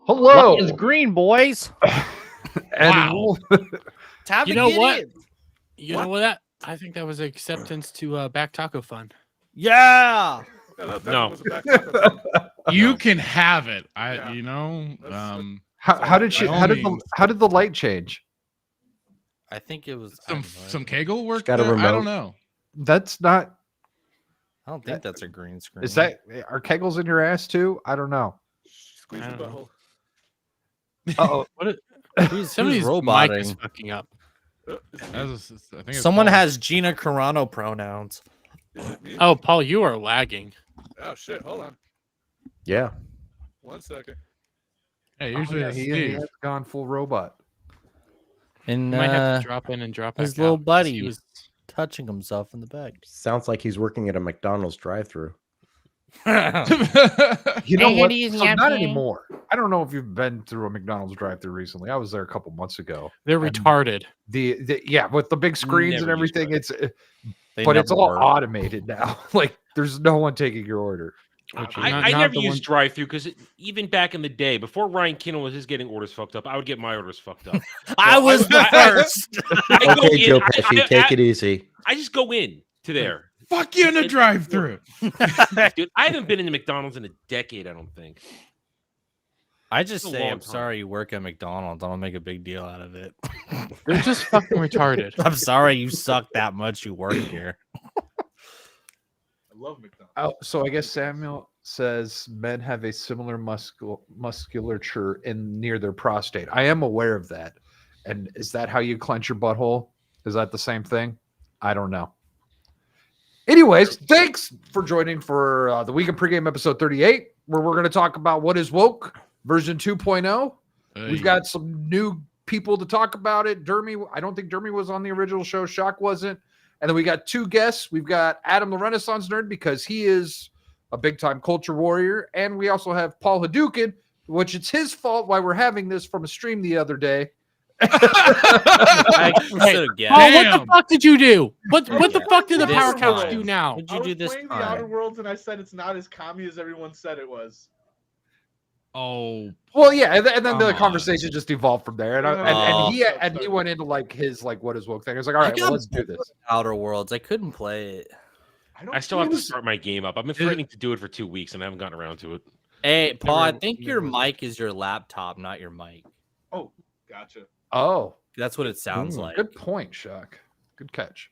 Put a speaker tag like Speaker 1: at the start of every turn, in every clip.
Speaker 1: Hello.
Speaker 2: What is green, boys?
Speaker 1: And
Speaker 3: Wow.
Speaker 4: Time
Speaker 3: You
Speaker 4: to
Speaker 3: know
Speaker 4: get
Speaker 3: what?
Speaker 4: in.
Speaker 3: You know what? I think that was acceptance to back taco fun.
Speaker 4: Yeah.
Speaker 5: No.
Speaker 3: You can have it.
Speaker 5: Yeah.
Speaker 1: how did she?
Speaker 3: by all
Speaker 1: How
Speaker 3: means.
Speaker 1: did the light change?
Speaker 4: I think it was
Speaker 3: some Kegel work
Speaker 2: got a
Speaker 3: there? I
Speaker 2: remote.
Speaker 3: don't know.
Speaker 1: That's not.
Speaker 4: I don't think that's a green screen.
Speaker 1: Is that are kegels in your ass too? I don't know.
Speaker 5: Squeeze
Speaker 3: I
Speaker 5: the
Speaker 3: don't know.
Speaker 1: Uh-oh.
Speaker 4: who's
Speaker 3: Somebody's mic is
Speaker 4: roboting?
Speaker 3: fucking up. I think it's
Speaker 4: Someone
Speaker 3: Paul.
Speaker 4: has Gina Carano pronouns.
Speaker 3: Oh, Paul, you are lagging.
Speaker 5: Oh shit! Hold on.
Speaker 2: Yeah.
Speaker 5: 1 second.
Speaker 3: Yeah, usually it's
Speaker 1: he
Speaker 3: Steve.
Speaker 1: has gone full robot.
Speaker 4: And
Speaker 3: You might have to drop in and drop back
Speaker 4: his little
Speaker 3: out, 'cause
Speaker 4: buddy
Speaker 3: he
Speaker 4: was touching himself in the back.
Speaker 2: Sounds like he's working at a McDonald's drive-through.
Speaker 1: You know
Speaker 2: Hey,
Speaker 1: what?
Speaker 2: Andy,
Speaker 1: So not anymore. I don't know if you've been through a McDonald's drive-through recently. I was there a couple months ago.
Speaker 3: They're
Speaker 1: And
Speaker 3: retarded.
Speaker 1: Yeah, with the big screens and
Speaker 5: Never used
Speaker 1: everything.
Speaker 4: They
Speaker 1: But it's
Speaker 4: never
Speaker 1: all
Speaker 4: were.
Speaker 1: automated now. Like there's no one taking your order.
Speaker 5: I
Speaker 3: Not
Speaker 5: never
Speaker 3: the
Speaker 5: used
Speaker 3: one-
Speaker 5: drive-through because even back in the day, before Ryan Kinnon was getting orders fucked up, I would get my orders fucked up.
Speaker 4: I was the first.
Speaker 5: I go
Speaker 2: Okay,
Speaker 5: in,
Speaker 2: Joe
Speaker 5: I-
Speaker 2: Pesci,
Speaker 5: I-
Speaker 2: take it easy.
Speaker 5: I just go in to there.
Speaker 3: Fuck you in the
Speaker 5: It-
Speaker 3: drive-through.
Speaker 5: Dude, I haven't been in the McDonald's in a decade, I don't think.
Speaker 4: I just
Speaker 5: It's a
Speaker 4: say
Speaker 5: long
Speaker 4: I'm
Speaker 5: time.
Speaker 4: sorry you work at McDonald's. I don't make a big deal out of it.
Speaker 3: They're just fucking retarded.
Speaker 4: I'm sorry you suck that much. You work here.
Speaker 5: I love McDonald's.
Speaker 1: Oh, so I guess Samuel says men have a similar musculature in near their prostate. I am aware of that. And is that how you clench your butthole? Is that the same thing? I don't know. Anyways, thanks for joining for the Weekend Pregame episode 38, where we're going to talk about what is woke version 2.0. We've got some new people to talk about it. Dermy, I don't think Dermy was on the original show. Shock wasn't. And then we got two guests. We've got Adam the Renaissance Nerd because he is a big-time culture warrior. And we also have Paul Hadouken, which it's his fault why we're having this from a stream the other day.
Speaker 4: I should have guessed.
Speaker 3: Oh, what the
Speaker 1: Damn.
Speaker 3: fuck did you do? What the fuck did the
Speaker 4: This
Speaker 3: Power Couch
Speaker 4: time.
Speaker 3: do now?
Speaker 4: What'd
Speaker 6: I
Speaker 4: you
Speaker 6: was
Speaker 4: do this
Speaker 6: playing the Outer
Speaker 4: time?
Speaker 6: Worlds, and I said it's not as commie as everyone said it was.
Speaker 3: Oh,
Speaker 1: Well, yeah, and then
Speaker 3: Come
Speaker 1: the
Speaker 3: on.
Speaker 1: conversation just evolved from there. And, and he went into like his like what is woke thing. I was like, all right, well, let's do this.
Speaker 4: Outer Worlds. I couldn't play it.
Speaker 5: I still have to start my game up. I've been threatening to do it for 2 weeks and I haven't gotten around to it.
Speaker 4: Hey, Paul, I
Speaker 3: Never-
Speaker 4: think your
Speaker 3: never-
Speaker 4: mic is your laptop, not your mic.
Speaker 6: Oh, gotcha.
Speaker 1: Oh,
Speaker 4: That's what it sounds like.
Speaker 1: good point, Shock. Good catch.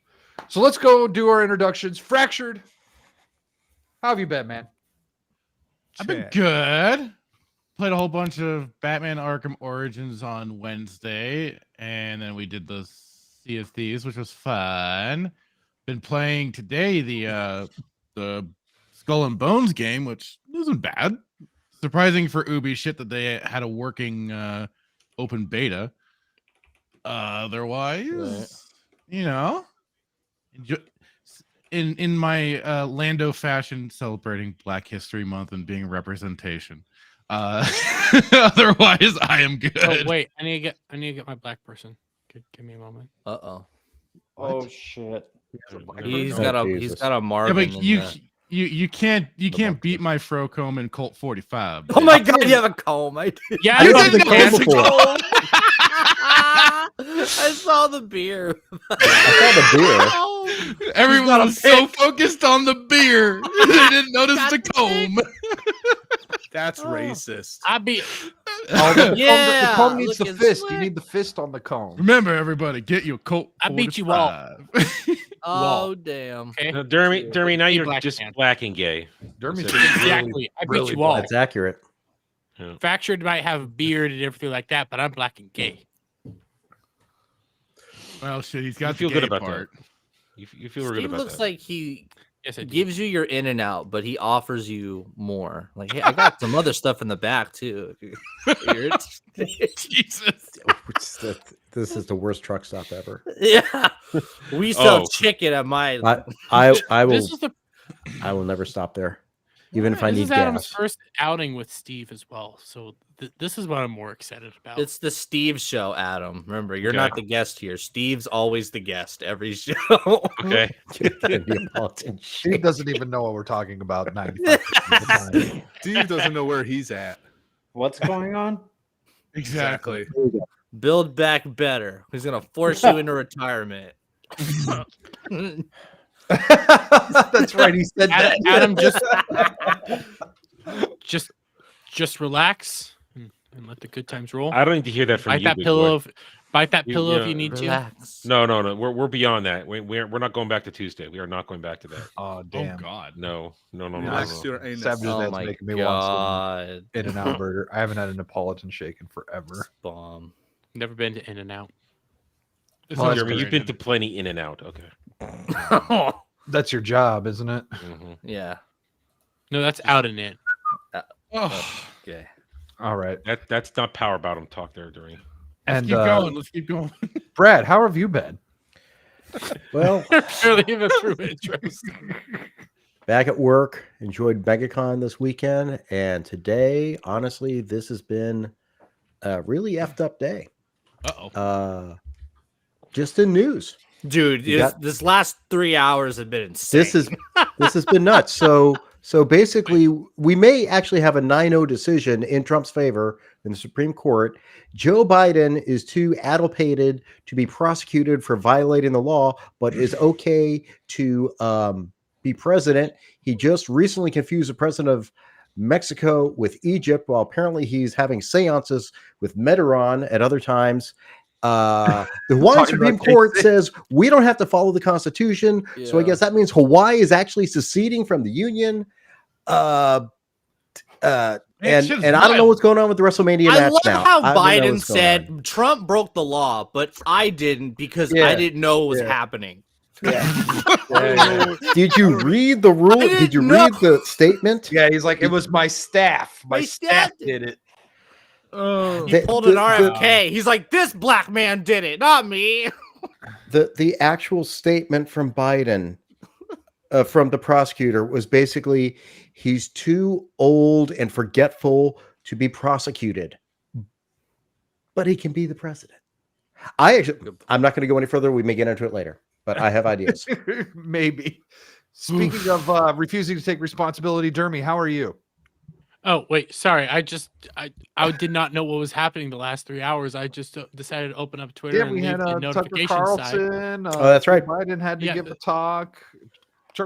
Speaker 1: So let's go do our introductions. Fractured. How have you been, man?
Speaker 3: I've been good. Played a whole bunch of Batman Arkham Origins on Wednesday, and then we did the Sea of Thieves, which was fun. Been playing today the Skull and Bones game, which wasn't bad. Surprising for Ubi shit that they had a working open beta. Otherwise,
Speaker 4: Right.
Speaker 3: you know, in my Lando fashion, celebrating Black History Month and being representation. Otherwise, I am good.
Speaker 7: Oh wait, I need to get my black person. Give me a moment.
Speaker 4: Uh-oh.
Speaker 2: Oh shit.
Speaker 4: He's
Speaker 2: Oh,
Speaker 4: got a
Speaker 2: Jesus.
Speaker 3: Yeah,
Speaker 4: Marvin.
Speaker 3: but
Speaker 4: in
Speaker 3: you
Speaker 4: the-
Speaker 3: you can't beat my fro comb in Colt 45.
Speaker 4: Oh my god, you have a comb. I did.
Speaker 7: Yeah,
Speaker 2: I
Speaker 7: you
Speaker 2: didn't
Speaker 7: didn't
Speaker 2: have the
Speaker 7: know.
Speaker 2: comb before.
Speaker 4: I saw the beer.
Speaker 2: I saw the beer.
Speaker 3: Everyone
Speaker 4: got a
Speaker 3: was so
Speaker 4: pick.
Speaker 3: focused on the beer, they didn't notice the comb.
Speaker 8: That's racist.
Speaker 7: I be
Speaker 1: Oh, the
Speaker 4: Yeah,
Speaker 1: comb needs the
Speaker 4: looking
Speaker 1: fist. You
Speaker 4: slick.
Speaker 1: need the fist on the comb.
Speaker 3: Remember, everybody, get your Colt.
Speaker 7: I beat you all.
Speaker 3: 45.
Speaker 4: Oh damn.
Speaker 7: okay.
Speaker 5: No, Dermy, now
Speaker 7: Be
Speaker 5: you're
Speaker 7: black
Speaker 5: just
Speaker 7: man.
Speaker 5: black and gay.
Speaker 1: Dermy's
Speaker 7: Exactly. I beat
Speaker 1: really
Speaker 7: you all.
Speaker 2: That's accurate.
Speaker 7: Fractured might have a beard and everything like that, but I'm black and gay.
Speaker 3: Well, shit, he's got
Speaker 5: You feel
Speaker 3: the
Speaker 5: good
Speaker 3: gay
Speaker 5: about
Speaker 3: part.
Speaker 5: You feel good
Speaker 4: Steve
Speaker 5: about
Speaker 4: looks
Speaker 5: that.
Speaker 4: like he
Speaker 7: Yes, I do.
Speaker 4: gives you your in and out, but he offers you more. Like, hey, I got some other stuff in the back too.
Speaker 3: Jesus.
Speaker 2: This is the worst truck stop ever.
Speaker 4: Yeah, we sell
Speaker 5: Oh.
Speaker 4: chicken at my.
Speaker 2: I will
Speaker 7: This is the
Speaker 2: I will never stop there, even if I
Speaker 7: this
Speaker 2: need
Speaker 7: is Adam's
Speaker 2: gas.
Speaker 7: first outing with Steve as well, so this is what I'm more excited about.
Speaker 4: It's the Steve show, Adam. Remember, you're
Speaker 5: Okay.
Speaker 4: not the guest here. Steve's always the guest every show.
Speaker 5: Okay.
Speaker 2: Neapolitan
Speaker 1: Steve
Speaker 2: shit.
Speaker 1: doesn't even know what we're talking about 95% of the time.
Speaker 8: Steve doesn't know where he's at.
Speaker 9: What's going on?
Speaker 3: Exactly.
Speaker 4: Build back better. He's gonna force you into retirement.
Speaker 1: That's right. He said that.
Speaker 7: Adam, just relax and let the good times roll.
Speaker 5: I don't need to hear that from
Speaker 7: Bite
Speaker 5: you.
Speaker 7: that
Speaker 5: big
Speaker 7: pillow.
Speaker 5: boy.
Speaker 7: Bite that pillow if
Speaker 5: yeah,
Speaker 7: you need to.
Speaker 4: Relax.
Speaker 5: No. We're beyond that. We're not going back to Tuesday. We are not going back to that.
Speaker 1: Oh
Speaker 3: Oh
Speaker 1: damn!
Speaker 3: God.
Speaker 5: No.
Speaker 8: Relax your anus.
Speaker 1: Savage
Speaker 4: Oh
Speaker 1: that's
Speaker 4: my
Speaker 1: making me want
Speaker 4: god.
Speaker 1: some In-N-Out burger. I haven't had a Neapolitan shake in forever.
Speaker 4: Bomb.
Speaker 7: Never been to In-N-Out.
Speaker 3: It's
Speaker 1: Well,
Speaker 3: not
Speaker 1: that's
Speaker 5: Jeremy, you've been to
Speaker 3: great.
Speaker 5: plenty in and out. Okay.
Speaker 1: That's your job, isn't it?
Speaker 5: hmm
Speaker 4: Yeah.
Speaker 7: No, that's out and in.
Speaker 3: Oh,
Speaker 4: Okay.
Speaker 1: All right.
Speaker 5: That's not power bottom talk there, Jeremy.
Speaker 1: And
Speaker 3: keep going. Let's keep going.
Speaker 1: Brad, how have you been?
Speaker 2: Well,
Speaker 7: Barely even through intros.
Speaker 2: back at work, enjoyed MegaCon this weekend, and today, honestly, this has been a really effed up day.
Speaker 3: Uh-oh.
Speaker 2: Just in news.
Speaker 4: Dude,
Speaker 2: You got-
Speaker 4: this last 3 hours have been insane.
Speaker 2: This has been nuts. So basically, we may actually have a 9-0 decision in Trump's favor in the Supreme Court. Joe Biden is too addlepated to be prosecuted for violating the law, but is okay to be president. He just recently confused the president of Mexico with Egypt, while apparently he's having seances with Medterran at other times. The Hawaiian
Speaker 1: Talking
Speaker 2: Supreme
Speaker 1: about
Speaker 2: Court
Speaker 1: Casey.
Speaker 2: says we don't have to follow the Constitution, so I
Speaker 4: Yeah.
Speaker 2: guess that means Hawaii is actually seceding from the Union. And I don't know what's going on with the WrestleMania
Speaker 4: I
Speaker 2: match
Speaker 4: love
Speaker 2: now.
Speaker 4: how
Speaker 2: I don't know
Speaker 4: Biden
Speaker 2: what's going
Speaker 4: said
Speaker 2: on.
Speaker 4: Trump broke the law, but I didn't because
Speaker 1: Yeah.
Speaker 4: I didn't know it was
Speaker 1: Yeah.
Speaker 4: happening.
Speaker 2: Did you read the rule?
Speaker 4: didn't
Speaker 2: Did you
Speaker 4: know.
Speaker 2: read the statement?
Speaker 1: Yeah, he's like, it was my staff. My
Speaker 4: My
Speaker 1: staff
Speaker 4: staff
Speaker 1: did it.
Speaker 4: He pulled an RFK. He's like, this black man did it, not me.
Speaker 2: The actual statement from Biden, from the prosecutor, was basically he's too old and forgetful to be prosecuted, but he can be the president. I'm not going to go any further. We may get into it later, but I have ideas.
Speaker 1: Maybe. Speaking of refusing to take responsibility, Dermy, how are you?
Speaker 7: Oh wait, sorry. I did not know what was happening the last 3 hours. I just decided to open up Twitter
Speaker 1: Yeah,
Speaker 7: and
Speaker 1: we
Speaker 7: leave
Speaker 1: had
Speaker 7: the
Speaker 1: Tucker
Speaker 7: notification side.
Speaker 1: Carlson.
Speaker 2: Oh, that's right.
Speaker 1: Biden had to
Speaker 7: Yeah,
Speaker 1: give a talk.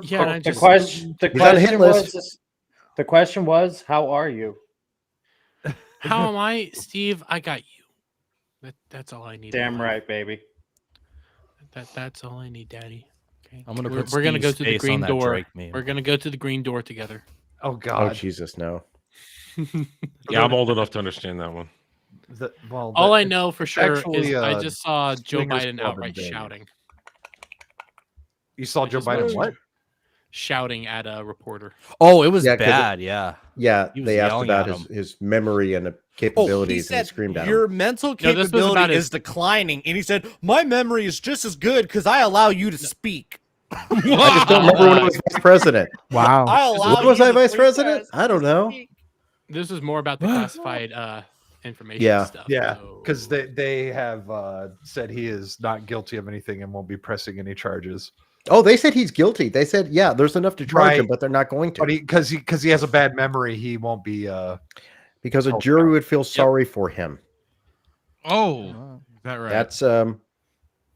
Speaker 7: Yeah, and I
Speaker 9: The
Speaker 7: just
Speaker 9: question, the
Speaker 2: He's on a hit
Speaker 9: question
Speaker 2: list.
Speaker 9: was, the question was, how are you?
Speaker 7: how am I, Steve? I got you. That's all I need. in
Speaker 9: Damn
Speaker 7: life.
Speaker 9: right, baby.
Speaker 7: That's all I need, Daddy. Okay.
Speaker 4: I'm gonna
Speaker 7: we're gonna go
Speaker 4: Steve's
Speaker 7: to the
Speaker 4: face on
Speaker 7: green
Speaker 4: that
Speaker 7: door.
Speaker 4: Drake meme.
Speaker 7: We're gonna go to the green door together.
Speaker 1: Oh
Speaker 2: Oh
Speaker 1: God.
Speaker 2: Jesus, no!
Speaker 5: Yeah, I'm old enough to understand that one.
Speaker 7: All I know for sure
Speaker 1: actually,
Speaker 7: is I just saw Joe
Speaker 1: Swingers
Speaker 7: Biden
Speaker 1: Club
Speaker 7: outright
Speaker 1: in Vegas.
Speaker 7: shouting.
Speaker 1: You saw
Speaker 7: I
Speaker 1: Joe
Speaker 7: just
Speaker 1: Biden
Speaker 7: watched-
Speaker 1: what?
Speaker 7: Shouting at a reporter.
Speaker 4: Oh, it was
Speaker 2: Yeah, 'cause
Speaker 4: bad. Yeah.
Speaker 2: Yeah,
Speaker 4: He was
Speaker 2: they asked
Speaker 4: yelling
Speaker 2: about
Speaker 4: at
Speaker 2: his memory and capabilities, and he screamed at
Speaker 4: your
Speaker 2: him.
Speaker 4: mental
Speaker 7: No, this was
Speaker 4: capability
Speaker 7: about
Speaker 4: is
Speaker 7: his-
Speaker 4: declining, and he said, "My memory is just as good because I allow you to speak."
Speaker 2: I just don't remember when I was vice president.
Speaker 10: Wow.
Speaker 4: I allow
Speaker 2: When was
Speaker 4: you
Speaker 2: I
Speaker 4: the
Speaker 2: vice
Speaker 4: free
Speaker 2: president?
Speaker 4: pass
Speaker 2: I don't know.
Speaker 4: speak.
Speaker 7: This is more about the classified information
Speaker 2: Yeah.
Speaker 7: stuff.
Speaker 1: Yeah,
Speaker 7: so-
Speaker 1: because they have said he is not guilty of anything and won't be pressing any charges.
Speaker 2: Oh, they said he's guilty. They said, yeah, there's enough to charge him,
Speaker 1: Right.
Speaker 2: but they're not going to
Speaker 1: But because he has a bad memory, he won't be.
Speaker 2: because a
Speaker 1: Oh,
Speaker 2: jury
Speaker 1: God.
Speaker 2: would feel sorry for him.
Speaker 3: Oh, is that right?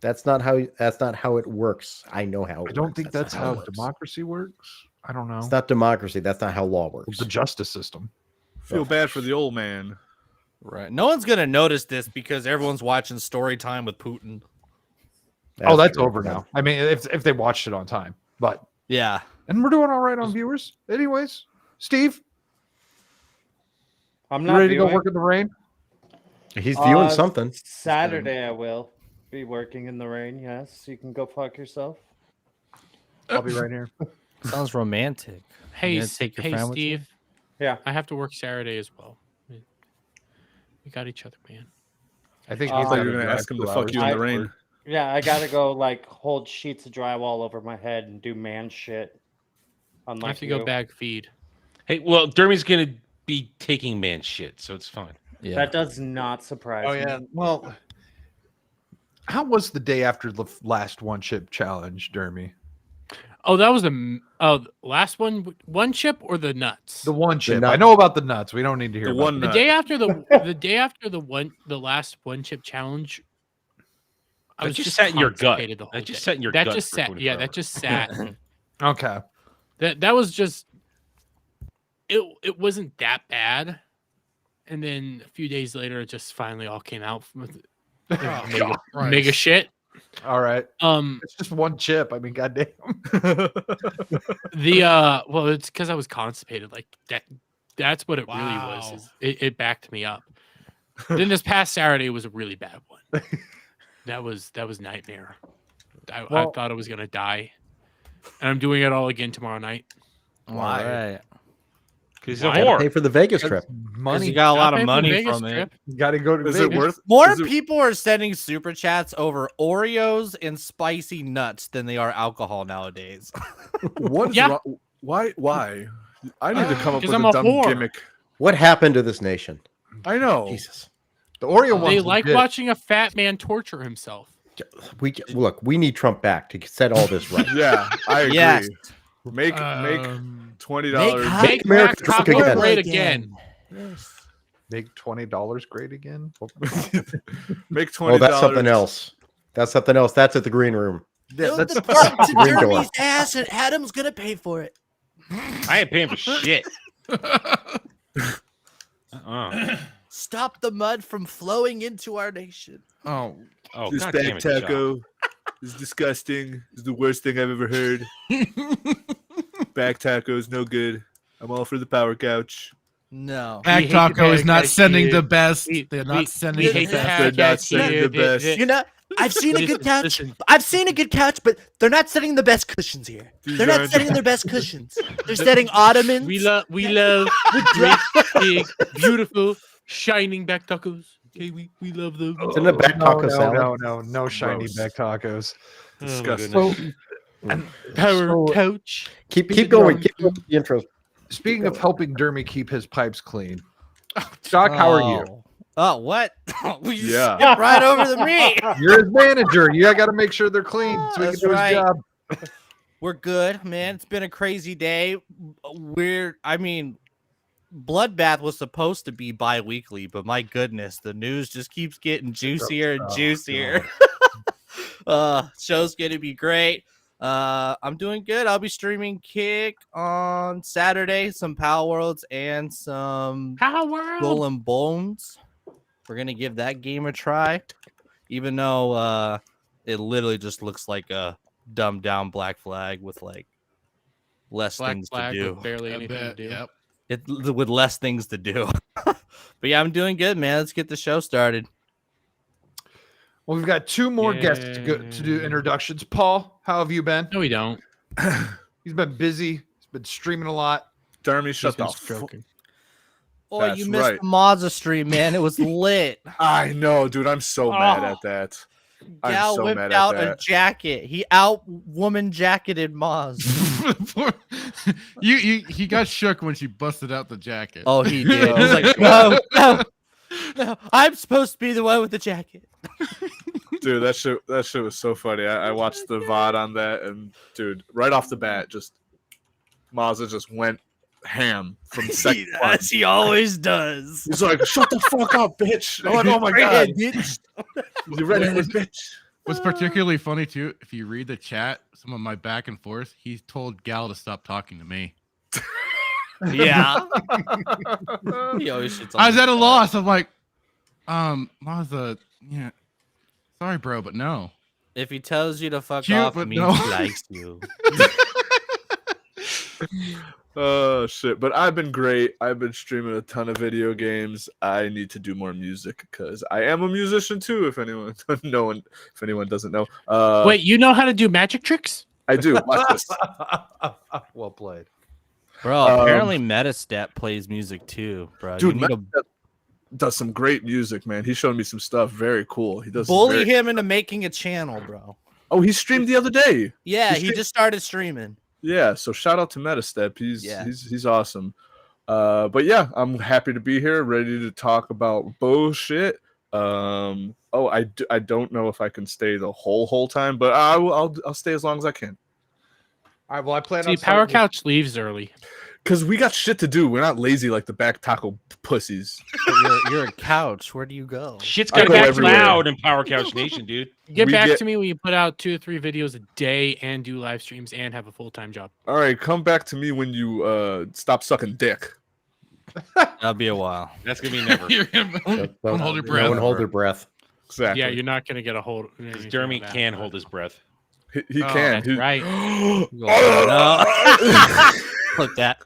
Speaker 2: That's not how it works. I know how.
Speaker 1: I don't think that's
Speaker 2: not
Speaker 1: how
Speaker 2: it works.
Speaker 1: democracy works. I don't know.
Speaker 2: It's not democracy. That's not how law works.
Speaker 1: The justice system.
Speaker 8: Feel bad for the old man.
Speaker 4: Right. No one's gonna notice this because everyone's watching story time with Putin.
Speaker 1: That's
Speaker 2: true.
Speaker 1: over now. I mean, if they watched it on time, but
Speaker 4: Yeah.
Speaker 1: and we're doing all right on viewers. Anyways, Steve,
Speaker 9: I'm
Speaker 1: you
Speaker 9: not
Speaker 1: ready to go
Speaker 9: viewing.
Speaker 1: work in the rain?
Speaker 2: He's viewing something.
Speaker 9: Saturday, I will be working in the rain. Yes, you can go fuck yourself.
Speaker 1: I'll be right here.
Speaker 4: Sounds romantic.
Speaker 7: Hey,
Speaker 4: You gonna take your
Speaker 7: hey,
Speaker 4: friend with you?
Speaker 7: Steve.
Speaker 9: Yeah.
Speaker 7: I have to work Saturday as well. We got each other, man.
Speaker 1: I think
Speaker 9: I
Speaker 1: he's
Speaker 9: thought
Speaker 8: you
Speaker 1: gotta
Speaker 8: were gonna
Speaker 1: drive
Speaker 8: ask him
Speaker 1: 2
Speaker 8: to fuck
Speaker 1: hours
Speaker 8: you in the
Speaker 1: to
Speaker 8: rain.
Speaker 1: work.
Speaker 9: Yeah, I gotta go like hold sheets of drywall over my head and do man shit.
Speaker 7: I
Speaker 9: Unlike
Speaker 7: have to go
Speaker 9: you.
Speaker 7: bag feed.
Speaker 5: Hey, well, Dermy's gonna be taking man shit, so it's fine.
Speaker 4: Yeah.
Speaker 9: That does not surprise
Speaker 1: Oh
Speaker 9: me.
Speaker 1: yeah. Well, how was the day after the last one chip challenge, Dermy?
Speaker 7: Oh, that was the last one chip or the nuts?
Speaker 1: The one chip. I
Speaker 2: nut.
Speaker 1: know about the nuts. We don't need to hear
Speaker 8: The
Speaker 1: about
Speaker 8: one
Speaker 7: The
Speaker 8: nut.
Speaker 7: day after the last one chip challenge, I
Speaker 5: That
Speaker 7: was
Speaker 5: just
Speaker 7: just
Speaker 5: sat in your gut.
Speaker 7: constipated the whole
Speaker 5: That just
Speaker 7: day.
Speaker 5: sat in your
Speaker 7: That
Speaker 5: gut
Speaker 7: just
Speaker 5: for
Speaker 7: sat.
Speaker 5: 24
Speaker 7: Yeah, that
Speaker 5: hours.
Speaker 7: just sat.
Speaker 1: Okay.
Speaker 7: That was just. It wasn't that bad, and then a few days later, it just finally all came out with
Speaker 3: Oh,
Speaker 7: mega
Speaker 3: Christ.
Speaker 7: shit.
Speaker 1: All right.
Speaker 7: Um,
Speaker 1: It's just one chip. I mean, goddamn.
Speaker 7: well, it's because I was constipated. Like that. That's what it really was.
Speaker 3: Wow.
Speaker 7: Is it backed me up. Then this past Saturday was a really bad one. That was nightmare. I
Speaker 1: Well-
Speaker 7: thought I was gonna die, and I'm doing it all again tomorrow night.
Speaker 4: All right.
Speaker 5: Because
Speaker 7: Why?
Speaker 5: he's a
Speaker 2: Gotta
Speaker 5: whore.
Speaker 2: pay for the Vegas trip.
Speaker 4: Because
Speaker 1: Money.
Speaker 4: you got a lot
Speaker 7: Not
Speaker 4: of
Speaker 7: paying for
Speaker 4: money
Speaker 7: Vegas
Speaker 4: from it.
Speaker 7: trip.
Speaker 1: Got to go to
Speaker 8: Is
Speaker 1: Vegas.
Speaker 8: it worth?
Speaker 4: More
Speaker 8: is it-
Speaker 4: people are sending super chats over Oreos and spicy nuts than they are alcohol nowadays.
Speaker 8: What is
Speaker 7: Yeah.
Speaker 8: wrong? Why? I need to come up
Speaker 7: 'Cause
Speaker 8: with
Speaker 7: I'm
Speaker 8: a
Speaker 7: a
Speaker 8: dumb
Speaker 7: whore.
Speaker 8: gimmick.
Speaker 2: What happened to this nation?
Speaker 8: I know.
Speaker 2: Jesus.
Speaker 1: The Oreo
Speaker 7: They
Speaker 1: one's
Speaker 7: like
Speaker 1: legit.
Speaker 7: watching a fat man torture himself.
Speaker 2: We need Trump back to set all this right.
Speaker 8: Yeah, I agree.
Speaker 4: Yes.
Speaker 8: Make $20.
Speaker 7: Make
Speaker 2: America
Speaker 7: Mac
Speaker 2: drunk
Speaker 7: Taco
Speaker 2: again.
Speaker 7: great again.
Speaker 1: Make $20 great again.
Speaker 8: Make $20.
Speaker 2: Oh, that's something else. That's something else. That's at the green room.
Speaker 1: Yeah, that's
Speaker 2: to Green door. Jeremy's
Speaker 4: ass, and Adam's gonna pay for it.
Speaker 5: I ain't paying for shit.
Speaker 4: Stop the mud from flowing into our nation.
Speaker 3: Oh,
Speaker 5: Oh,
Speaker 8: This
Speaker 5: God
Speaker 8: bag
Speaker 5: damn it, Chuck.
Speaker 8: taco is disgusting. It's the worst thing I've ever heard. Back tacos, no good. I'm all for the power couch.
Speaker 4: No.
Speaker 3: Back
Speaker 7: hate the
Speaker 3: Taco is
Speaker 7: bag
Speaker 3: not
Speaker 7: catch
Speaker 3: sending
Speaker 7: here.
Speaker 3: the best.
Speaker 7: We-
Speaker 3: They're
Speaker 7: we-
Speaker 3: not sending
Speaker 7: we
Speaker 3: the
Speaker 7: hate the
Speaker 3: best.
Speaker 8: They're
Speaker 7: bag
Speaker 8: not
Speaker 7: catch
Speaker 8: saying
Speaker 7: here.
Speaker 8: the best.
Speaker 4: You know, I've seen a
Speaker 7: Listen,
Speaker 4: good couch.
Speaker 7: listen.
Speaker 4: I've seen a good couch, but they're not setting the best cushions here.
Speaker 8: These
Speaker 4: They're not
Speaker 8: aren't-
Speaker 4: setting their best cushions. They're setting ottomans.
Speaker 7: We love great, big, beautiful, shining back tacos. Okay, we love them.
Speaker 2: It's in the back taco salad.
Speaker 1: No shiny
Speaker 8: Gross.
Speaker 1: back tacos.
Speaker 5: Oh, my
Speaker 8: Disgusting.
Speaker 5: goodness.
Speaker 7: Power
Speaker 1: So-
Speaker 7: couch.
Speaker 2: Keep going. Keep going with the intro.
Speaker 1: Speaking of helping Dermy keep his pipes clean, Doc, how are you?
Speaker 4: Oh, what? We just
Speaker 8: Yeah.
Speaker 4: skipped right over the me.
Speaker 1: You're his manager. You got to make sure they're clean so he
Speaker 4: That's
Speaker 1: can do
Speaker 4: right.
Speaker 1: his job.
Speaker 4: We're good, man. It's been a crazy day. Bloodbath was supposed to be bi-weekly, but my goodness, the news just keeps getting juicier and juicier. Show's gonna be great. I'm doing good. I'll be streaming Kick on Saturday, some Power Worlds and some
Speaker 7: Power World.
Speaker 4: Skull and Bones. We're gonna give that game a try, even though it literally just looks like a dumbed down Black Flag with like less
Speaker 7: Black
Speaker 4: things
Speaker 7: flag
Speaker 4: to do.
Speaker 7: with barely
Speaker 3: I
Speaker 7: anything to
Speaker 3: bet,
Speaker 7: do.
Speaker 3: yep.
Speaker 4: With less things to do. But yeah, I'm doing good, man. Let's get the show started.
Speaker 1: Well, we've got two more guests to do introductions. Paul, how have you been?
Speaker 7: No, we don't.
Speaker 1: He's been busy. He's been streaming a lot.
Speaker 8: Dermy,
Speaker 7: He's
Speaker 8: shut
Speaker 7: been
Speaker 8: the fuck.
Speaker 7: stroking.
Speaker 4: Oh,
Speaker 8: That's
Speaker 4: you missed
Speaker 8: right.
Speaker 4: the Mazda stream, man. It was lit.
Speaker 8: I know, dude. I'm so mad at that. I'm
Speaker 4: Gal
Speaker 8: so
Speaker 4: whipped
Speaker 8: mad
Speaker 4: out
Speaker 8: at
Speaker 4: a
Speaker 8: that.
Speaker 4: jacket. He out woman jacketed Maz.
Speaker 3: He got shook when she busted out the jacket.
Speaker 4: Oh, he did.
Speaker 8: Oh
Speaker 4: He was
Speaker 8: my
Speaker 4: like, no. I'm supposed to be the one with the jacket.
Speaker 8: Dude, that shit was so funny. I watched the VOD on that, and dude, right off the bat, just Mazda just went ham from second one.
Speaker 4: As he always does.
Speaker 8: He's like, "Shut the fuck up, bitch!" I'm like, "Oh my god,
Speaker 4: Bitch.
Speaker 8: you ready for bitch?"
Speaker 3: What's particularly funny too, if you read the chat, some of my back and forth, he told Gal to stop talking to me.
Speaker 4: Yeah. He always shits on
Speaker 3: I was
Speaker 4: me
Speaker 3: at a
Speaker 4: for that.
Speaker 3: loss. I'm like, Mazda, yeah, sorry, bro, but no.
Speaker 4: If he tells you to fuck
Speaker 3: Cute,
Speaker 4: off,
Speaker 3: but
Speaker 4: it means
Speaker 3: no.
Speaker 4: he likes you.
Speaker 8: Oh shit! But I've been great. I've been streaming a ton of video games. I need to do more music because I am a musician too. If anyone doesn't know,
Speaker 7: Wait, you know how to do magic tricks?
Speaker 8: I do. Watch this.
Speaker 1: Well played.
Speaker 4: Bro, apparently Metastat plays music too, bro.
Speaker 8: Dude,
Speaker 4: You need to
Speaker 8: Matt does some great music, man. He showed me some stuff. Very cool. He does.
Speaker 4: bully him into making a channel, bro.
Speaker 8: Oh, he streamed the other day.
Speaker 4: Yeah,
Speaker 8: He
Speaker 4: he
Speaker 8: streamed-
Speaker 4: just started streaming.
Speaker 8: Yeah, so shout out to Metastep.
Speaker 4: Yeah.
Speaker 8: He's awesome. But yeah, I'm happy to be here, ready to talk about bullshit. I don't know if I can stay the whole time, but I'll stay as long as I can.
Speaker 1: All right. Well, I plan
Speaker 7: See,
Speaker 1: on
Speaker 7: Power
Speaker 1: starting with-
Speaker 7: Couch leaves early.
Speaker 8: Because we got shit to do. We're not lazy like the back taco pussies.
Speaker 4: But you're a couch. Where do you go?
Speaker 5: Shit's
Speaker 8: I
Speaker 5: gonna
Speaker 8: go
Speaker 5: get
Speaker 8: everywhere.
Speaker 5: loud in Power Couch Nation, dude.
Speaker 7: Get
Speaker 8: We
Speaker 7: back
Speaker 8: get-
Speaker 7: to me when you put out 2 or 3 videos a day and do live streams and have a full-time job.
Speaker 8: All right, come back to me when you stop sucking dick.
Speaker 4: That'll be a while.
Speaker 5: That's gonna be never.
Speaker 3: You're gonna don't hold your
Speaker 2: No
Speaker 3: breath.
Speaker 2: one hold their breath.
Speaker 8: Exactly.
Speaker 7: Yeah, you're not gonna get a hold.
Speaker 5: Jeremy can hold his breath.
Speaker 8: He
Speaker 3: Oh,
Speaker 8: can.
Speaker 7: that's
Speaker 8: He-
Speaker 7: right.
Speaker 4: No. Clip that.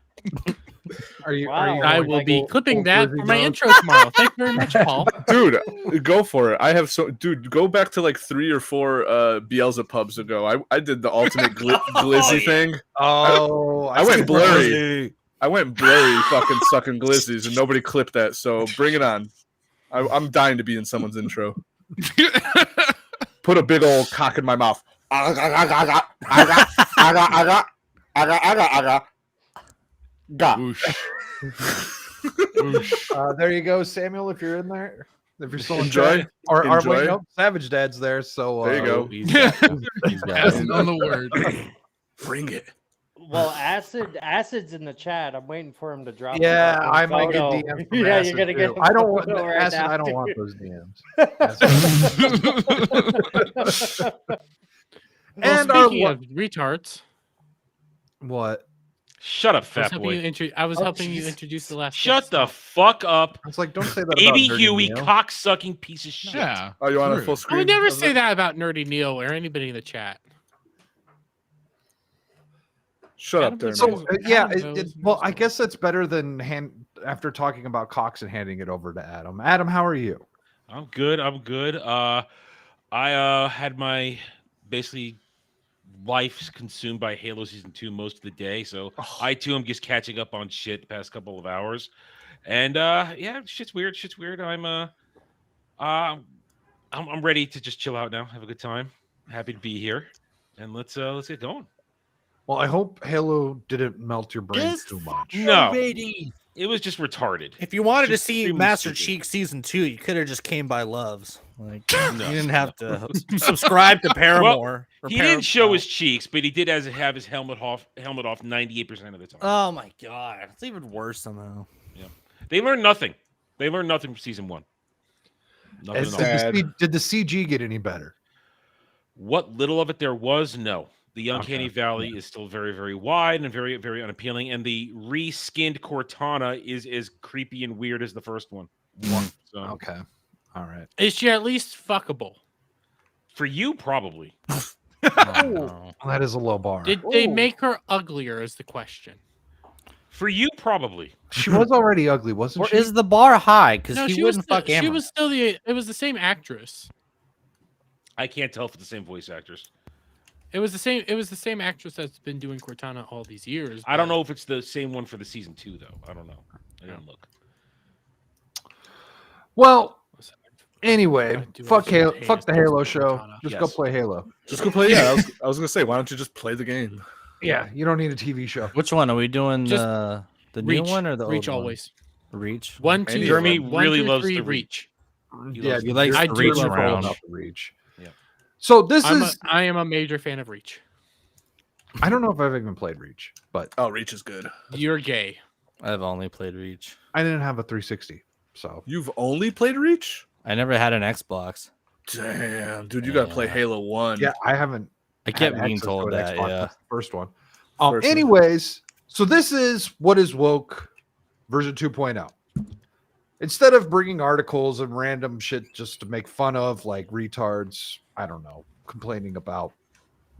Speaker 1: Are you?
Speaker 9: Wow.
Speaker 1: Are you
Speaker 7: I
Speaker 1: going
Speaker 7: will
Speaker 1: like
Speaker 7: be
Speaker 1: old-
Speaker 7: clipping
Speaker 1: old
Speaker 7: that
Speaker 1: Jersey
Speaker 7: for my
Speaker 1: Joe?
Speaker 7: intro tomorrow. Thank you very much, Paul.
Speaker 8: Dude, go for it. I have dude, go back to like 3 or 4 Beelzebubs ago. I did the ultimate glizzy thing.
Speaker 1: Oh,
Speaker 8: I went blurry. I went blurry fucking sucking glizzies and nobody clipped that, so bring it on. I'm dying to be in someone's intro. Put a big old cock in my mouth.
Speaker 3: Whoosh.
Speaker 1: There you go, Samuel. If you're in there, if you're still in
Speaker 8: Enjoy.
Speaker 1: chat. Or
Speaker 8: Enjoy.
Speaker 1: wait, nope, Savage Dad's there. So
Speaker 8: There you go.
Speaker 4: He's got
Speaker 3: Passing
Speaker 4: it.
Speaker 3: on the word.
Speaker 8: Bring it.
Speaker 9: Well, acid's in the chat. I'm waiting for him to drop. the
Speaker 1: Yeah,
Speaker 9: fucking
Speaker 1: I might get
Speaker 9: photo.
Speaker 1: DMs. From
Speaker 9: Yeah,
Speaker 1: Acid,
Speaker 9: you're gonna get.
Speaker 1: too. I don't want
Speaker 9: photo right
Speaker 1: Acid. I don't
Speaker 9: after.
Speaker 1: want those DMs.
Speaker 7: Well,
Speaker 1: And our
Speaker 7: speaking of retards,
Speaker 1: what?
Speaker 5: Shut up,
Speaker 7: I was
Speaker 5: fat
Speaker 7: helping you,
Speaker 5: boy.
Speaker 7: I was
Speaker 1: Oh,
Speaker 7: helping you
Speaker 1: jeez.
Speaker 7: introduce the last.
Speaker 5: Shut
Speaker 7: guest.
Speaker 5: the fuck up,
Speaker 1: It's like don't say that
Speaker 5: baby
Speaker 1: about Nerdy
Speaker 5: Huey,
Speaker 1: Neo.
Speaker 5: cock-sucking piece of shit.
Speaker 3: Yeah.
Speaker 8: Oh, you want a
Speaker 3: Rude.
Speaker 8: full
Speaker 7: I
Speaker 8: screen?
Speaker 7: would never
Speaker 8: of
Speaker 7: say
Speaker 8: it?
Speaker 7: that about Nerdy Neo or anybody in the chat.
Speaker 8: Shut up,
Speaker 7: Adam
Speaker 8: there,
Speaker 7: was
Speaker 8: man.
Speaker 1: So yeah,
Speaker 7: Adam knows
Speaker 1: well,
Speaker 7: most
Speaker 1: I
Speaker 7: of it.
Speaker 1: guess that's better than after talking about cocks and handing it over to Adam. Adam, how are you?
Speaker 5: I'm good. I'm good. I had my basically life consumed by Halo Season 2 most of the day, so I too am just catching up on shit the past couple of hours. And yeah, shit's weird. Shit's weird. I'm ready to just chill out now, have a good time. Happy to be here, and let's get going.
Speaker 1: Well, I hope Halo didn't melt your brain
Speaker 4: Just
Speaker 1: too much.
Speaker 5: No, it was just retarded.
Speaker 4: If you wanted to
Speaker 5: Just
Speaker 4: see
Speaker 5: extremely
Speaker 4: Master
Speaker 5: stupid.
Speaker 4: Cheek season 2, you could have just came by Loves. Like
Speaker 5: No,
Speaker 4: you didn't have to subscribe to Paramore. or
Speaker 5: He didn't show
Speaker 4: Paramount.
Speaker 5: his cheeks, but he did have his helmet off 98% of the time.
Speaker 4: Oh my god, it's even worse somehow.
Speaker 5: They learned nothing. They learned nothing from season 1. Nothing
Speaker 1: Did
Speaker 5: at all.
Speaker 1: did the CG get any better?
Speaker 5: What little of it there was, no. The Uncanny
Speaker 1: Okay.
Speaker 5: Valley is still very, very wide and very, very unappealing. And the reskinned Cortana is as creepy and weird as the first one. So,
Speaker 1: Okay, all right.
Speaker 7: Is she at least fuckable?
Speaker 5: for you, probably.
Speaker 4: Oh, no.
Speaker 1: Well, that is a low bar.
Speaker 7: Did they make her uglier? Is the question.
Speaker 5: For you, probably.
Speaker 1: She was already ugly, wasn't
Speaker 4: Or
Speaker 1: she?
Speaker 4: is the bar high? Because
Speaker 7: No,
Speaker 4: he
Speaker 7: she was.
Speaker 4: wouldn't fuck
Speaker 7: She
Speaker 4: Amber.
Speaker 7: was still the. It was the same actress.
Speaker 5: I can't tell if it's the same voice actors.
Speaker 7: It was the same. It was the same actress that's been doing Cortana all these years.
Speaker 5: I don't
Speaker 7: but-
Speaker 5: know if it's the same one for the season 2, though. I don't know. I didn't look.
Speaker 1: Well, anyway,
Speaker 7: I do
Speaker 1: fuck
Speaker 7: also
Speaker 1: Halo,
Speaker 7: hate
Speaker 1: fuck
Speaker 7: his
Speaker 1: the Halo
Speaker 7: voice for
Speaker 1: show.
Speaker 7: Cortana.
Speaker 1: Just go
Speaker 5: Yes.
Speaker 1: play Halo.
Speaker 8: Just go play. Yeah, I was gonna say, why don't you just play the game?
Speaker 1: Yeah, you don't need a TV show.
Speaker 4: Which one are we doing?
Speaker 7: Just
Speaker 4: The new
Speaker 7: Reach,
Speaker 4: one or the old
Speaker 7: Reach
Speaker 4: one?
Speaker 7: always.
Speaker 4: Reach.
Speaker 7: 1, 2,
Speaker 8: Jeremy
Speaker 7: one,
Speaker 5: really
Speaker 7: 2,
Speaker 5: loves
Speaker 7: 3,
Speaker 5: the
Speaker 7: reach.
Speaker 1: Yeah,
Speaker 4: He likes
Speaker 7: I
Speaker 4: to
Speaker 7: do
Speaker 4: reach
Speaker 7: love
Speaker 4: around.
Speaker 1: About the reach.
Speaker 5: Yeah.
Speaker 1: So this
Speaker 7: I
Speaker 1: is.
Speaker 7: am a major fan of Reach.
Speaker 1: I don't know if I've even played Reach, but
Speaker 8: Oh, Reach is good.
Speaker 7: You're gay.
Speaker 4: I've only played Reach.
Speaker 1: I didn't have a 360. So
Speaker 8: You've only played Reach?
Speaker 4: I never had an Xbox.
Speaker 8: Damn, dude, you gotta play
Speaker 4: Yeah.
Speaker 8: Halo 1.
Speaker 1: yeah, I haven't.
Speaker 4: I kept
Speaker 1: had
Speaker 4: being
Speaker 1: access to
Speaker 4: told
Speaker 1: an
Speaker 4: that.
Speaker 1: Xbox.
Speaker 4: Yeah.
Speaker 1: That's the first one.
Speaker 8: First one.
Speaker 1: Anyways, so this is What is Woke version 2.0. Instead of bringing articles and random shit just to make fun of, like retards, I don't know, complaining about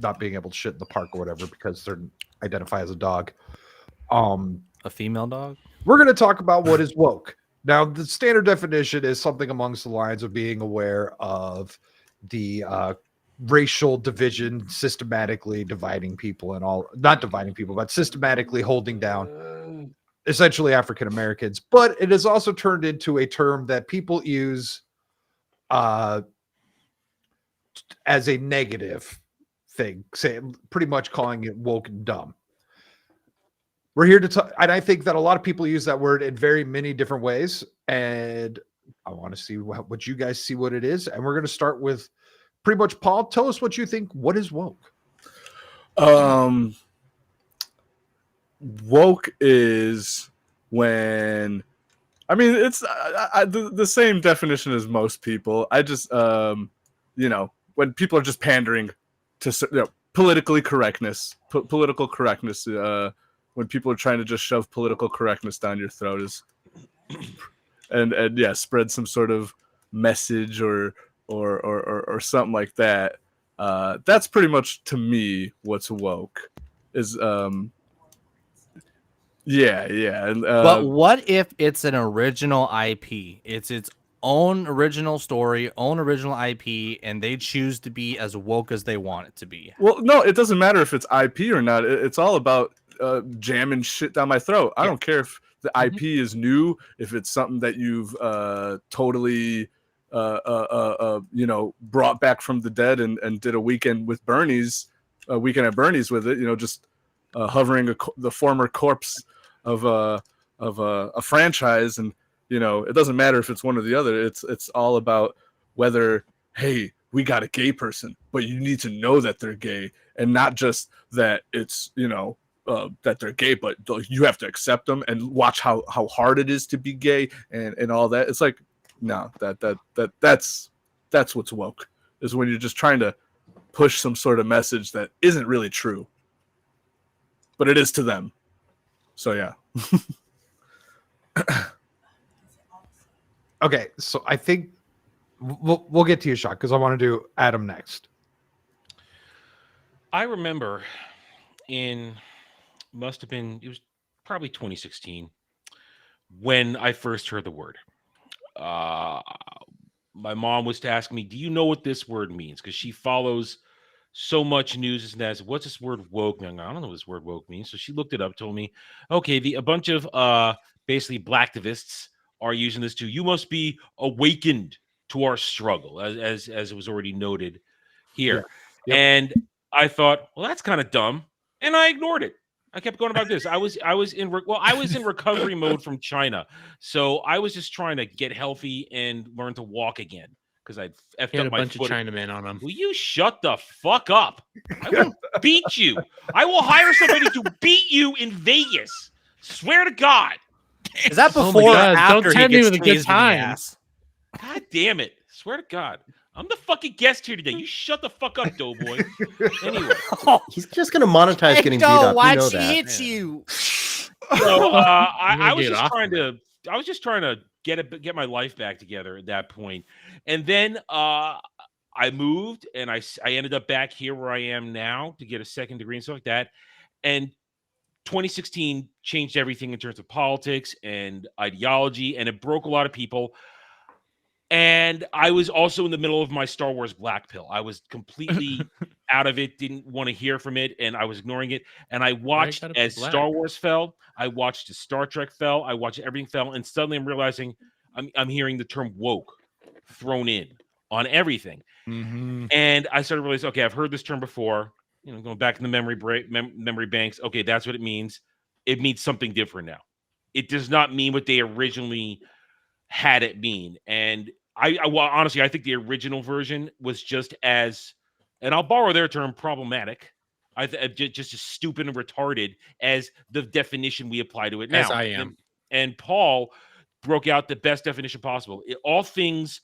Speaker 1: not being able to shit in the park or whatever because they're identify as a dog.
Speaker 4: A female dog.
Speaker 1: We're going to talk about what is woke. Now, the standard definition is something amongst the lines of being aware of the racial division, systematically dividing people and all, not dividing people, but systematically holding down essentially African Americans. But it has also turned into a term that people use as a negative thing, say, pretty much calling it woke and dumb. We're here to talk, and I think that a lot of people use that word in very many different ways. And I want to see what you guys see what it is. And we're going to start with pretty much Paul. Tell us what you think. What is woke?
Speaker 8: woke is when, I mean, it's the same definition as most people. I just, when people are just pandering to politically correctness, political correctness. When people are trying to just shove political correctness down your throat is, and yeah, spread some sort of message or something like that. That's pretty much to me what's woke is. Yeah. And,
Speaker 4: But what if it's an original IP? It's its own original story, own original IP, and they choose to be as woke as they want it to be.
Speaker 8: Well, no, it doesn't matter if it's IP or not. It's all about jamming shit down my throat. I don't care if the IP is new, if it's something that you've totally brought back from the dead and did a weekend at Bernie's with it. Just hovering the former corpse of a franchise, and it doesn't matter if it's one or the other. It's all about whether, hey, we got a gay person, but you need to know that they're gay, and not just that it's that they're gay, but you have to accept them and watch how hard it is to be gay and all that. It's like, no, that's what's woke, is when you're just trying to push some sort of message that isn't really true, but it is to them. So yeah.
Speaker 1: Okay, so I think we'll get to your shot because I want to do Adam next.
Speaker 5: I remember it was probably 2016 when I first heard the word. My mom was to ask me, do you know what this word means? Because she follows so much news and that. What's this word woke? I don't know what this word woke means. So she looked it up, told me, okay, a bunch of basically blacktivists are using this too. You must be awakened to our struggle, as it was already noted here. Yeah. Yep. And I thought, well, that's kind of dumb, and I ignored it. I kept going about this. I was in recovery mode from China, so I was just trying to get healthy and learn to walk again because I'd effed up my
Speaker 7: bunch of Chinamen on him.
Speaker 5: Will you shut the fuck up? I will beat you. I will hire somebody to beat you in Vegas. Swear to God.
Speaker 4: Is that before or after
Speaker 7: Don't tempt me with a good time.
Speaker 5: God damn it. Swear to God. I'm the fucking guest here today. You shut the fuck up, Doughboy. Anyway.
Speaker 2: He's just going to monetize getting beat up.
Speaker 4: Why'd
Speaker 2: she
Speaker 4: hit you?
Speaker 5: So I was just trying to get my life back together at that point. And then I moved and I ended up back here where I am now to get a second degree and stuff like that. And 2016 changed everything in terms of politics and ideology, and it broke a lot of people. And I was also in the middle of my Star Wars black pill. I was completely out of it, didn't want to hear from it, and I was ignoring it. And I watched as Star Wars fell. I watched as Star Trek fell. I watched everything fell. And suddenly I'm realizing I'm hearing the term woke thrown in on everything. Mm-hmm. And I started realizing, okay, I've heard this term before. Going back in the memory banks. Okay, that's what it means. It means something different now. It does not mean what they originally had it mean. And honestly, I think the original version was just as, and I'll borrow their term, problematic. Just as stupid and retarded as the definition we apply to it now.
Speaker 7: As I am.
Speaker 5: And Paul broke out the best definition possible. All things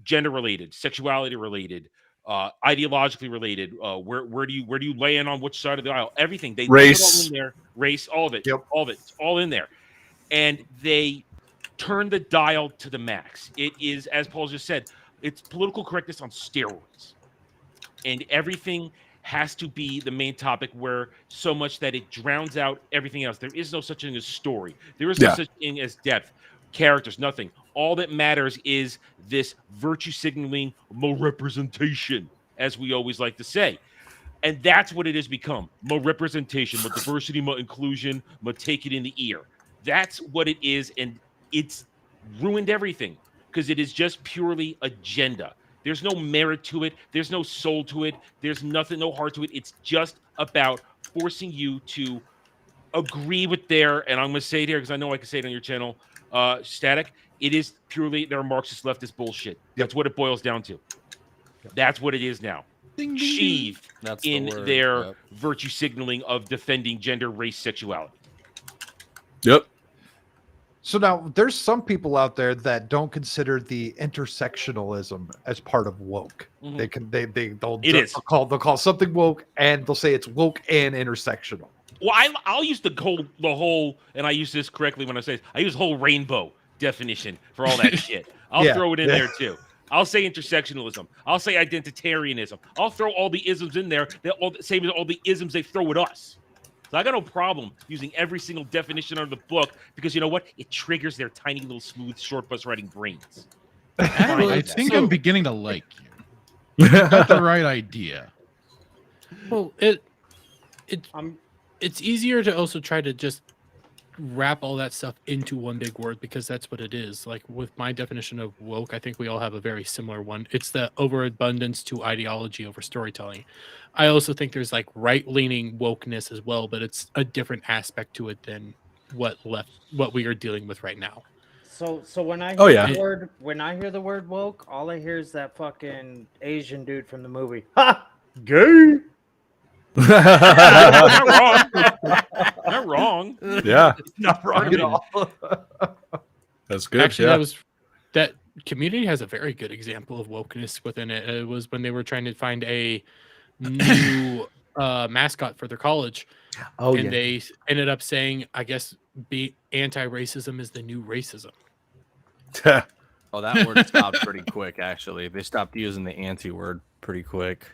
Speaker 5: gender related, sexuality related, ideologically related. Where do you lay in on which side of the aisle? Everything. They
Speaker 8: race,
Speaker 5: all in there. Race, all of it.
Speaker 1: Yep.
Speaker 5: All of it. It's all in there. And they turn the dial to the max. It is, as Paul just said, it's political correctness on steroids. And everything has to be the main topic, where so much that it drowns out everything else. There is no such thing as story. There is no such thing as depth, characters, nothing. All that matters is this virtue signaling, more representation, as we always like to say. And that's what it has become. More representation, more diversity, more inclusion, more take it in the ear. That's what it is. And it's ruined everything because it is just purely agenda. There's no merit to it. There's no soul to it. There's nothing, no heart to it. It's just about forcing you to agree with and I'm going to say it here because I know I can say it on your channel, Static. It is purely their Marxist leftist bullshit. That's what it boils down to. That's what it is now.
Speaker 3: Ding, ding, ding.
Speaker 5: sheathed
Speaker 4: That's the
Speaker 5: in
Speaker 4: word,
Speaker 5: their
Speaker 4: yep.
Speaker 5: virtue signaling of defending gender, race, sexuality.
Speaker 8: Yep.
Speaker 1: So now there's some people out there that don't consider the intersectionalism as part of woke.
Speaker 5: Mhm.
Speaker 1: They'll
Speaker 5: It is.
Speaker 1: they'll call something woke, and they'll say it's woke and intersectional.
Speaker 5: Well, I'll use the whole, and I use this correctly when I say this, I use whole rainbow definition for all that shit. I'll
Speaker 1: Yeah,
Speaker 5: throw it in
Speaker 1: yeah.
Speaker 5: there too. I'll say intersectionalism. I'll say identitarianism. I'll throw all the isms in there. Same as all the isms they throw at us. So I got no problem using every single definition of the book because you know what? It triggers their tiny little smooth short bus riding brains.
Speaker 3: Actually, I
Speaker 5: Fine.
Speaker 3: think
Speaker 7: So-
Speaker 3: I'm beginning to like you. You got the right idea.
Speaker 7: Well, it's easier to also try to just wrap all that stuff into one big word because that's what it is. Like with my definition of woke, I think we all have a very similar one. It's the overabundance to ideology over storytelling. I also think there's like right-leaning wokeness as well, but it's a different aspect to it than what we are dealing with right now.
Speaker 9: So when I hear
Speaker 8: Oh, yeah.
Speaker 9: the word woke, all I hear is that fucking Asian dude from the movie. Ha! Gay.
Speaker 5: Not wrong. Not wrong.
Speaker 8: Yeah,
Speaker 1: Not wrong at all.
Speaker 8: that's good.
Speaker 7: Actually,
Speaker 8: yeah.
Speaker 7: that Community has a very good example of wokeness within it. It was when they were trying to find a new mascot for their college.
Speaker 2: Oh
Speaker 7: and
Speaker 2: yeah.
Speaker 7: they ended up saying, I guess, be anti-racism is the new racism.
Speaker 4: Oh, that word stopped pretty quick. Actually, they stopped using the anti-word pretty quick.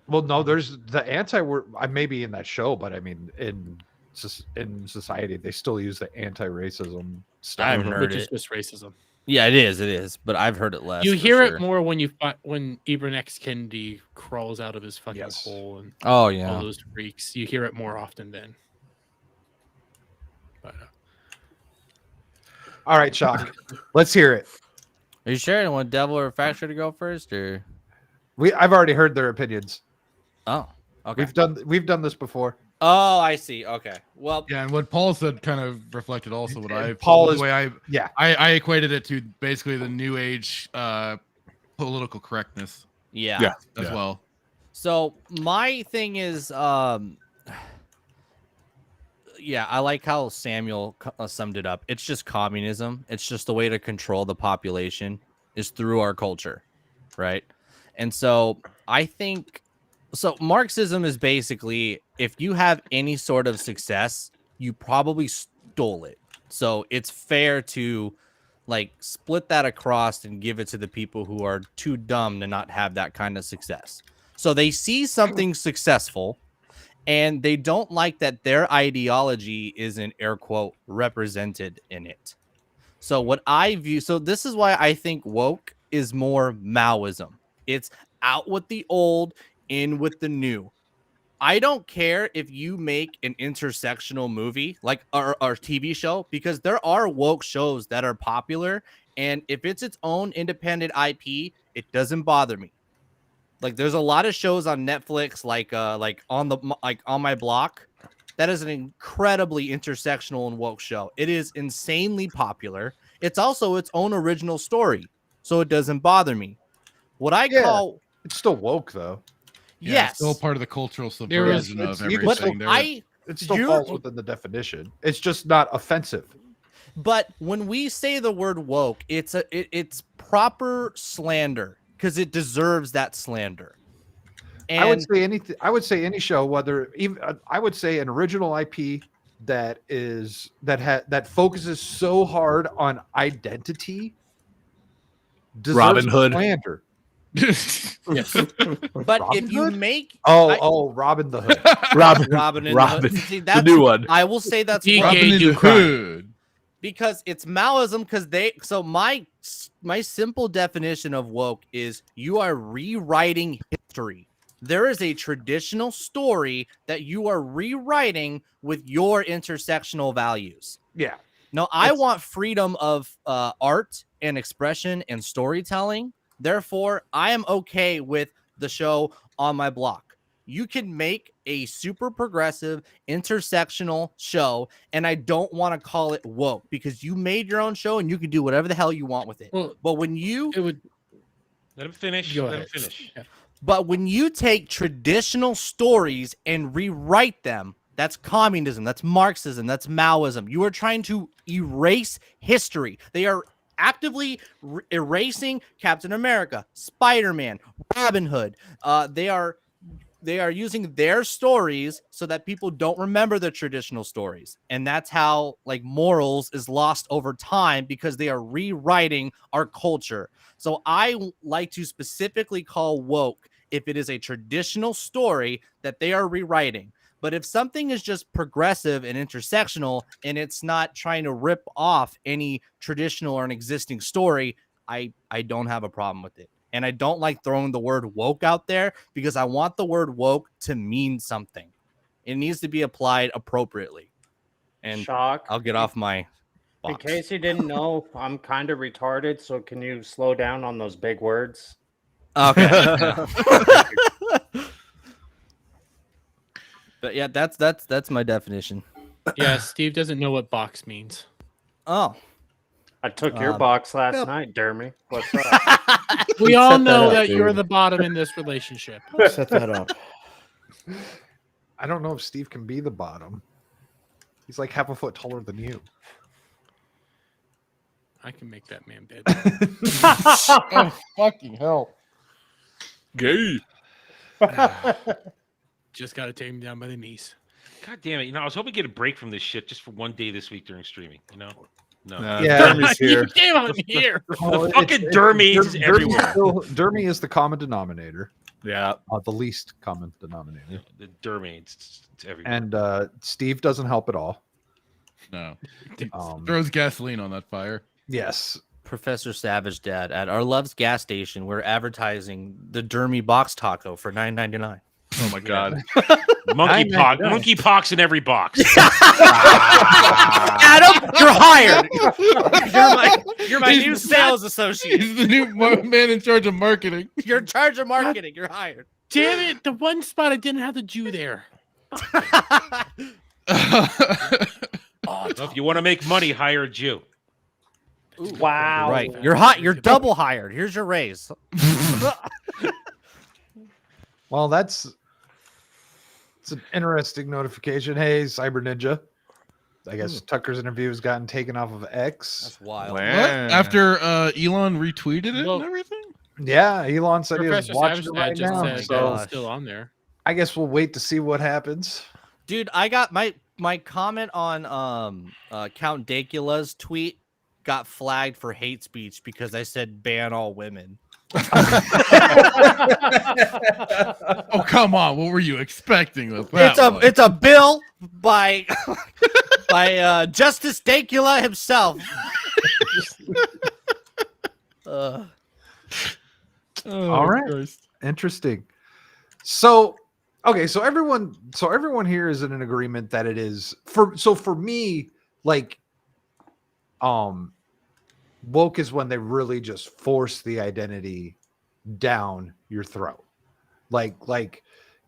Speaker 1: Well, no, there's the anti-word. I may be in that show, but I mean, in society, they still use the anti-racism stuff.
Speaker 4: I haven't heard
Speaker 7: Which is
Speaker 4: it.
Speaker 7: just racism.
Speaker 4: Yeah, it is. But I've heard it less.
Speaker 7: You
Speaker 4: for
Speaker 7: hear
Speaker 4: sure.
Speaker 7: it more when when Ibram X. Kendi crawls out of his fucking
Speaker 1: Yes.
Speaker 7: hole and
Speaker 4: Oh
Speaker 7: all
Speaker 4: yeah.
Speaker 7: those freaks. You hear it more often then. But,
Speaker 1: All right, Shock. Let's hear it.
Speaker 4: Are you sure? You want Devil or Fracture to go first, or
Speaker 1: I've already heard their opinions.
Speaker 4: oh, okay.
Speaker 1: We've done this before.
Speaker 4: Oh, I see. Okay. Well,
Speaker 3: Yeah, and what Paul said kind of reflected also what
Speaker 1: And
Speaker 3: I
Speaker 1: Paul
Speaker 3: the
Speaker 1: is-
Speaker 3: way
Speaker 1: Yeah.
Speaker 3: I equated it to basically the new age political correctness
Speaker 4: yeah.
Speaker 8: Yeah.
Speaker 3: as well.
Speaker 4: So my thing is, yeah, I like how Samuel summed it up. It's just communism. It's just the way to control the population is through our culture, right? And so I think, so Marxism is basically if you have any sort of success, you probably stole it. So it's fair to like split that across and give it to the people who are too dumb to not have that kind of success. So they see something successful and they don't like that their ideology isn't air quote represented in it. So what I view, so this is why I think woke is more Maoism. It's out with the old, in with the new. I don't care if you make an intersectional movie like our TV show, because there are woke shows that are popular. And if it's its own independent IP, it doesn't bother me. Like there's a lot of shows on Netflix, like on my block, that is an incredibly intersectional and woke show. It is insanely popular. It's also its own original story, so it doesn't bother me. What I
Speaker 1: Yeah.
Speaker 4: call
Speaker 1: It's still woke though.
Speaker 3: Yeah,
Speaker 4: yes,
Speaker 3: it's still part of the cultural
Speaker 7: There is-
Speaker 3: subversion of
Speaker 1: you can
Speaker 4: but
Speaker 3: everything. There-
Speaker 1: It still
Speaker 4: You're-
Speaker 1: falls within the definition. It's just not offensive.
Speaker 4: But when we say the word woke, it's it's proper slander because it deserves that slander. And
Speaker 1: I would say anything. I would say any show, whether even I would say an original IP that focuses so hard on identity deserves
Speaker 8: Robin Hood.
Speaker 1: slander.
Speaker 7: yes.
Speaker 4: but
Speaker 1: Robin
Speaker 4: if you
Speaker 1: Hood?
Speaker 4: make
Speaker 1: Robin the Hood.
Speaker 8: Robin
Speaker 4: and
Speaker 8: Robin,
Speaker 4: see,
Speaker 8: the
Speaker 4: that's
Speaker 8: new one.
Speaker 4: I will say that's
Speaker 7: He
Speaker 4: woke.
Speaker 3: Robin
Speaker 7: gay
Speaker 3: in
Speaker 7: do
Speaker 3: the
Speaker 7: crime.
Speaker 3: hood.
Speaker 4: Because it's Maoism. Because they so my simple definition of woke is you are rewriting history. There is a traditional story that you are rewriting with your intersectional values.
Speaker 1: Yeah.
Speaker 4: Now, I want freedom of art and expression and storytelling. Therefore, I am okay with the show On My Block. You can make a super progressive intersectional show, and I don't want to call it woke because you made your own show and you can do whatever the hell you want with it.
Speaker 7: Well,
Speaker 4: But when you
Speaker 7: it would
Speaker 5: Let him finish.
Speaker 7: go
Speaker 5: Let him
Speaker 7: ahead.
Speaker 5: finish.
Speaker 7: Yeah.
Speaker 4: But when you take traditional stories and rewrite them, that's communism, that's Marxism, that's Maoism. You are trying to erase history. They are actively erasing Captain America, Spider-Man, Robin Hood. They are using their stories so that people don't remember the traditional stories. And that's how like morals is lost over time because they are rewriting our culture. So I like to specifically call woke if it is a traditional story that they are rewriting. But if something is just progressive and intersectional and it's not trying to rip off any traditional or an existing story, I don't have a problem with it. And I don't like throwing the word woke out there because I want the word woke to mean something. It needs to be applied appropriately. And
Speaker 9: Shock.
Speaker 4: I'll get off my
Speaker 9: In
Speaker 4: box.
Speaker 9: case you didn't know, I'm kind of retarded, so can you slow down on those big words?
Speaker 4: Okay. But yeah, that's my definition.
Speaker 7: Yeah, Steve doesn't know what box means.
Speaker 4: Oh.
Speaker 9: I took your box last night, Dermy. What's up?
Speaker 7: We all
Speaker 2: set that
Speaker 7: know
Speaker 2: up,
Speaker 7: that you're
Speaker 2: dude.
Speaker 7: the bottom in this relationship.
Speaker 2: Set that up.
Speaker 1: I don't know if Steve can be the bottom. He's like half a foot taller than you.
Speaker 7: I can make that man bed.
Speaker 3: Oh, fucking hell.
Speaker 8: Gay.
Speaker 7: Just got to take him down by the knees.
Speaker 5: God damn it! I was hoping to get a break from this shit just for one day this week during streaming. No.
Speaker 1: Yeah.
Speaker 8: Dermy's here.
Speaker 7: You came on here.
Speaker 1: Well,
Speaker 5: The fucking Dermies is everywhere.
Speaker 1: Dermy is the common denominator.
Speaker 8: Yeah.
Speaker 1: The least common denominator.
Speaker 5: The Dermains, it's everywhere.
Speaker 1: And Steve doesn't help at all.
Speaker 3: No. He
Speaker 1: Um,
Speaker 3: throws gasoline on that fire.
Speaker 1: Yes.
Speaker 4: Professor Savage Dad at our Love's gas station, we're advertising the Dermy box taco for $9.99.
Speaker 8: Oh my god.
Speaker 5: Monkeypox in every box.
Speaker 4: Adam, you're hired. You're my new sales associate.
Speaker 3: He's the new man in charge of marketing.
Speaker 4: You're in charge of marketing. You're hired.
Speaker 7: Damn it! The one spot I didn't have the Jew there.
Speaker 5: Well, if you want to make money, hire a Jew.
Speaker 9: Wow.
Speaker 4: Right. You're hot. You're double hired. Here's your raise.
Speaker 1: Well, it's an interesting notification. Hey, Cyber Ninja. I guess Tucker's interview has gotten taken off of X.
Speaker 4: That's wild.
Speaker 3: What? After Elon retweeted it
Speaker 7: Well,
Speaker 3: and everything?
Speaker 1: Yeah, Elon said he was
Speaker 7: Professor
Speaker 1: watching
Speaker 7: Savage
Speaker 1: it right
Speaker 7: just
Speaker 1: now.
Speaker 7: said
Speaker 1: So
Speaker 7: that it's still on there.
Speaker 1: I guess we'll wait to see what happens.
Speaker 4: Dude, I got my comment on Count Dacula's tweet got flagged for hate speech because I said ban all women.
Speaker 3: Oh, come on. What were you expecting with that one?
Speaker 4: It's a bill by by Justice Dacula himself.
Speaker 1: All right.
Speaker 3: Christ.
Speaker 1: Interesting. So, okay, so everyone here is in an agreement that it is for me, like, woke is when they really just force the identity down your throat. Like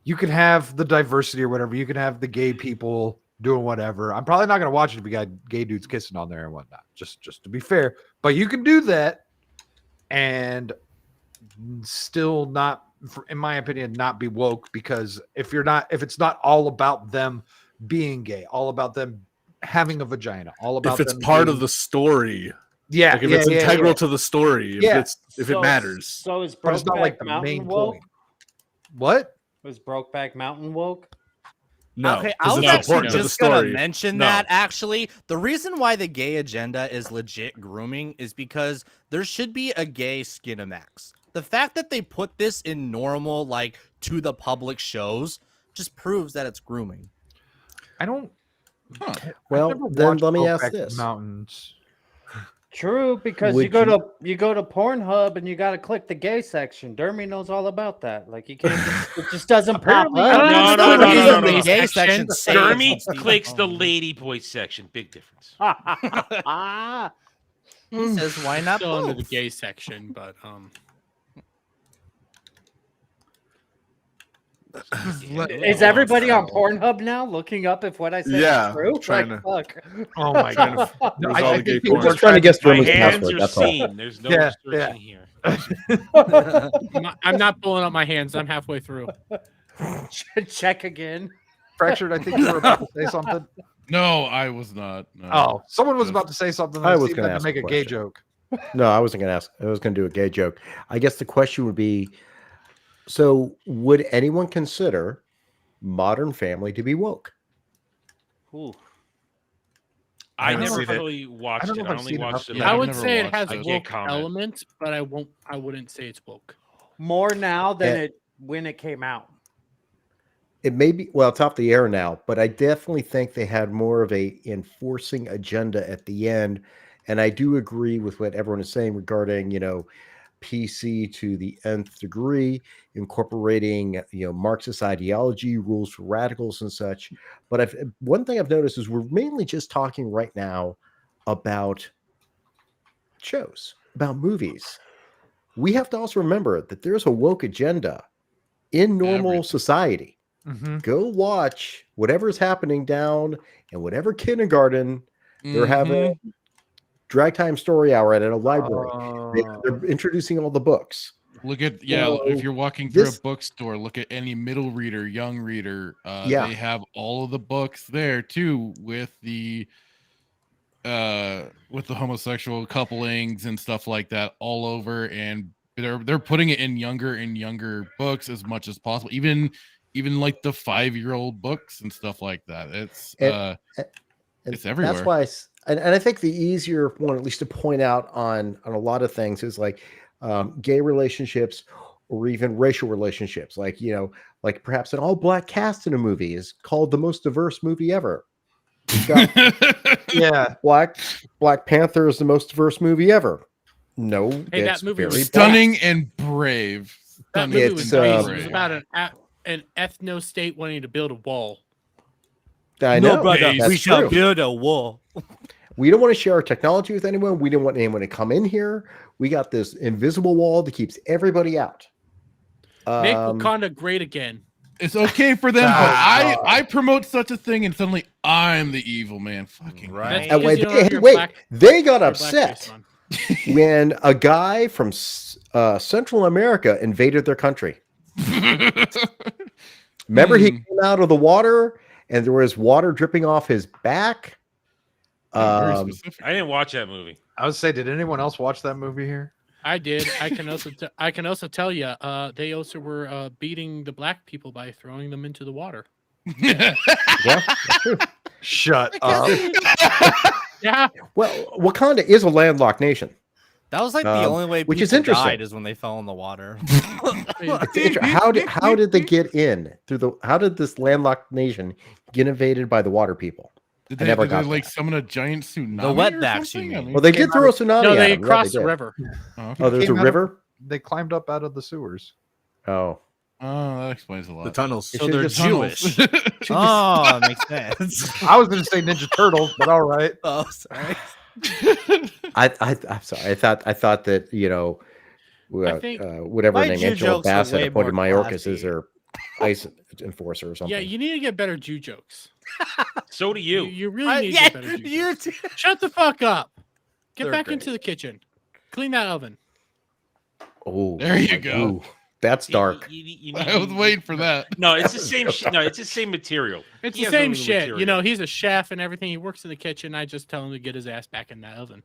Speaker 1: you can have the diversity or whatever, you can have the gay people doing whatever. I'm probably not gonna watch it if we got gay dudes kissing on there and whatnot, just to be fair. But you can do that and still not, in my opinion, not be woke, because if it's not all about them being gay, all about them having a vagina, all about
Speaker 8: If it's
Speaker 1: them
Speaker 8: part
Speaker 1: being,
Speaker 8: of the story.
Speaker 1: yeah,
Speaker 8: Like if it's integral to the story.
Speaker 1: Yeah.
Speaker 8: If it matters.
Speaker 9: So is
Speaker 1: but it's not like
Speaker 9: Brokeback
Speaker 1: the
Speaker 9: Mountain
Speaker 1: main
Speaker 9: woke?
Speaker 1: point. What?
Speaker 9: Was Brokeback Mountain woke?
Speaker 8: No.
Speaker 4: Okay,
Speaker 8: 'cause
Speaker 4: I was
Speaker 8: it's
Speaker 4: actually
Speaker 8: important to the
Speaker 4: just gonna
Speaker 8: story.
Speaker 4: mention
Speaker 8: No.
Speaker 4: that. Actually, the reason why the gay agenda is legit grooming is because there should be a gay Skinamax. The fact that they put this in normal, like to the public shows, just proves that it's grooming.
Speaker 1: I don't.
Speaker 3: Huh.
Speaker 2: Well,
Speaker 1: I've never
Speaker 2: then
Speaker 1: watched
Speaker 2: let me ask
Speaker 1: Brokeback
Speaker 2: this.
Speaker 1: Mountains.
Speaker 9: True, because
Speaker 2: Would
Speaker 9: you go to Pornhub and you got to click the gay section. Dermy knows all about that. Like you can't, it just doesn't pop up.
Speaker 5: No, no, no, no, no.
Speaker 4: The gay section saves
Speaker 5: Jeremy
Speaker 4: Steve
Speaker 5: clicks the
Speaker 4: Ballmer.
Speaker 5: lady boy section. Big difference.
Speaker 4: He says, "Why not
Speaker 7: Still under the
Speaker 4: both?"
Speaker 7: gay section, but
Speaker 9: Is everybody on Pornhub now looking up if what I said
Speaker 8: Yeah,
Speaker 9: is true?
Speaker 8: trying
Speaker 9: Like,
Speaker 8: to-
Speaker 9: fuck.
Speaker 1: Oh my
Speaker 8: Trying
Speaker 1: god!
Speaker 8: to
Speaker 1: No,
Speaker 8: resolve the gay
Speaker 1: people
Speaker 8: porn.
Speaker 1: are
Speaker 2: Just trying to guess
Speaker 5: My
Speaker 2: Jeremy's
Speaker 5: hands
Speaker 2: password.
Speaker 5: are
Speaker 2: That's all.
Speaker 5: seen. There's no
Speaker 1: Yeah,
Speaker 5: restriction here.
Speaker 7: I'm not pulling up my hands. I'm halfway through.
Speaker 9: Check again.
Speaker 1: Fractured. I think you were about to say something.
Speaker 3: No, I was not. No.
Speaker 1: Oh, someone was
Speaker 3: Just-
Speaker 1: about to say something.
Speaker 2: I
Speaker 1: And
Speaker 2: was
Speaker 1: Steve
Speaker 2: gonna
Speaker 1: had to
Speaker 2: ask
Speaker 1: make
Speaker 2: a
Speaker 1: a gay
Speaker 2: question.
Speaker 1: joke.
Speaker 2: No, I wasn't going to ask. I was going to do a gay joke. I guess the question would be, so would anyone consider Modern Family to be woke?
Speaker 9: Ooh.
Speaker 5: I
Speaker 3: haven't
Speaker 5: never
Speaker 3: seen it.
Speaker 5: really watched
Speaker 1: know
Speaker 5: it.
Speaker 1: if
Speaker 5: I
Speaker 1: I've
Speaker 5: only
Speaker 1: seen enough
Speaker 5: watched
Speaker 1: to
Speaker 5: it.
Speaker 3: Yeah,
Speaker 7: I
Speaker 3: I've
Speaker 7: would
Speaker 3: never
Speaker 7: say it
Speaker 3: watched
Speaker 7: has
Speaker 3: it.
Speaker 5: I can't
Speaker 7: woke
Speaker 5: comment.
Speaker 7: elements, but I wouldn't say it's woke.
Speaker 9: More now than
Speaker 2: Eh.
Speaker 9: it when it came out.
Speaker 2: It may be, well, it's off the air now, but I definitely think they had more of a enforcing agenda at the end. And I do agree with what everyone is saying regarding, PC to the nth degree, incorporating, Marxist ideology, rules for radicals and such. But one thing I've noticed is we're mainly just talking right now about shows, about movies. We have to also remember that there's a woke agenda in normal
Speaker 3: Everything.
Speaker 2: society.
Speaker 1: Mm-hmm.
Speaker 2: Go watch whatever's happening down in whatever kindergarten they're
Speaker 3: Mhm.
Speaker 2: having drag time story hour at a library.
Speaker 1: Oh.
Speaker 2: They're introducing all the books.
Speaker 3: Look at
Speaker 2: So
Speaker 3: if you're walking through
Speaker 2: this-
Speaker 3: a bookstore, look at any middle reader, young reader.
Speaker 2: Yeah.
Speaker 3: They have all of the books there too with the homosexual couplings and stuff like that all over, and they're putting it in younger and younger books as much as possible. Even like the 5-year-old books and stuff like that. It's
Speaker 2: And
Speaker 3: it's everywhere.
Speaker 2: That's why, and I think the easier one, at least to point out on a lot of things, is like gay relationships or even racial relationships. Like like perhaps an all-black cast in a movie is called the most diverse movie ever. We've got
Speaker 1: Yeah.
Speaker 2: Black Panther is the most diverse movie ever. No,
Speaker 7: Hey, that
Speaker 2: it's
Speaker 7: movie was
Speaker 2: very
Speaker 3: Stunning
Speaker 2: black.
Speaker 3: and brave.
Speaker 7: That
Speaker 3: Stunning
Speaker 7: movie
Speaker 2: It's,
Speaker 7: was
Speaker 3: and
Speaker 7: nice. It
Speaker 3: brave.
Speaker 7: was about an ethno state wanting to build a wall.
Speaker 2: I know.
Speaker 3: brother,
Speaker 2: we shall
Speaker 4: build a wall.
Speaker 2: We don't want to share our technology with anyone. We don't want anyone to come in here. We got this invisible wall that keeps everybody out.
Speaker 7: Make Wakanda great again.
Speaker 3: It's okay for them, but
Speaker 1: Ah.
Speaker 3: I promote such a thing, and suddenly I'm the evil man. Fucking
Speaker 4: Right.
Speaker 7: That's because you don't have your
Speaker 2: wait,
Speaker 7: black-
Speaker 2: they got
Speaker 7: your
Speaker 2: upset
Speaker 7: blackface on.
Speaker 2: when a guy from Central America invaded their country. Remember, he came out of the water and there was water dripping off his back.
Speaker 3: Very specific.
Speaker 5: I didn't watch that movie.
Speaker 1: I would say, did anyone else watch that movie here?
Speaker 7: I did. I can also tell you, they also were beating the black people by throwing them into the water.
Speaker 2: Yeah, that's true.
Speaker 1: Shut up.
Speaker 7: Yeah,
Speaker 2: Well, Wakanda is a landlocked nation.
Speaker 4: That was like the only way
Speaker 2: which
Speaker 4: people
Speaker 2: is interesting.
Speaker 4: died is when they fell in the water.
Speaker 2: How did they get in through the? How did this landlocked nation get invaded by the water people?
Speaker 3: Did
Speaker 2: I
Speaker 3: they,
Speaker 2: never
Speaker 3: did they
Speaker 2: got
Speaker 3: like
Speaker 2: that.
Speaker 3: summon a giant tsunami?
Speaker 4: The
Speaker 3: or
Speaker 4: wetbacks, you
Speaker 3: something?
Speaker 4: mean.
Speaker 3: I mean,
Speaker 2: Well, they did throw a tsunami.
Speaker 7: no,
Speaker 2: at
Speaker 7: they
Speaker 2: them. Yeah,
Speaker 7: crossed the
Speaker 2: did.
Speaker 7: river.
Speaker 3: oh, okay.
Speaker 2: Oh, there's a
Speaker 1: Came out of-
Speaker 2: river.
Speaker 1: They climbed up out of the sewers.
Speaker 2: Oh,
Speaker 3: Oh, that explains a lot.
Speaker 8: The tunnels.
Speaker 2: It
Speaker 4: So
Speaker 2: should've
Speaker 4: they're
Speaker 2: just-
Speaker 4: Jewish. Oh, that makes sense.
Speaker 1: I was going to say Ninja Turtles, but all right.
Speaker 4: Oh, sorry.
Speaker 2: I'm sorry. I thought that
Speaker 7: I think-
Speaker 2: whatever
Speaker 4: My
Speaker 2: her name,
Speaker 4: Jew
Speaker 2: Angela
Speaker 4: jokes are
Speaker 2: Bassett
Speaker 4: way
Speaker 2: appointed
Speaker 4: more
Speaker 2: Mayorkas
Speaker 4: classy.
Speaker 2: as their ICE enforcer or something.
Speaker 7: Yeah, you need to get better Jew jokes.
Speaker 5: So do
Speaker 7: You,
Speaker 5: you.
Speaker 7: you really need to
Speaker 4: Yeah,
Speaker 7: get better Jew
Speaker 4: you
Speaker 7: jokes. Shut the fuck up. Get
Speaker 2: They're
Speaker 7: back
Speaker 2: great.
Speaker 7: into the kitchen. Clean that oven.
Speaker 2: Oh,
Speaker 3: There you go.
Speaker 2: ooh, that's dark.
Speaker 3: I was waiting for that.
Speaker 5: No, it's the same. No, it's the same material.
Speaker 7: It's
Speaker 5: He
Speaker 7: the
Speaker 5: has no
Speaker 7: same
Speaker 5: new
Speaker 7: shit.
Speaker 5: material.
Speaker 7: You know, he's a chef and everything. He works in the kitchen. I just tell him to get his ass back in that oven.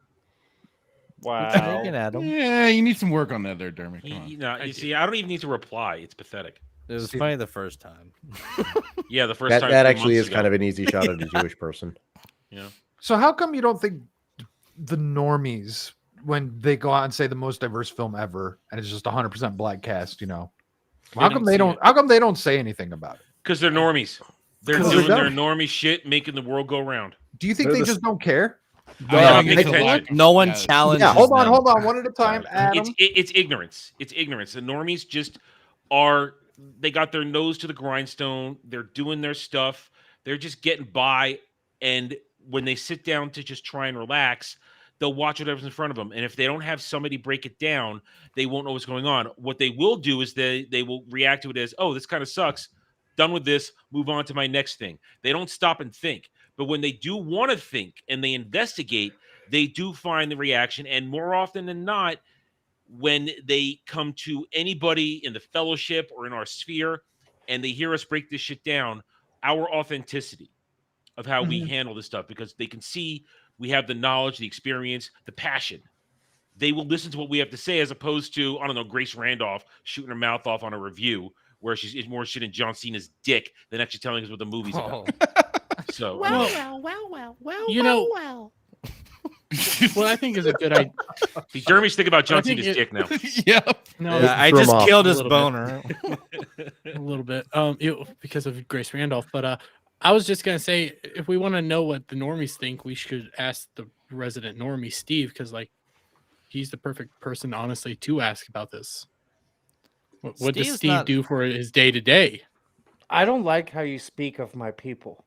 Speaker 9: Wow.
Speaker 4: Looking at him.
Speaker 3: Yeah, you need some work on that there, Dermot. Come on.
Speaker 5: No, you see, I don't even need to reply. It's pathetic.
Speaker 4: It was funny the first time.
Speaker 5: Yeah, the first
Speaker 2: That
Speaker 5: time.
Speaker 2: that
Speaker 5: 3
Speaker 2: actually
Speaker 5: months
Speaker 2: is kind
Speaker 5: ago.
Speaker 2: of an easy shot at a Jewish person.
Speaker 1: So how come you don't think the normies, when they go out and say the most diverse film ever, and it's just 100% black cast, how come
Speaker 7: didn't
Speaker 1: they
Speaker 7: see
Speaker 1: don't?
Speaker 7: it.
Speaker 1: How come they don't say anything about it?
Speaker 5: Because they're normies. They're
Speaker 2: 'Cause
Speaker 5: doing
Speaker 2: they're
Speaker 5: their
Speaker 2: dumb.
Speaker 5: normie shit, making the world go round.
Speaker 1: Do you think
Speaker 8: They're
Speaker 1: they
Speaker 8: the-
Speaker 1: just don't care?
Speaker 3: I
Speaker 5: think
Speaker 3: think it's
Speaker 5: it's
Speaker 3: a
Speaker 5: a
Speaker 3: lack of-
Speaker 4: No one
Speaker 3: yeah,
Speaker 4: challenges
Speaker 2: Yeah,
Speaker 1: Hold on,
Speaker 4: them.
Speaker 1: hold on, one at a time, Adam.
Speaker 5: It's ignorance. It's ignorance. The normies just are. They got their nose to the grindstone. They're doing their stuff. They're just getting by. And when they sit down to just try and relax, they'll watch whatever's in front of them. And if they don't have somebody break it down, they won't know what's going on. What they will do is they will react to it as, oh, this kind of sucks. done with this, move on to my next thing. They don't stop and think. But when they do want to think and they investigate, they do find the reaction. And more often than not, when they come to anybody in the fellowship or in our sphere and they hear us break this shit down, our authenticity of how we handle this stuff, because they can see we have the knowledge, the experience, the passion. They will listen to what we have to say, as opposed to, I don't know, Grace Randolph shooting her mouth off on a review where she's more shit in John Cena's dick than actually telling us what the movie's about. So,
Speaker 7: well. What I think is a good idea.
Speaker 5: Jeremy's thinking about John
Speaker 7: I think
Speaker 5: Cena's dick now.
Speaker 3: Yeah.
Speaker 7: No,
Speaker 4: Yeah, I
Speaker 2: threw him
Speaker 4: just
Speaker 2: off.
Speaker 4: killed
Speaker 7: A
Speaker 4: his
Speaker 7: little bit.
Speaker 4: boner.
Speaker 7: a little bit because of Grace Randolph, but I was just gonna say, if we want to know what the normies think, we should ask the resident normie, Steve, because like he's the perfect person honestly to ask about this. What does
Speaker 4: Steve's
Speaker 7: Steve
Speaker 4: not-
Speaker 7: do for his day to day?
Speaker 9: I don't like how you speak of my people.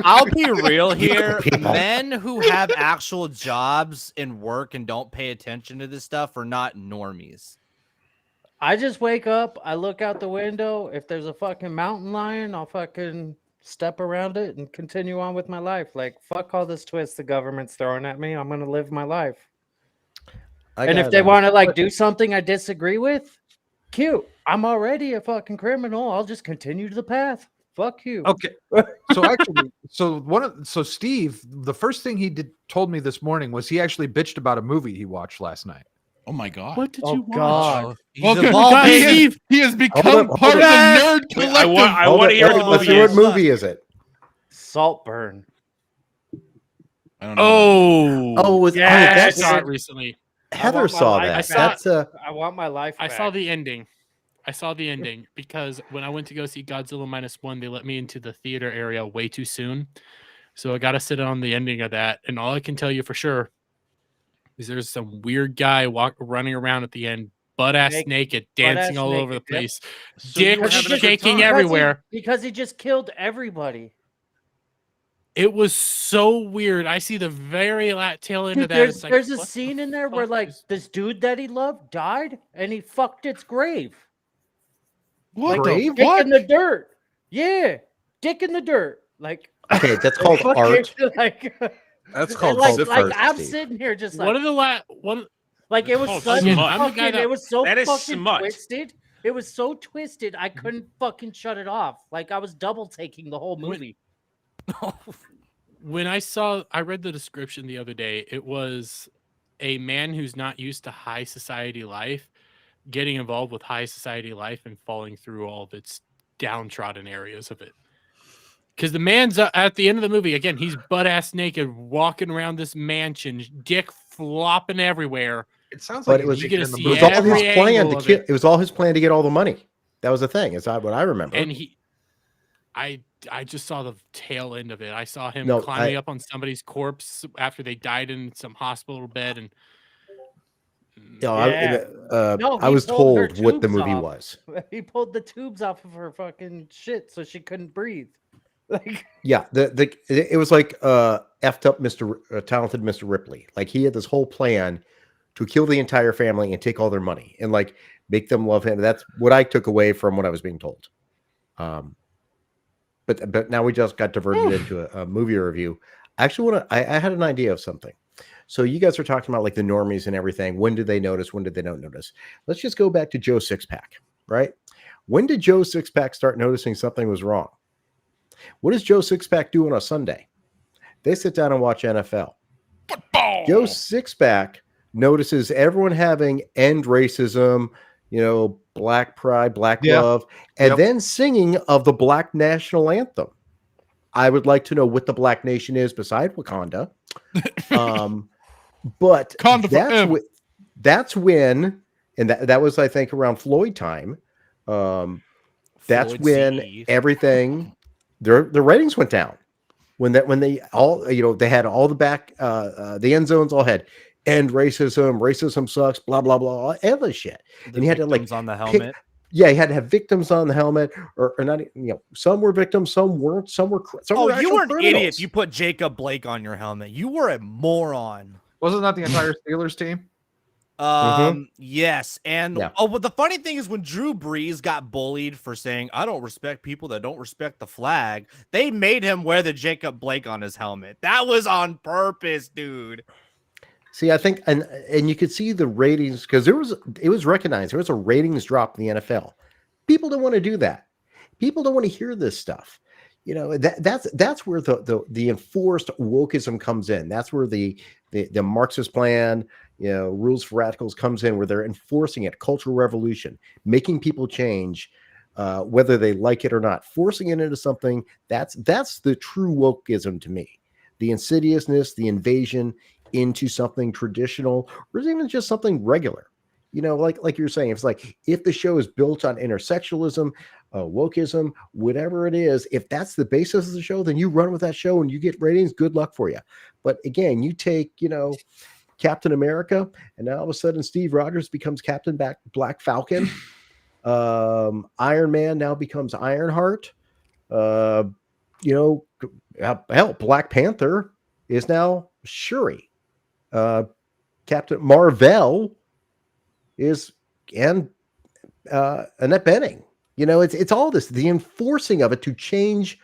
Speaker 4: I'll be real here.
Speaker 2: People.
Speaker 4: Men who have actual jobs and work and don't pay attention to this stuff are not normies.
Speaker 9: I just wake up, I look out the window. If there's a fucking mountain lion, I'll fucking step around it and continue on with my life. Like, fuck all this twist the government's throwing at me. I'm gonna live my life. And if they want to like do something I disagree with, cute. I'm already a fucking criminal. I'll just continue to the path. Fuck you.
Speaker 1: Okay. So actually, so Steve, the first thing he told me this morning was he actually bitched about a movie he watched last night.
Speaker 3: Oh my god.
Speaker 7: What did
Speaker 9: Oh,
Speaker 7: you watch?
Speaker 9: God.
Speaker 4: He's
Speaker 3: Well, good
Speaker 4: evolving.
Speaker 3: God, he has become
Speaker 2: hold
Speaker 3: part of the
Speaker 2: on.
Speaker 3: nerd
Speaker 5: Wait,
Speaker 3: collective.
Speaker 5: I want to hear what the
Speaker 2: Let's
Speaker 5: movie
Speaker 2: see, what
Speaker 5: is.
Speaker 2: movie is it?
Speaker 9: Saltburn.
Speaker 3: I don't know.
Speaker 2: Oh,
Speaker 9: Yes.
Speaker 7: I
Speaker 2: that's
Speaker 7: saw it recently.
Speaker 2: Heather
Speaker 9: want my
Speaker 2: saw
Speaker 9: life
Speaker 2: that.
Speaker 7: I saw
Speaker 2: That's
Speaker 9: I want my life
Speaker 7: I
Speaker 9: back.
Speaker 7: saw the ending. Because when I went to go see Godzilla -1, they let me into the theater area way too soon. So I got to sit on the ending of that. And all I can tell you for sure is there's some weird guy running around at the end, butt-ass naked, dancing
Speaker 9: Butt-ass
Speaker 7: all over the
Speaker 9: naked, yep.
Speaker 7: place.
Speaker 5: So you were
Speaker 7: Dick
Speaker 5: having a good
Speaker 7: shaking
Speaker 5: time.
Speaker 7: everywhere.
Speaker 9: Because he just killed everybody.
Speaker 7: It was so weird. I see the very tail end
Speaker 9: Dude,
Speaker 7: of that. It's like,
Speaker 9: there's a
Speaker 7: what the
Speaker 9: scene in there where
Speaker 7: fuck
Speaker 9: like
Speaker 7: is-
Speaker 9: this dude that he loved died and he fucked its grave.
Speaker 3: What
Speaker 1: Grave?
Speaker 3: the
Speaker 9: Dick
Speaker 3: what?
Speaker 9: in the dirt. Yeah. Dick in the dirt. Like
Speaker 2: okay. That's called
Speaker 9: fucking,
Speaker 2: art.
Speaker 9: like,
Speaker 8: That's called
Speaker 9: like
Speaker 8: Zipper.
Speaker 9: I'm
Speaker 2: Steve.
Speaker 9: sitting here just
Speaker 7: One
Speaker 9: like
Speaker 7: of the one.
Speaker 9: like it was
Speaker 5: called
Speaker 9: such
Speaker 5: smut.
Speaker 7: I'm the guy
Speaker 9: fucking,
Speaker 7: that-
Speaker 9: it was so
Speaker 5: That is
Speaker 9: fucking
Speaker 5: smut.
Speaker 9: twisted. It was so twisted I couldn't fucking shut it off. Like I was double taking the whole movie.
Speaker 7: When I read the description the other day, it was a man who's not used to high society life getting involved with high society life and falling through all of its downtrodden areas of it. Because the man's at the end of the movie, again, he's butt-ass naked, walking around this mansion, dick flopping everywhere.
Speaker 1: It sounds
Speaker 2: But
Speaker 1: like
Speaker 2: it was-
Speaker 1: he's
Speaker 7: You're
Speaker 1: in
Speaker 7: gonna
Speaker 1: the
Speaker 7: see
Speaker 2: It was
Speaker 1: movie.
Speaker 2: all his
Speaker 7: every
Speaker 2: plan
Speaker 7: angle
Speaker 2: to
Speaker 7: of
Speaker 2: kill.
Speaker 7: it.
Speaker 2: It was all his plan to get all the money. That was the thing. Is that what I remember?
Speaker 7: And I just saw the tail end of it. I saw him
Speaker 2: No,
Speaker 7: climbing up on somebody's corpse after they died in some hospital bed, and
Speaker 2: No,
Speaker 9: Yeah. No,
Speaker 2: I
Speaker 9: he
Speaker 2: was
Speaker 9: pulled her
Speaker 2: told what the
Speaker 9: tubes
Speaker 2: movie
Speaker 9: off.
Speaker 2: was.
Speaker 9: He pulled the tubes off of her fucking shit so she couldn't breathe. Like
Speaker 2: Yeah, it was like effed up talented Mr. Ripley. Like he had this whole plan to kill the entire family and take all their money and like make them love him. That's what I took away from what I was being told. But now we just got diverted into a movie review. I actually I had an idea of something. So you guys are talking about like the normies and everything. When did they notice? When did they not notice? Let's just go back to Joe Sixpack, right? When did Joe Sixpack start noticing something was wrong? What does Joe Sixpack do on a Sunday? They sit down and watch NFL.
Speaker 3: Football.
Speaker 2: Joe Sixpack notices everyone having end racism, black pride, black
Speaker 1: Yeah.
Speaker 2: love, and
Speaker 1: Yep.
Speaker 2: then singing of the Black National Anthem. I would like to know what the Black Nation is beside Wakanda. But
Speaker 3: Wakanda forever.
Speaker 2: that's when, and that was, I think, around Floyd time. That's
Speaker 4: Floyd
Speaker 2: when
Speaker 4: CE.
Speaker 2: everything, their ratings went down. When they all, they had all the end zones all had end racism sucks, blah blah blah, all this shit.
Speaker 4: The
Speaker 2: And you had to like
Speaker 4: victims on the helmet.
Speaker 2: yeah, you had to have victims on the helmet, or not. Some were victims, some weren't, some were. Some
Speaker 4: Oh,
Speaker 2: were
Speaker 4: you
Speaker 2: actual
Speaker 4: were an
Speaker 2: criminals.
Speaker 4: idiot if you put Jacob Blake on your helmet. You were a moron.
Speaker 1: Wasn't that the entire Steelers team?
Speaker 4: Yes, and
Speaker 2: Yeah.
Speaker 4: but the funny thing is when Drew Brees got bullied for saying I don't respect people that don't respect the flag, they made him wear the Jacob Blake on his helmet. That was on purpose, dude.
Speaker 2: See, I think, and you could see the ratings because it was recognized there was a ratings drop in the NFL. People don't want to do that. People don't want to hear this stuff. You know, that's where the enforced wokeism comes in. That's where the Marxist plan, you know, rules for radicals comes in, where they're enforcing it. Cultural revolution, making people change, whether they like it or not, forcing it into something. That's the true wokeism to me. The insidiousness, the invasion into something traditional, or even just something regular. You know, like you're saying, it's like if the show is built on intersectionalism, wokeism, whatever it is, if that's the basis of the show, then you run with that show and you get ratings. Good luck for you. But again, you take, you know, Captain America, and now all of a sudden Steve Rogers becomes Captain Black Falcon. Iron Man now becomes Ironheart. You know, hell, Black Panther is now Shuri. Captain Marvel is and Annette Bening. You know, it's all this, the enforcing of it to change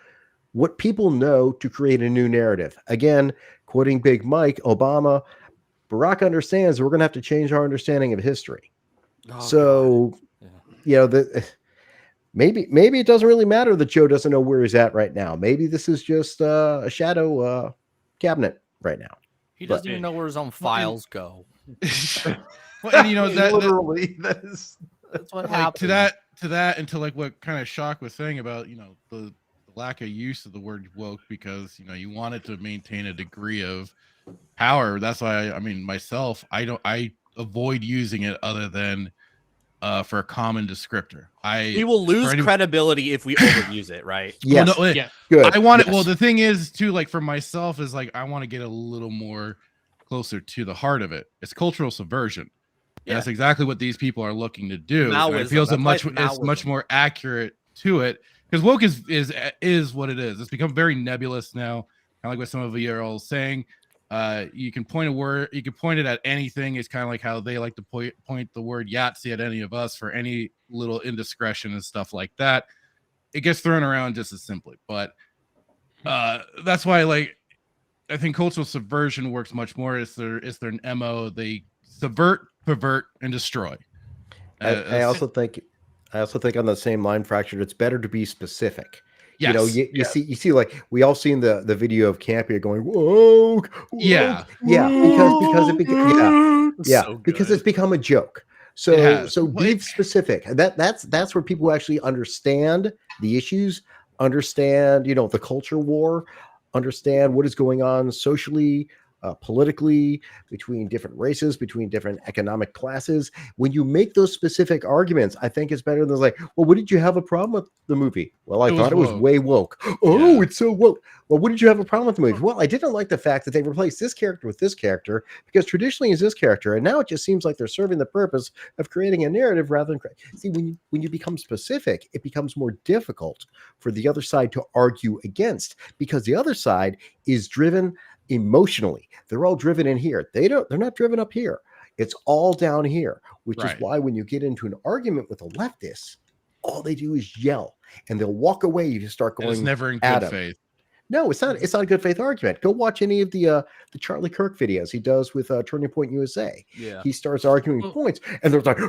Speaker 2: what people know to create a new narrative. Again, quoting Big Mike, Obama, Barack understands we're going to have to change our understanding of history. So, you know, maybe it doesn't really matter that Joe doesn't know where he's at right now. Maybe this is just a shadow cabinet right now.
Speaker 4: He doesn't even know where his own files go.
Speaker 3: Well, and you know that
Speaker 1: literally that's
Speaker 4: what
Speaker 3: like
Speaker 4: happened.
Speaker 3: to that and to like what kind of Shock was saying about, you know, the lack of use of the word woke, because, you know, you wanted to maintain a degree of power. That's why I mean myself, I avoid using it other than for a common descriptor.
Speaker 4: We will lose credibility if we overuse it, right?
Speaker 2: Yes.
Speaker 3: Well, no,
Speaker 7: Yeah.
Speaker 2: Good.
Speaker 3: I want it.
Speaker 2: Yes.
Speaker 3: Well, the thing is too, like for myself, is like I want to get a little more closer to the heart of it. It's cultural subversion.
Speaker 4: Yeah.
Speaker 3: That's exactly what these people are looking to do. And
Speaker 4: Maoism.
Speaker 3: it feels
Speaker 4: That's why it's
Speaker 3: it's much
Speaker 4: Maoism.
Speaker 3: more accurate to it, because woke is what it is. It's become very nebulous now, kind of like what some of you are all saying. You can point a word, you can point it at anything. It's kind of like how they like to point the word Yahtzee at any of us for any little indiscretion and stuff like that. It gets thrown around just as simply, but that's why, like, I think cultural subversion works much more. It's their MO. They subvert, pervert, and destroy.
Speaker 2: I also think on the same line, Fractured, it's better to be specific.
Speaker 3: Yes.
Speaker 2: You know, you see, like we all seen the video of Campia going, whoa,
Speaker 3: Yeah.
Speaker 2: because it became,
Speaker 4: So
Speaker 2: because
Speaker 4: good.
Speaker 2: it's become a joke.
Speaker 3: Yeah.
Speaker 2: So be specific. That's where people actually understand the issues, understand, you know, the culture war, understand what is going on socially, politically, between different races, between different economic classes. When you make those specific arguments, I think it's better than like, well, what did you have a problem with the movie? Well, I thought it was way woke. Oh, it's so woke. Well, what did you have a problem with the movie? Well, I didn't like the fact that they replaced this character with this character, because traditionally is this character, and now it just seems like they're serving the purpose of creating a narrative rather than see, when you become specific, it becomes more difficult for the other side to argue against, because the other side is driven emotionally. They're all driven in here. They're not driven up here. It's all down here, which is why when you get into an argument with a leftist, all they do is yell, and they'll walk away. You start going,
Speaker 3: it's never in
Speaker 2: at
Speaker 3: good
Speaker 2: 'em.
Speaker 3: faith.
Speaker 2: No, it's not. It's not a good faith argument. Go watch any of the Charlie Kirk videos he does with Turning Point USA.
Speaker 4: Yeah.
Speaker 2: He starts arguing points, and they're like,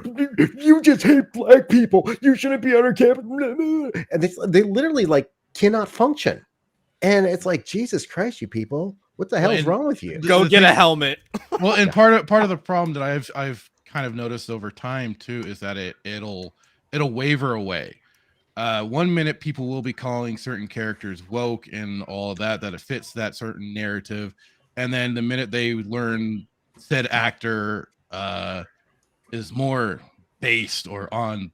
Speaker 2: "You just hate black people. You shouldn't be on our campus." And they literally like cannot function. And it's like, Jesus Christ, you people, what the hell is wrong with you?
Speaker 4: Go get a helmet.
Speaker 3: Well, and part of the problem that I've kind of noticed over time too is that it'll waver away. 1 minute people will be calling certain characters woke and all of that it fits that certain narrative, and then the minute they learn said actor is more based or on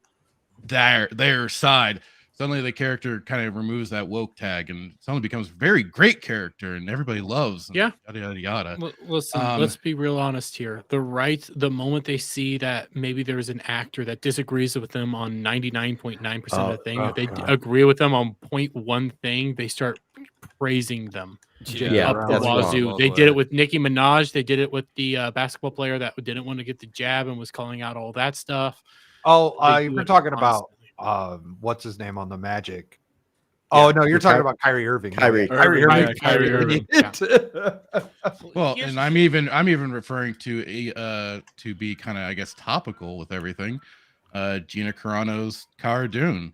Speaker 3: their side, suddenly the character kind of removes that woke tag and suddenly becomes a very great character and everybody loves. And
Speaker 7: Yeah.
Speaker 3: yada yada yada.
Speaker 7: Listen, let's be real honest here. The moment they see that maybe there's an actor that disagrees with them on 99.9% of the thing, if they agree with them on 0.1 thing, they start praising them
Speaker 2: Yeah,
Speaker 7: up the
Speaker 2: that's wrong.
Speaker 7: wazoo. They did it with Nicki Minaj. They did it with the basketball player that didn't want to get the jab and was calling out all that stuff.
Speaker 1: Oh,
Speaker 7: They
Speaker 1: you
Speaker 7: do
Speaker 1: were
Speaker 7: it
Speaker 1: talking about
Speaker 7: constantly.
Speaker 1: what's his name on the Magic? Oh no, you're talking about Kyrie Irving. No,
Speaker 2: Kyrie.
Speaker 1: yeah, Kyrie
Speaker 3: Irving,
Speaker 1: Irving.
Speaker 3: yeah,
Speaker 7: Kyrie Irving,
Speaker 3: Well,
Speaker 5: Here's
Speaker 3: and
Speaker 5: the
Speaker 3: I'm
Speaker 5: thing.
Speaker 3: even referring to be kind of, I guess, topical with everything. Gina Carano's Cara Dune.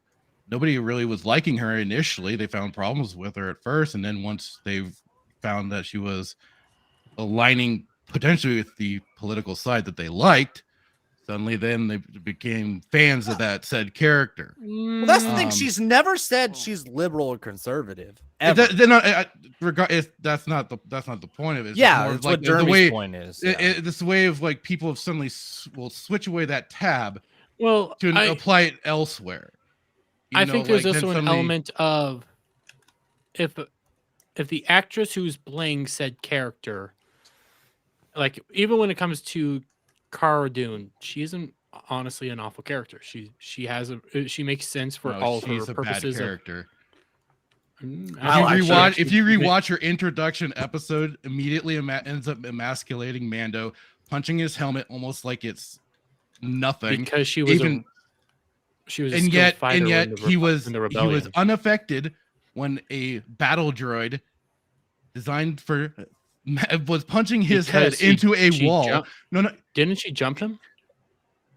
Speaker 3: Nobody really was liking her initially. They found problems with her at first, and then once they found that she was aligning potentially with the political side that they liked, suddenly then they became fans of that said character.
Speaker 4: Well, that's the thing.
Speaker 3: Um,
Speaker 4: She's never said she's liberal or conservative.
Speaker 3: It-
Speaker 4: Ever.
Speaker 3: they're not- that's not the point of it. It's
Speaker 4: Yeah,
Speaker 3: more of
Speaker 4: it's
Speaker 3: like
Speaker 4: what
Speaker 3: the
Speaker 4: Dermy's
Speaker 3: way
Speaker 4: point is.
Speaker 3: this way of like people have suddenly will switch away that tab
Speaker 7: Well,
Speaker 3: to apply it elsewhere. You
Speaker 7: I
Speaker 3: know,
Speaker 7: think there's
Speaker 3: like, then
Speaker 7: also an
Speaker 3: suddenly-
Speaker 7: element of if the actress who's playing said character, like even when it comes to Cara Dune, she isn't honestly an awful character. She makes sense for
Speaker 3: No,
Speaker 7: all of
Speaker 3: she's
Speaker 7: her
Speaker 3: a bad
Speaker 7: purposes.
Speaker 3: character.
Speaker 7: If
Speaker 3: If you rewatch your introduction episode, immediately ends up emasculating Mando, punching his helmet almost like it's nothing.
Speaker 7: because she was
Speaker 3: even
Speaker 7: she was a
Speaker 3: and
Speaker 7: skilled
Speaker 3: yet
Speaker 7: fighter in
Speaker 3: he
Speaker 7: the he
Speaker 3: was
Speaker 7: rebellion.
Speaker 3: unaffected when a battle droid designed for was punching his head
Speaker 7: Because
Speaker 3: into a
Speaker 7: she
Speaker 3: wall.
Speaker 7: jumped-
Speaker 3: No,
Speaker 7: Didn't she jump him?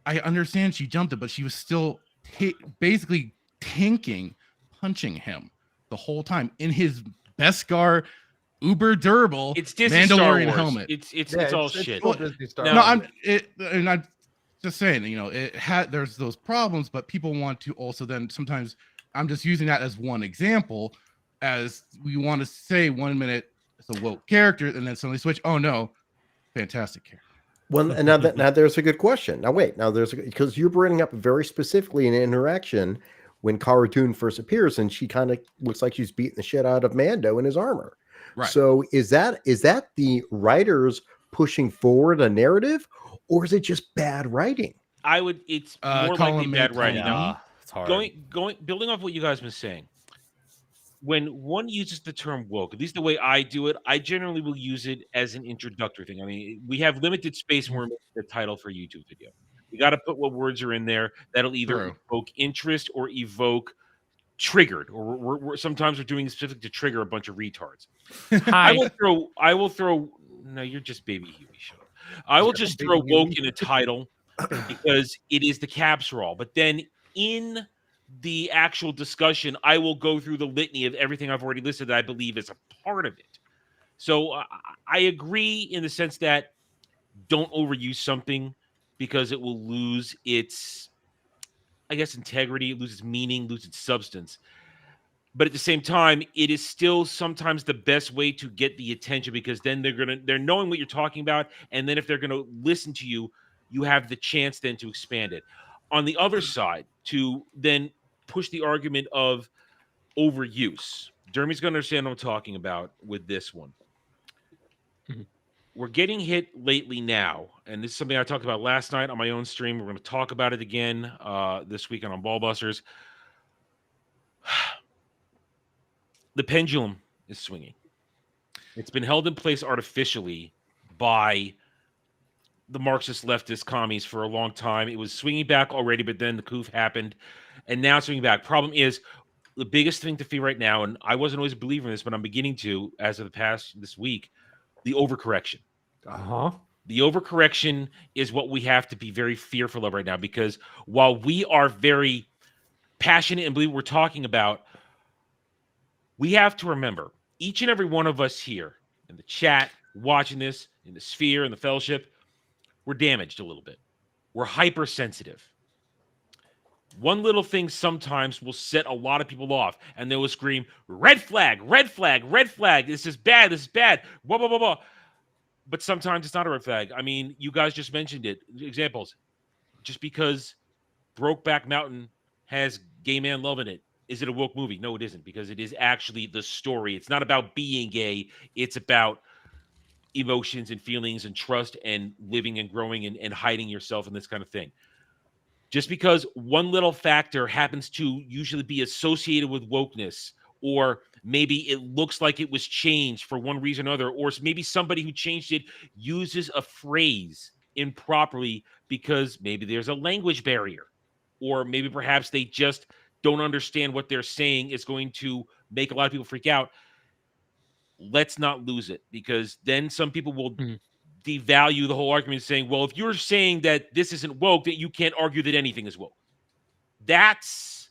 Speaker 3: I understand she jumped it, but she was still basically tanking, punching him the whole time in his Beskar uber durable
Speaker 5: It's Disney Star
Speaker 3: Mandalorian
Speaker 5: Wars.
Speaker 3: helmet.
Speaker 5: It's all shit.
Speaker 1: Still Disney Star
Speaker 5: No,
Speaker 1: Wars.
Speaker 3: And I'm just saying, you know, there's those problems, but people want to also then sometimes I'm just using that as one example, as we want to say 1 minute it's a woke character, and then suddenly switch. Oh no, fantastic character.
Speaker 2: Well, and now there's a good question. Now wait, because you're bringing up very specifically an interaction when Cara Dune first appears, and she kind of looks like she's beating the shit out of Mando in his armor.
Speaker 3: Right.
Speaker 2: So is that the writers pushing forward a narrative, or is it just bad writing?
Speaker 5: It's more
Speaker 3: Colin
Speaker 5: likely bad
Speaker 3: May-
Speaker 5: writing.
Speaker 3: Colin
Speaker 5: Now,
Speaker 4: It's hard.
Speaker 5: building off what you guys have been saying, when one uses the term woke, at least the way I do it, I generally will use it as an introductory thing. I mean, we have limited space when we're making the title for a YouTube video. You got to put what words are in there that'll either
Speaker 3: True.
Speaker 5: evoke interest or evoke triggered, or we're sometimes we're doing it specific to trigger a bunch of retards.
Speaker 7: Hi.
Speaker 5: I will throw. No, you're just baby Huey. Shut up. I will just throw woke in a title because it is the caps roll. But then in the actual discussion, I will go through the litany of everything I've already listed that I believe is a part of it. So I agree in the sense that don't overuse something because it will lose its, I guess, integrity, lose its meaning, lose its substance. But at the same time, it is still sometimes the best way to get the attention because then they're knowing what you're talking about, and then if they're gonna listen to you, you have the chance then to expand it. On the other side, to then push the argument of overuse. Dermy's gonna understand what I'm talking about with this one.
Speaker 7: Mhm.
Speaker 5: We're getting hit lately now, and this is something I talked about last night on my own stream. We're going to talk about it again this weekend on Ballbusters. The pendulum is swinging. It's been held in place artificially by the Marxist leftist commies for a long time. It was swinging back already, but then the coup happened, and now it's swinging back. Problem is, the biggest thing to feel right now, and I wasn't always a believer in this, but I'm beginning to, as of this week, the overcorrection. The overcorrection is what we have to be very fearful of right now, because while we are very passionate and believe what we're talking about, we have to remember, each and every one of us here in the chat, watching this, in the sphere, in the fellowship, we're damaged a little bit. We're hypersensitive. One little thing sometimes will set a lot of people off, and they will scream, red flag, red flag, red flag. This is bad. This is bad. Blah, blah, blah, blah. But sometimes it's not a red flag. I mean, you guys just mentioned it. Examples. Just because Brokeback Mountain has gay man love in it, is it a woke movie? No, it isn't, because it is actually the story. It's not about being gay. It's about emotions and feelings and trust and living and growing and hiding yourself and this kind of thing. Just because one little factor happens to usually be associated with wokeness or Maybe it looks like it was changed for one reason or another, or maybe somebody who changed it uses a phrase improperly because maybe there's a language barrier, or maybe perhaps they just don't understand what they're saying is going to make a lot of people freak out. Let's not lose it, because then some people will devalue the whole argument, saying, well, if you're saying that this isn't woke, that you can't argue that anything is woke. That's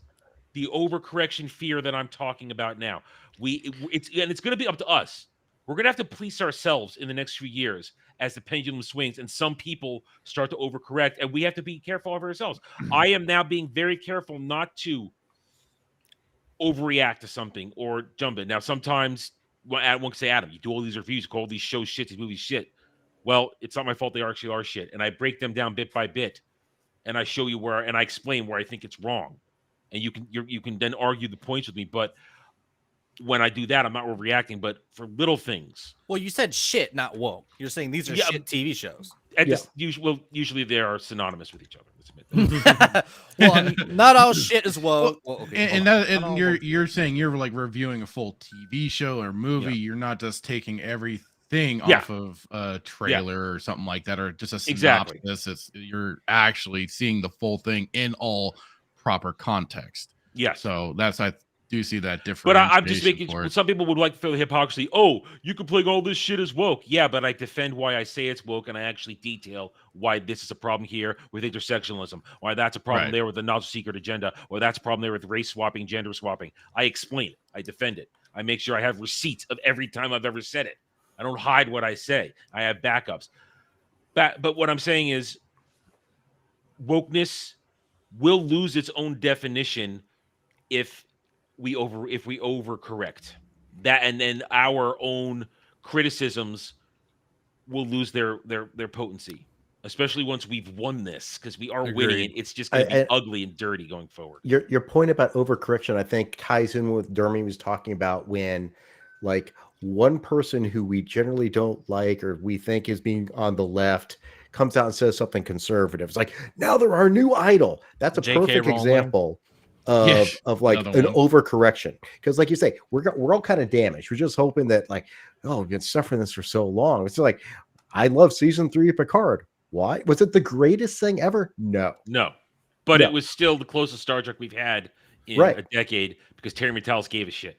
Speaker 5: the overcorrection fear that I'm talking about now. It's going to be up to us. We're going to have to police ourselves in the next few years as the pendulum swings and some people start to overcorrect, and we have to be careful of ourselves. I am now being very careful not to overreact to something or jump it. Now, sometimes one can say, Adam, you do all these reviews, you call all these shows shit, these movies shit. Well, it's not my fault. They actually are shit. And I break them down bit by bit, and I show you where, and I explain where I think it's wrong. And you can then argue the points with me. But when I do that, I'm not overreacting. But for little things.
Speaker 4: Well, you said shit, not woke. You're saying these are shit TV shows.
Speaker 5: Usually they are synonymous with each other. Let's admit that.
Speaker 4: Well, I mean, not all shit is woke. Well, okay,
Speaker 3: and you're saying you're like reviewing a full TV show or movie.
Speaker 5: Yeah.
Speaker 3: You're not just taking everything off of a trailer or something like that, or just a synopsis. You're actually seeing the full thing in all proper context.
Speaker 5: Yes.
Speaker 3: So I do see that difference.
Speaker 5: But I'm just making. Some people would like to feel the hypocrisy. Oh, you can play all this shit as woke. Yeah, but I defend why I say it's woke, and I actually detail why this is a problem here with intersectionalism, why that's a problem there with the knowledge secret agenda, or that's a problem there with race swapping, gender swapping. I explain it. I defend it. I make sure I have receipts of every time I've ever said it. I don't hide what I say. I have backups. But what I'm saying is, wokeness will lose its own definition if we overcorrect that, and then our own criticisms will lose their potency, especially once we've won this, because we are winning it. It's just going to be ugly and dirty going forward.
Speaker 2: Your point about overcorrection, I think, ties in with Dermy was talking about when, like, one person who we generally don't like or we think is being on the left comes out and says something conservative. It's like, now they're our new idol. That's a perfect example of like an overcorrection, because like you say, we're all kind of damaged. We're just hoping that, like, oh, we've been suffering this for so long. It's like, I love season 3 of Picard. Why? Was it the greatest thing ever? No,
Speaker 5: but it was still the closest Star Trek we've had in a decade, because Terry Matalas gave a shit.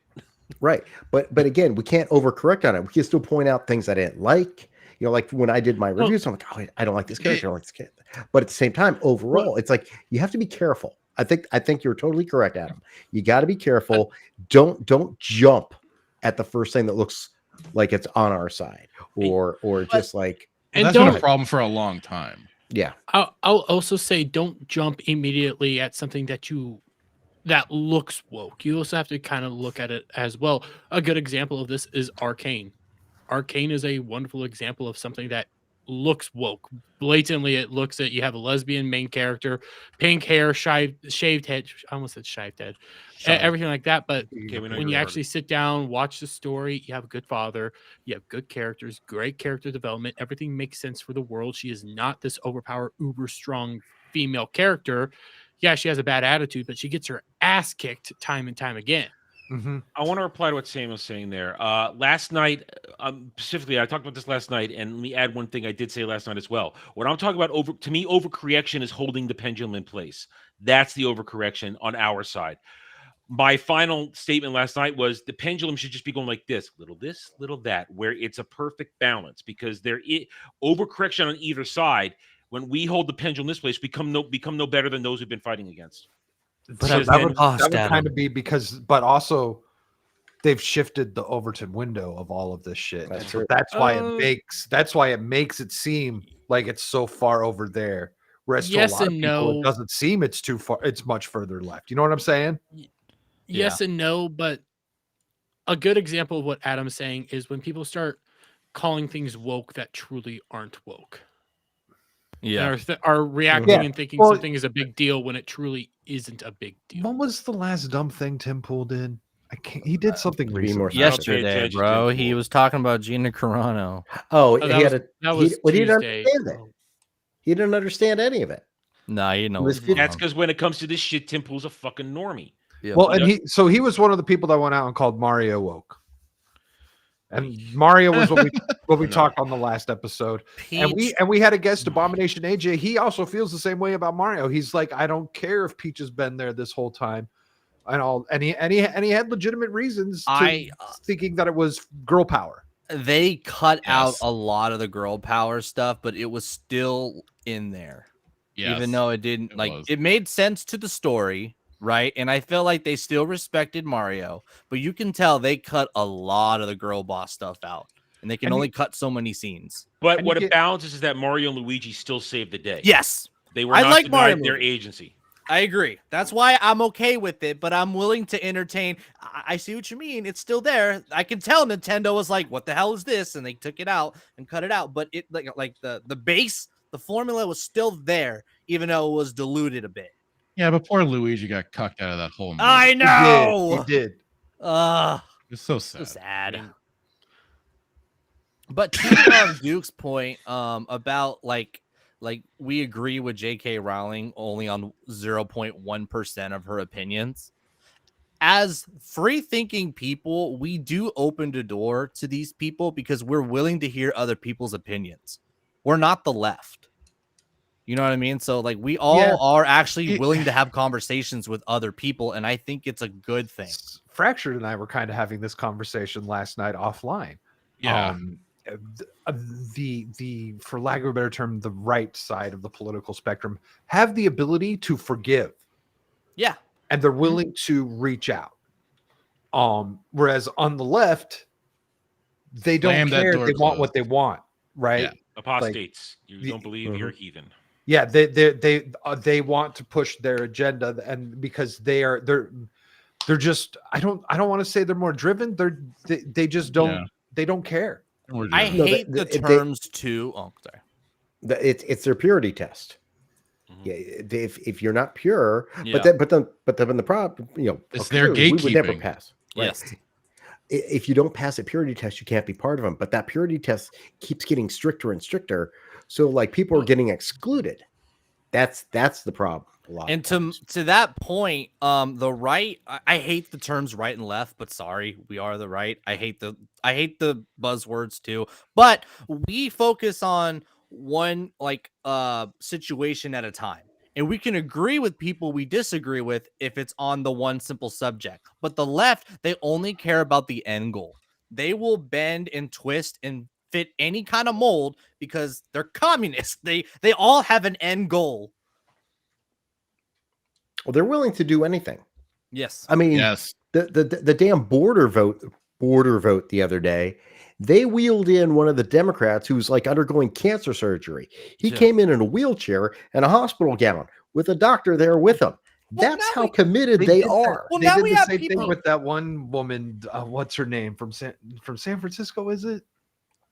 Speaker 2: Right. But again, we can't overcorrect on it. We can still point out things I didn't like. You know, like when I did my reviews, I'm like, oh, I don't like this character. I don't like this character. But at the same time, overall, it's like you have to be careful. I think you're totally correct, Adam. You got to be careful. Don't jump at the first thing that looks like it's on our side, or just like.
Speaker 3: And that's been a problem for a long time.
Speaker 2: Yeah.
Speaker 7: I'll also say, don't jump immediately at something that looks woke. You also have to kind of look at it as well. A good example of this is Arcane. Arcane is a wonderful example of something that looks woke. Blatantly, it looks at, you have a lesbian main character, pink hair, shaved head. I almost said shaved head. Everything like that. But when you actually sit down, watch the story, you have a good father, you have good characters, great character development. Everything makes sense for the world. She is not this overpowered, uber strong female character. Yeah, she has a bad attitude, but she gets her ass kicked time and time again.
Speaker 5: Mm-hmm. I want to reply to what Sam was saying there. Last night, specifically, I talked about this last night, and let me add one thing I did say last night as well. What I'm talking about, to me, overcorrection is holding the pendulum in place. That's the overcorrection on our side. My final statement last night was the pendulum should just be going like this, little that, where it's a perfect balance, because there is overcorrection on either side. When we hold the pendulum this place, become no better than those we've been fighting against.
Speaker 1: But that would kind of be because, but also they've shifted the Overton window of all of this shit. That's why it makes it seem like it's so far over there. Whereas to a lot of people, it doesn't seem it's too far. It's much further left. You know what I'm saying?
Speaker 7: Yes and no, but a good example of what Adam's saying is when people start calling things woke that truly aren't woke.
Speaker 4: Yeah,
Speaker 7: are reacting and thinking something is a big deal when it truly isn't a big deal.
Speaker 1: When was the last dumb thing Tim Pool did? He did something recently.
Speaker 4: Yesterday, bro. He was talking about Gina Carano.
Speaker 2: He didn't understand it. He didn't understand any of it.
Speaker 4: Nah, you know.
Speaker 5: That's because when it comes to this shit, Tim Pool's a fucking normie.
Speaker 4: Yeah,
Speaker 1: Well,
Speaker 5: but-
Speaker 1: and he was one of the people that went out and called Mario woke. And Mario was what we
Speaker 3: No.
Speaker 1: talked on the last episode. And
Speaker 4: Peach.
Speaker 1: we had a guest, Abomination AJ. He also feels the same way about Mario. He's like, I don't care if Peach has been there this whole time. And he had legitimate reasons to thinking that it was girl power.
Speaker 4: They cut out
Speaker 3: Yes.
Speaker 4: a lot of the girl power stuff, but it was still in there. Even
Speaker 3: Yes,
Speaker 4: though it didn't
Speaker 3: was.
Speaker 4: it made sense to the story, right? And I feel like they still respected Mario, but you can tell they cut a lot of the girl boss stuff out, and they can
Speaker 1: And
Speaker 4: only cut so many scenes.
Speaker 5: But
Speaker 1: And
Speaker 5: what
Speaker 1: you
Speaker 5: it
Speaker 1: get-
Speaker 5: balances is that Mario and Luigi still saved the day.
Speaker 4: Yes,
Speaker 5: They were
Speaker 4: I
Speaker 5: not
Speaker 4: like Mario
Speaker 5: denied their
Speaker 4: movie.
Speaker 5: agency.
Speaker 4: I agree. That's why I'm okay with it, but I'm willing to entertain. I see what you mean. It's still there. I can tell Nintendo was like, "What the hell is this?" and they took it out and cut it out. But it like the base, the formula was still there, even though it was diluted a bit.
Speaker 3: Yeah, but poor Luigi got cucked out of that whole movie.
Speaker 4: I know.
Speaker 1: He did.
Speaker 3: It's so sad.
Speaker 4: So sad. But to Duke's point, about like we agree with J.K. Rowling only on 0.1% of her opinions. As free-thinking people, we do open the door to these people because we're willing to hear other people's opinions. We're not the left. You know what I mean? So like we all are actually willing to have conversations with other people, and I think it's a good thing.
Speaker 1: Fractured and I were kind of having this conversation last night offline.
Speaker 3: Yeah.
Speaker 1: The for lack of a better term, the right side of the political spectrum have the ability to forgive.
Speaker 4: Yeah.
Speaker 1: And they're willing to reach out. Whereas on the left, they don't
Speaker 3: Slam that
Speaker 1: care.
Speaker 3: door
Speaker 1: They want
Speaker 3: closed.
Speaker 1: what they want, right?
Speaker 3: Yeah.
Speaker 5: Apostates. You don't believe you're a heathen.
Speaker 1: Yeah, they want to push their agenda, and because they're just I don't want to say they're more driven. They just don't they don't care.
Speaker 4: I hate the terms too. Oh, sorry.
Speaker 2: It's their purity test. Yeah, if you're not pure,
Speaker 4: Yeah.
Speaker 2: but then the problem,
Speaker 3: It's their
Speaker 2: we would never
Speaker 3: gatekeeping.
Speaker 2: pass. Right?
Speaker 4: Yes.
Speaker 2: If you don't pass a purity test, you can't be part of them. But that purity test keeps getting stricter and stricter. So like people are getting excluded. That's the problem. A lot.
Speaker 4: And to that point, the right, I hate the terms right and left, but sorry, we are the right. I hate the buzzwords too, but we focus on one situation at a time. And we can agree with people we disagree with if it's on the one simple subject. But the left, they only care about the end goal. They will bend and twist and fit any kind of mold because they're communists. They all have an end goal.
Speaker 2: Well, they're willing to do anything.
Speaker 4: Yes.
Speaker 2: I mean,
Speaker 3: Yes.
Speaker 2: the damn border vote the other day, they wheeled in one of the Democrats who's like undergoing cancer surgery. He
Speaker 4: Yeah.
Speaker 2: came in a wheelchair and a hospital gown with a doctor there with him.
Speaker 4: Well,
Speaker 2: That's
Speaker 4: now
Speaker 2: how committed they
Speaker 1: did that.
Speaker 2: are.
Speaker 4: Well,
Speaker 1: They
Speaker 4: now
Speaker 1: did
Speaker 4: we
Speaker 1: the
Speaker 4: have
Speaker 1: same
Speaker 4: people-
Speaker 1: thing with that one woman. What's her name from San Francisco? Is it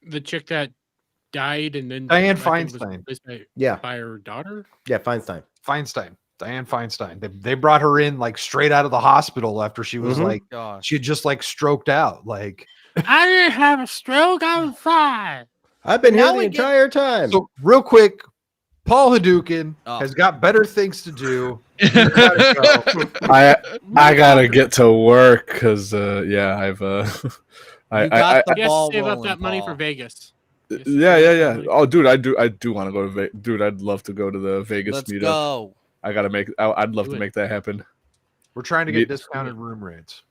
Speaker 7: The chick that died and then
Speaker 1: Dianne
Speaker 7: I think was
Speaker 1: Feinstein?
Speaker 7: replaced
Speaker 2: Yeah,
Speaker 7: by her daughter.
Speaker 2: yeah, Feinstein.
Speaker 1: Dianne Feinstein. They brought her in like straight out of the hospital after she was
Speaker 2: Mhm.
Speaker 1: like
Speaker 4: Gosh.
Speaker 1: she had just like stroked out. Like
Speaker 7: I didn't have a stroke. I'm fine.
Speaker 2: I've been here
Speaker 4: Now
Speaker 2: the
Speaker 4: we get-
Speaker 2: entire time.
Speaker 1: so, real quick, Paul Hadouken
Speaker 4: Oh.
Speaker 1: has got better things to do. You gotta go.
Speaker 8: I gotta get to work because I've
Speaker 4: You got the
Speaker 7: Yes,
Speaker 4: ball
Speaker 7: save up
Speaker 4: rolling,
Speaker 7: that money for
Speaker 4: Paul.
Speaker 7: Vegas. Yes,
Speaker 8: yeah.
Speaker 7: save up that money.
Speaker 8: Oh, dude, I do want to go to Vegas. Dude, I'd love to go to the Vegas
Speaker 4: Let's
Speaker 8: meetup.
Speaker 4: go.
Speaker 8: I gotta make. I'd love
Speaker 7: Do
Speaker 8: to
Speaker 7: it.
Speaker 8: make that happen.
Speaker 1: We're trying to
Speaker 8: Yeah.
Speaker 1: get discounted room rates.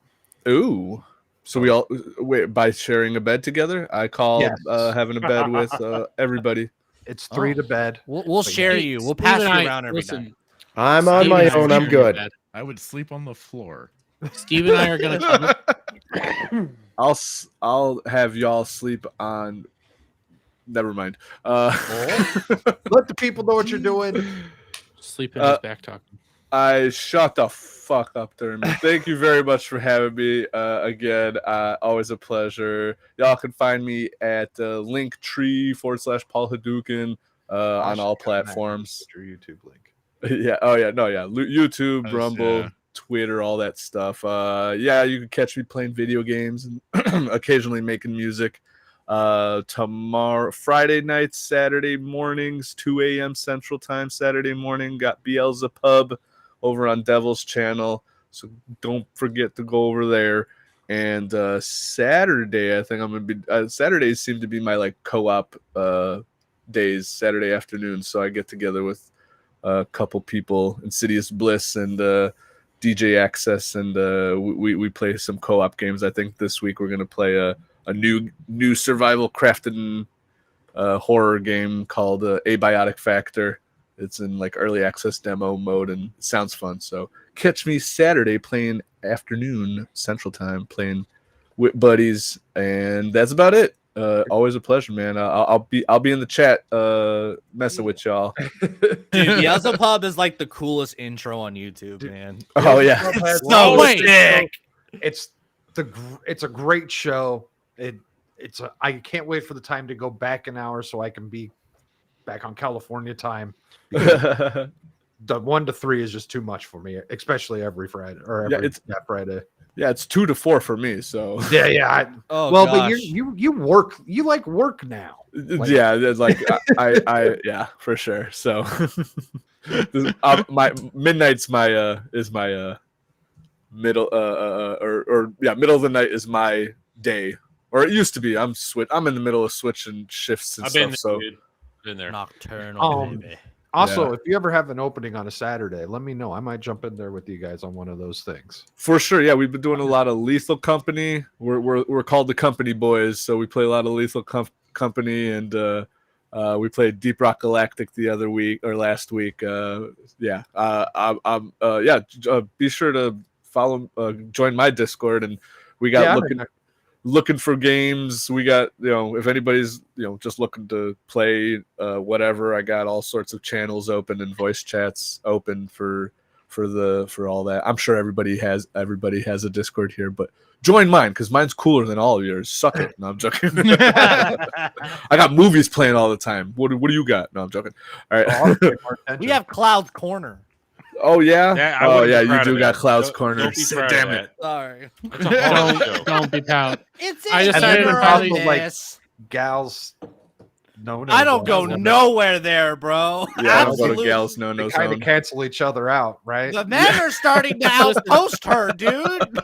Speaker 8: Ooh. So we all wait by sharing a bed together. I call
Speaker 1: Yes.
Speaker 8: having a bed with everybody.
Speaker 1: It's 3 to bed.
Speaker 4: We'll
Speaker 1: But
Speaker 4: share
Speaker 7: Steve-
Speaker 4: you. We'll
Speaker 7: Steve
Speaker 4: pass
Speaker 7: and
Speaker 4: you
Speaker 7: I-
Speaker 4: around every
Speaker 7: listen,
Speaker 4: night.
Speaker 2: I'm on
Speaker 7: Steve
Speaker 2: my
Speaker 7: and I
Speaker 2: own.
Speaker 7: are
Speaker 2: I'm
Speaker 7: sharing
Speaker 2: good.
Speaker 7: that.
Speaker 3: I would sleep on the floor.
Speaker 7: Steve and I are gonna come.
Speaker 8: I'll have y'all sleep on. Never mind.
Speaker 1: Let the people know what you're doing.
Speaker 7: Sleep in his back talk.
Speaker 8: I shut the fuck up during me. Thank you very much for having me again. Always a pleasure. Y'all can find me at Linktree/Paul Hadouken on all platforms.
Speaker 1: Your YouTube link.
Speaker 8: Yeah. Oh yeah. No. Yeah. YouTube,
Speaker 3: Nice,
Speaker 8: Rumble,
Speaker 3: yeah.
Speaker 8: Twitter, all that stuff. Yeah. You can catch me playing video games and occasionally making music. Tomorrow, Friday nights, Saturday mornings, 2 a.m. Central Time. Saturday morning, got Beelzebub over on Devil's Channel. So don't forget to go over there. And Saturday, I think I'm gonna be. Saturdays seem to be my like co-op days. Saturday afternoon, so I get together with a couple people, Insidious Bliss and DJ Access, and we play some co-op games. I think this week we're gonna play a new survival crafting horror game called Abiotic Factor. It's in like early access demo mode and it sounds fun. So catch me Saturday playing afternoon Central Time, playing with buddies, and that's about it. Always a pleasure, man. I'll be in the chat messing with y'all.
Speaker 4: Dude, Yelzapub is like the coolest intro on YouTube, man.
Speaker 8: Oh yeah,
Speaker 1: It's
Speaker 4: So sick.
Speaker 1: It's a great show. I can't wait for the time to go back an hour so I can be back on California time. The 1 to 3 is just too much for me, especially every Friday or every Friday.
Speaker 8: Yeah, it's 2 to 4 for me. So
Speaker 1: Yeah.
Speaker 4: Oh,
Speaker 1: Well,
Speaker 4: gosh.
Speaker 1: but you work. You like work now.
Speaker 8: yeah, it's like I yeah, for sure. So my midnight's my is my middle middle of the night is my day, or it used to be. I'm in the middle of switching shifts and
Speaker 5: I've been
Speaker 8: stuff. So
Speaker 5: there, dude. Been there.
Speaker 4: Nocturnal, baby.
Speaker 1: Also, if you ever have an opening on a Saturday, let me know. I might jump in there with you guys on one of those things.
Speaker 8: for sure, yeah, we've been doing a lot of Lethal Company. We're called the Company Boys, so we play a lot of Lethal Company, and we played Deep Rock Galactic the other week or last week. Be sure to follow, join my Discord, and we got looking for games. We got, if anybody's just looking to play whatever, I got all sorts of channels open and voice chats open for all that. I'm sure everybody has a Discord here, but join mine because mine's cooler than all of yours. Suck it. No, I'm joking. I got movies playing all the time. What do you got? No, I'm joking. All right.
Speaker 4: We have Cloud's Corner.
Speaker 8: Oh yeah.
Speaker 5: I wouldn't be
Speaker 8: you
Speaker 5: proud
Speaker 8: do
Speaker 5: of
Speaker 8: got
Speaker 5: that.
Speaker 8: Cloud's
Speaker 5: Don't
Speaker 8: Corner.
Speaker 5: be proud of
Speaker 8: Damn
Speaker 5: that.
Speaker 8: it.
Speaker 4: Sorry.
Speaker 5: That's a horror show.
Speaker 7: Don't be proud.
Speaker 4: It's
Speaker 7: I
Speaker 4: in
Speaker 7: decided
Speaker 4: your
Speaker 7: to probably,
Speaker 4: own
Speaker 1: like,
Speaker 4: mess.
Speaker 1: Gals. No.
Speaker 4: I don't go nowhere there, bro.
Speaker 8: Yeah, I don't go to
Speaker 4: Absolutely.
Speaker 8: Gals No
Speaker 1: They kind of
Speaker 8: Zone.
Speaker 1: cancel each other out, right?
Speaker 4: The men are starting to outpost her, dude.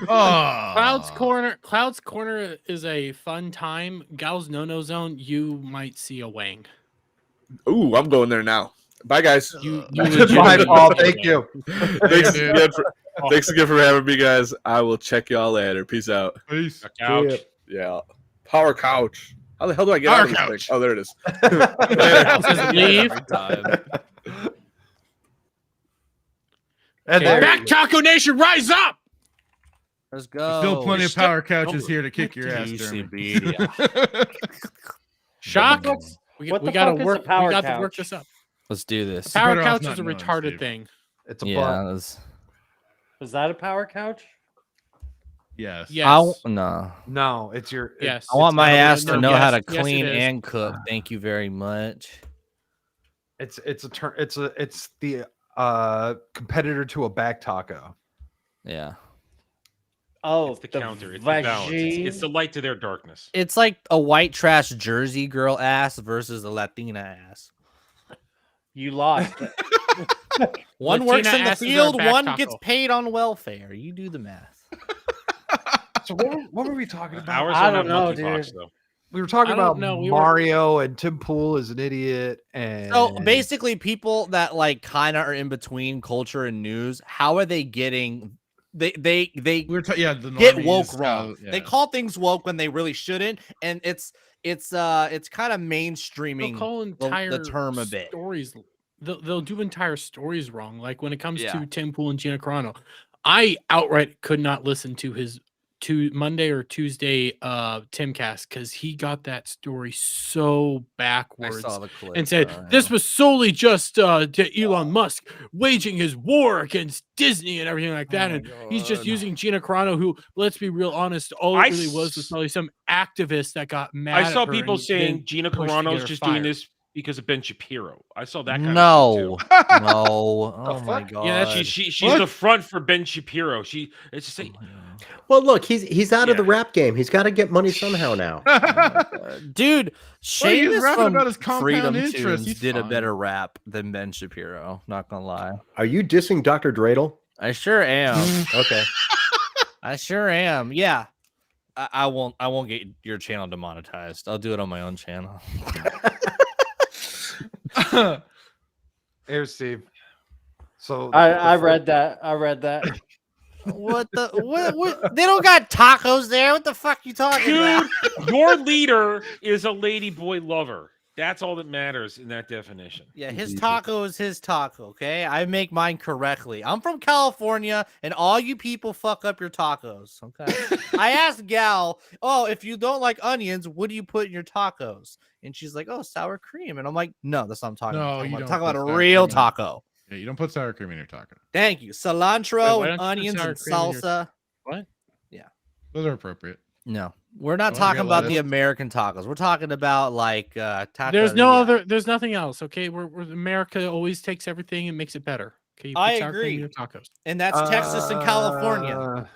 Speaker 7: Cloud's Corner is a fun time. Gal's No Zone, you might see a wang.
Speaker 8: Ooh, I'm going there now. Bye, guys.
Speaker 7: You
Speaker 1: My
Speaker 7: legitimately
Speaker 1: fault.
Speaker 7: see a
Speaker 1: Thank
Speaker 7: wang.
Speaker 1: you.
Speaker 8: Thanks again for having me, guys. I will check y'all later. Peace out.
Speaker 3: Peace.
Speaker 5: A couch.
Speaker 8: Yeah. Power couch. How the hell do I get
Speaker 3: Power
Speaker 8: out of this
Speaker 3: couch.
Speaker 8: thing? Oh, there it is.
Speaker 7: Says leave.
Speaker 4: Every time.
Speaker 1: And
Speaker 7: Okay,
Speaker 1: there
Speaker 7: back Taco Nation, rise up!
Speaker 4: Let's go.
Speaker 3: Still plenty of
Speaker 5: Still-
Speaker 3: power couches here to kick your ass,
Speaker 4: Juicy
Speaker 3: Jeremy.
Speaker 4: beat.
Speaker 7: Shock.
Speaker 9: What
Speaker 7: We
Speaker 9: the
Speaker 7: gotta
Speaker 9: fuck is
Speaker 7: work.
Speaker 9: a power
Speaker 7: We got to
Speaker 9: couch?
Speaker 7: work this up.
Speaker 4: Let's do this.
Speaker 7: Power
Speaker 3: better off
Speaker 7: couch is
Speaker 3: not
Speaker 7: a
Speaker 3: knowing,
Speaker 7: retarded
Speaker 3: Steve.
Speaker 7: thing.
Speaker 1: it's a
Speaker 4: Yeah.
Speaker 1: butt.
Speaker 4: let's-
Speaker 9: Is that a power couch?
Speaker 3: Yes.
Speaker 7: Yes.
Speaker 4: No.
Speaker 1: No, it's your.
Speaker 7: Yes.
Speaker 4: I want my
Speaker 7: no,
Speaker 4: ass
Speaker 7: no,
Speaker 4: to know
Speaker 7: yes,
Speaker 4: how to
Speaker 7: yes, it
Speaker 4: clean
Speaker 7: is.
Speaker 4: and cook. Thank you very much.
Speaker 1: It's the competitor to a back taco.
Speaker 4: Yeah.
Speaker 9: Oh,
Speaker 5: It's the counter. It's the balance. It's the light to their darkness.
Speaker 4: It's like a white trash Jersey girl ass versus a Latina ass.
Speaker 9: You lost.
Speaker 4: One
Speaker 7: Latina
Speaker 4: works in the
Speaker 7: asses are
Speaker 4: field,
Speaker 7: back
Speaker 4: one
Speaker 7: taco.
Speaker 4: gets paid on welfare. You do the math.
Speaker 1: So what were we talking about?
Speaker 5: Ours
Speaker 9: I
Speaker 5: don't have
Speaker 9: don't know,
Speaker 5: monkeypox,
Speaker 9: dude.
Speaker 5: though.
Speaker 1: We were talking
Speaker 7: I don't
Speaker 1: about
Speaker 7: know, we were-
Speaker 1: Mario and Tim Pool is an idiot, and
Speaker 4: So basically, people that like kind of are in between culture and news, how are they getting? They
Speaker 3: We were the
Speaker 4: get
Speaker 3: normies,
Speaker 4: woke
Speaker 3: how-
Speaker 4: wrong.
Speaker 3: yeah.
Speaker 4: They call things woke when they really shouldn't, and it's kind of
Speaker 7: They'll
Speaker 4: mainstreaming
Speaker 7: call entire
Speaker 4: term a bit.
Speaker 7: stories. They'll do entire stories wrong. Like when it comes
Speaker 4: Yeah.
Speaker 7: to Tim Pool and Gina Carano, I outright could not listen to his Monday or Tuesday Timcast because he got that story so
Speaker 4: I
Speaker 7: backwards
Speaker 4: saw the clip
Speaker 7: and said this was solely just to Elon Musk waging his war against Disney and everything like that. And he's just using Gina Carano, who, let's be real honest, all it really was probably some activist that got mad.
Speaker 5: I saw
Speaker 7: at her
Speaker 5: people
Speaker 7: and
Speaker 5: saying
Speaker 7: then
Speaker 5: Gina
Speaker 7: pushed to get
Speaker 5: Carano's
Speaker 7: her
Speaker 5: just doing
Speaker 7: fired.
Speaker 5: this because of Ben Shapiro. I saw that kind
Speaker 4: No,
Speaker 5: of shit too.
Speaker 4: no. Oh my
Speaker 1: fuck?
Speaker 4: god.
Speaker 7: Yeah, that's-
Speaker 5: She's
Speaker 3: What?
Speaker 5: the front for Ben Shapiro. It's just like,
Speaker 2: Well, look, he's out of the
Speaker 5: Yeah.
Speaker 2: rap game. He's got to get money somehow now.
Speaker 4: Dude,
Speaker 3: Well, he was
Speaker 4: Seamus
Speaker 3: rapping
Speaker 4: from
Speaker 3: about his compound
Speaker 4: Freedom
Speaker 3: interest.
Speaker 4: Tunes
Speaker 3: He's
Speaker 4: did a
Speaker 3: fine.
Speaker 4: better rap than Ben Shapiro. Not gonna lie.
Speaker 2: Are you dissing Dr. Dreidel?
Speaker 4: I sure am.
Speaker 2: Okay.
Speaker 4: I sure am. Yeah. I won't get your channel demonetized. I'll do it on my own channel.
Speaker 1: Here, Steve. So
Speaker 9: I read that. I read that.
Speaker 4: What the what? They don't got tacos there. What the fuck you talking about?
Speaker 5: Dude, your leader is a lady boy lover. That's all that matters in that definition.
Speaker 4: Yeah, his taco is his taco, okay? I make mine correctly. I'm from California, and all you people fuck up your tacos, okay? I asked Gal, oh, if you don't like onions, what do you put in your tacos? And she's like, oh, sour cream. And I'm like, no, that's not what I'm talking
Speaker 3: No,
Speaker 4: about.
Speaker 3: you
Speaker 4: I'm
Speaker 3: don't
Speaker 4: talking
Speaker 3: put
Speaker 4: about a
Speaker 3: sour
Speaker 4: real
Speaker 3: cream in it.
Speaker 4: taco.
Speaker 3: Yeah, you don't put sour cream in your taco.
Speaker 4: Thank you.
Speaker 7: Wait,
Speaker 4: Cilantro
Speaker 7: why
Speaker 4: and
Speaker 7: don't you put
Speaker 4: onions
Speaker 7: sour
Speaker 4: and
Speaker 7: cream in your-
Speaker 4: salsa.
Speaker 7: What?
Speaker 3: Those are appropriate.
Speaker 4: No, we're not
Speaker 3: Don't
Speaker 4: talking
Speaker 3: get
Speaker 4: about the
Speaker 3: lettuce.
Speaker 4: American tacos. We're talking about like taco.
Speaker 7: There's no
Speaker 4: yeah.
Speaker 7: other. There's nothing else. Okay, we're America always takes everything and makes it better. Okay, you put
Speaker 4: I
Speaker 7: sour cream in
Speaker 4: agree.
Speaker 7: your tacos.
Speaker 4: And that's Texas and California.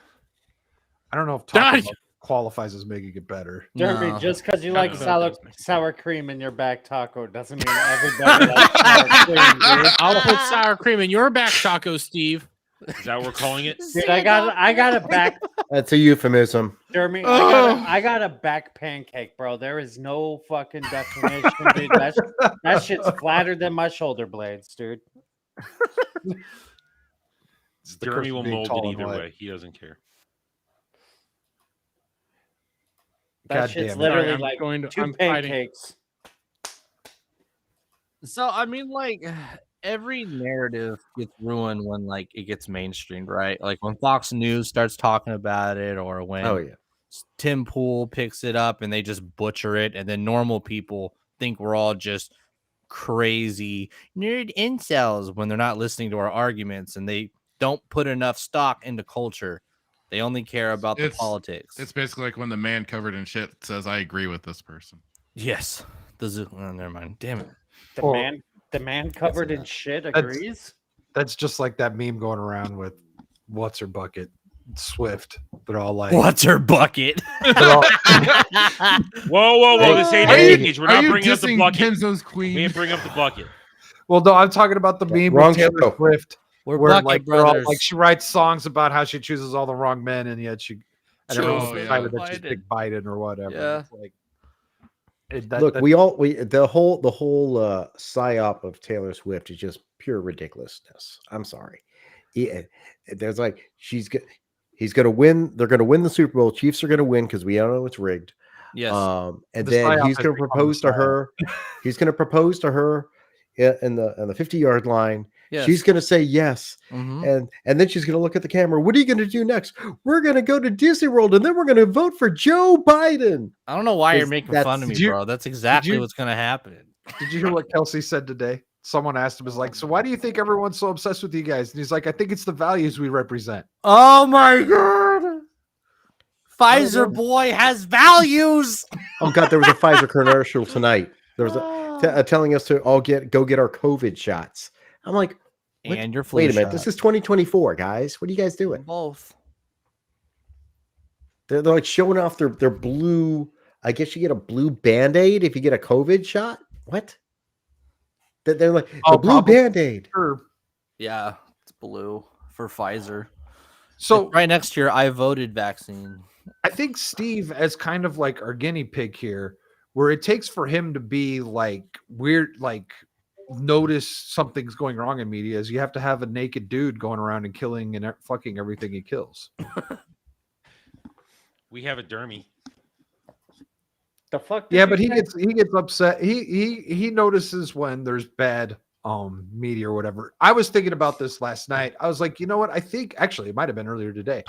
Speaker 1: I don't know if
Speaker 7: Done.
Speaker 1: Taco Bell qualifies as making it better.
Speaker 9: Jeremy,
Speaker 4: No.
Speaker 9: just because you
Speaker 7: Taco
Speaker 9: like
Speaker 7: Bell does make sense.
Speaker 9: sour cream in your back taco doesn't mean everybody likes sour cream, dude.
Speaker 7: I'll put sour cream in your back taco, Steve.
Speaker 5: Is that what we're calling it?
Speaker 9: Dude, I got a back,
Speaker 2: That's a euphemism.
Speaker 9: Jeremy. I got a back pancake, bro. There is no fucking definition, dude. That shit's flatter than my shoulder blades, dude.
Speaker 1: It's the
Speaker 5: Jeremy
Speaker 1: curse of
Speaker 5: will
Speaker 1: being
Speaker 5: mold
Speaker 1: tall
Speaker 5: it
Speaker 1: and
Speaker 5: either
Speaker 1: white.
Speaker 5: way. He doesn't care.
Speaker 9: That
Speaker 1: God
Speaker 9: shit's
Speaker 1: damn it.
Speaker 9: literally
Speaker 7: I'm
Speaker 9: like
Speaker 7: going to-
Speaker 9: 2
Speaker 7: I'm fighting.
Speaker 9: pancakes.
Speaker 4: So I mean, like every narrative gets ruined when like it gets mainstreamed, right? Like when Fox News starts talking about it, or when
Speaker 2: Oh yeah.
Speaker 4: Tim Pool picks it up and they just butcher it, and then normal people think we're all just crazy nerd incels when they're not listening to our arguments and they don't put enough stock into culture. They only care about the politics.
Speaker 3: It's basically like when the man covered in shit says, "I agree with this person."
Speaker 4: Yes. Never mind. Damn it.
Speaker 9: The man covered in shit
Speaker 1: That's-
Speaker 9: agrees.
Speaker 1: That's just like that meme going around with what's her bucket, Swift. They're all like,
Speaker 4: What's her bucket?
Speaker 1: they're all-
Speaker 5: Whoa! This ain't
Speaker 2: Are you-
Speaker 5: age. We're not bringing up the
Speaker 3: dissing
Speaker 5: bucket.
Speaker 3: Kenzo's
Speaker 5: We
Speaker 3: queen?
Speaker 5: ain't bring up the bucket.
Speaker 1: well, no, I'm talking about the meme
Speaker 2: Wrong
Speaker 1: with Taylor
Speaker 2: show.
Speaker 1: Swift,
Speaker 4: We're
Speaker 1: where
Speaker 4: bucket
Speaker 1: like they're all
Speaker 4: brothers.
Speaker 1: like she writes songs about how she chooses all the wrong men, and yet and everyone's
Speaker 3: Oh, yeah.
Speaker 1: excited that she's
Speaker 4: Biden.
Speaker 1: big Biden or whatever.
Speaker 4: Yeah.
Speaker 1: It's like,
Speaker 2: Look, the whole psyop of Taylor Swift is just pure ridiculousness. I'm sorry. There's like he's going to win. They're going to win the Super Bowl. Chiefs are going to win because we all know it's rigged.
Speaker 4: Yes.
Speaker 2: And
Speaker 1: The
Speaker 2: then
Speaker 1: psyop
Speaker 2: he's
Speaker 1: has
Speaker 2: going to
Speaker 1: become
Speaker 2: propose
Speaker 1: the
Speaker 2: to her. He's going to propose to her in the 50-yard line.
Speaker 4: Yes.
Speaker 2: She's going to say yes.
Speaker 4: Mhm.
Speaker 2: And then she's going to look at the camera. What are you going to do next? We're going to go to Disney World and then we're going to vote for Joe Biden.
Speaker 4: I don't know why you're
Speaker 2: Is-
Speaker 4: making
Speaker 2: that's-
Speaker 4: fun of me,
Speaker 1: did you-
Speaker 4: bro. That's exactly
Speaker 1: you-
Speaker 4: what's gonna happen.
Speaker 1: Did you hear what Kelsey said today? Someone asked him, "Is like, so why do you think everyone's so obsessed with you guys?" And he's like, "I think it's the values we represent."
Speaker 4: Oh my god. Pfizer boy has values.
Speaker 2: Oh God, there was a Pfizer commercial tonight. There was telling us to all go get our COVID shots. I'm like, what?
Speaker 4: And your flu
Speaker 2: Wait a minute,
Speaker 4: shot.
Speaker 2: this is 2024, guys. What are you guys doing?
Speaker 4: both.
Speaker 2: They're like showing off their blue. I guess you get a blue Band-Aid if you get a COVID shot. What? They're like the
Speaker 1: Oh,
Speaker 2: blue
Speaker 1: probably.
Speaker 2: Band-Aid.
Speaker 1: Sure.
Speaker 4: Yeah, it's blue for Pfizer.
Speaker 1: So
Speaker 4: It's right next to your I voted vaccine.
Speaker 1: I think Steve as kind of like our guinea pig here, where it takes for him to be like weird, like notice something's going wrong in media, is you have to have a naked dude going around and killing and fucking everything he kills.
Speaker 5: We have a dermy.
Speaker 9: The fuck? did
Speaker 1: Yeah,
Speaker 9: you
Speaker 1: but he
Speaker 9: say?
Speaker 1: gets upset. He notices when there's bad media or whatever. I was thinking about this last night. I was like, you know what? I think actually it might have been earlier today.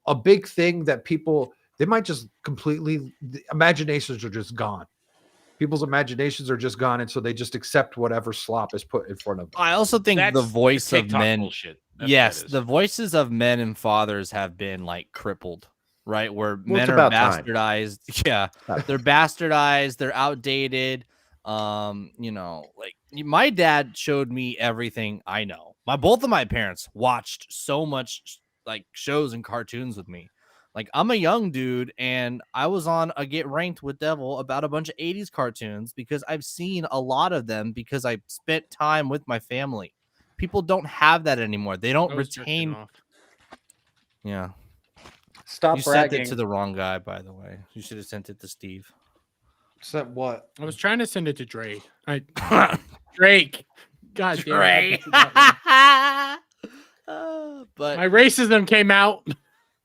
Speaker 1: A big thing that people they might just completely the imaginations are just gone. People's imaginations are just gone, and so they just accept whatever slop is put in front of them.
Speaker 4: I also think the
Speaker 5: That's
Speaker 4: voice of
Speaker 5: TikTok
Speaker 4: men.
Speaker 5: bullshit. That's what
Speaker 4: Yes,
Speaker 5: it is.
Speaker 4: the voices of men and fathers have been like crippled, right? Where
Speaker 2: Well,
Speaker 4: men
Speaker 2: it's
Speaker 4: are
Speaker 2: about time.
Speaker 4: bastardized. Yeah, they're bastardized. They're outdated. Like my dad showed me everything I know. Both of my parents watched so much like shows and cartoons with me. Like I'm a young dude and I was on a Get Ranked with Devil about a bunch of 80s cartoons because I've seen a lot of them because I spent time with my family. People don't have that anymore. They don't
Speaker 7: I was jerking
Speaker 4: retain.
Speaker 7: off.
Speaker 4: Yeah.
Speaker 9: Stop
Speaker 4: You sent
Speaker 9: bragging.
Speaker 4: it to the wrong guy, by the way. You should have sent it to Steve.
Speaker 1: Said what?
Speaker 7: I was trying to send it to Drake. Drake. God damn it.
Speaker 4: Drake.
Speaker 7: I put
Speaker 4: But
Speaker 7: My racism came out.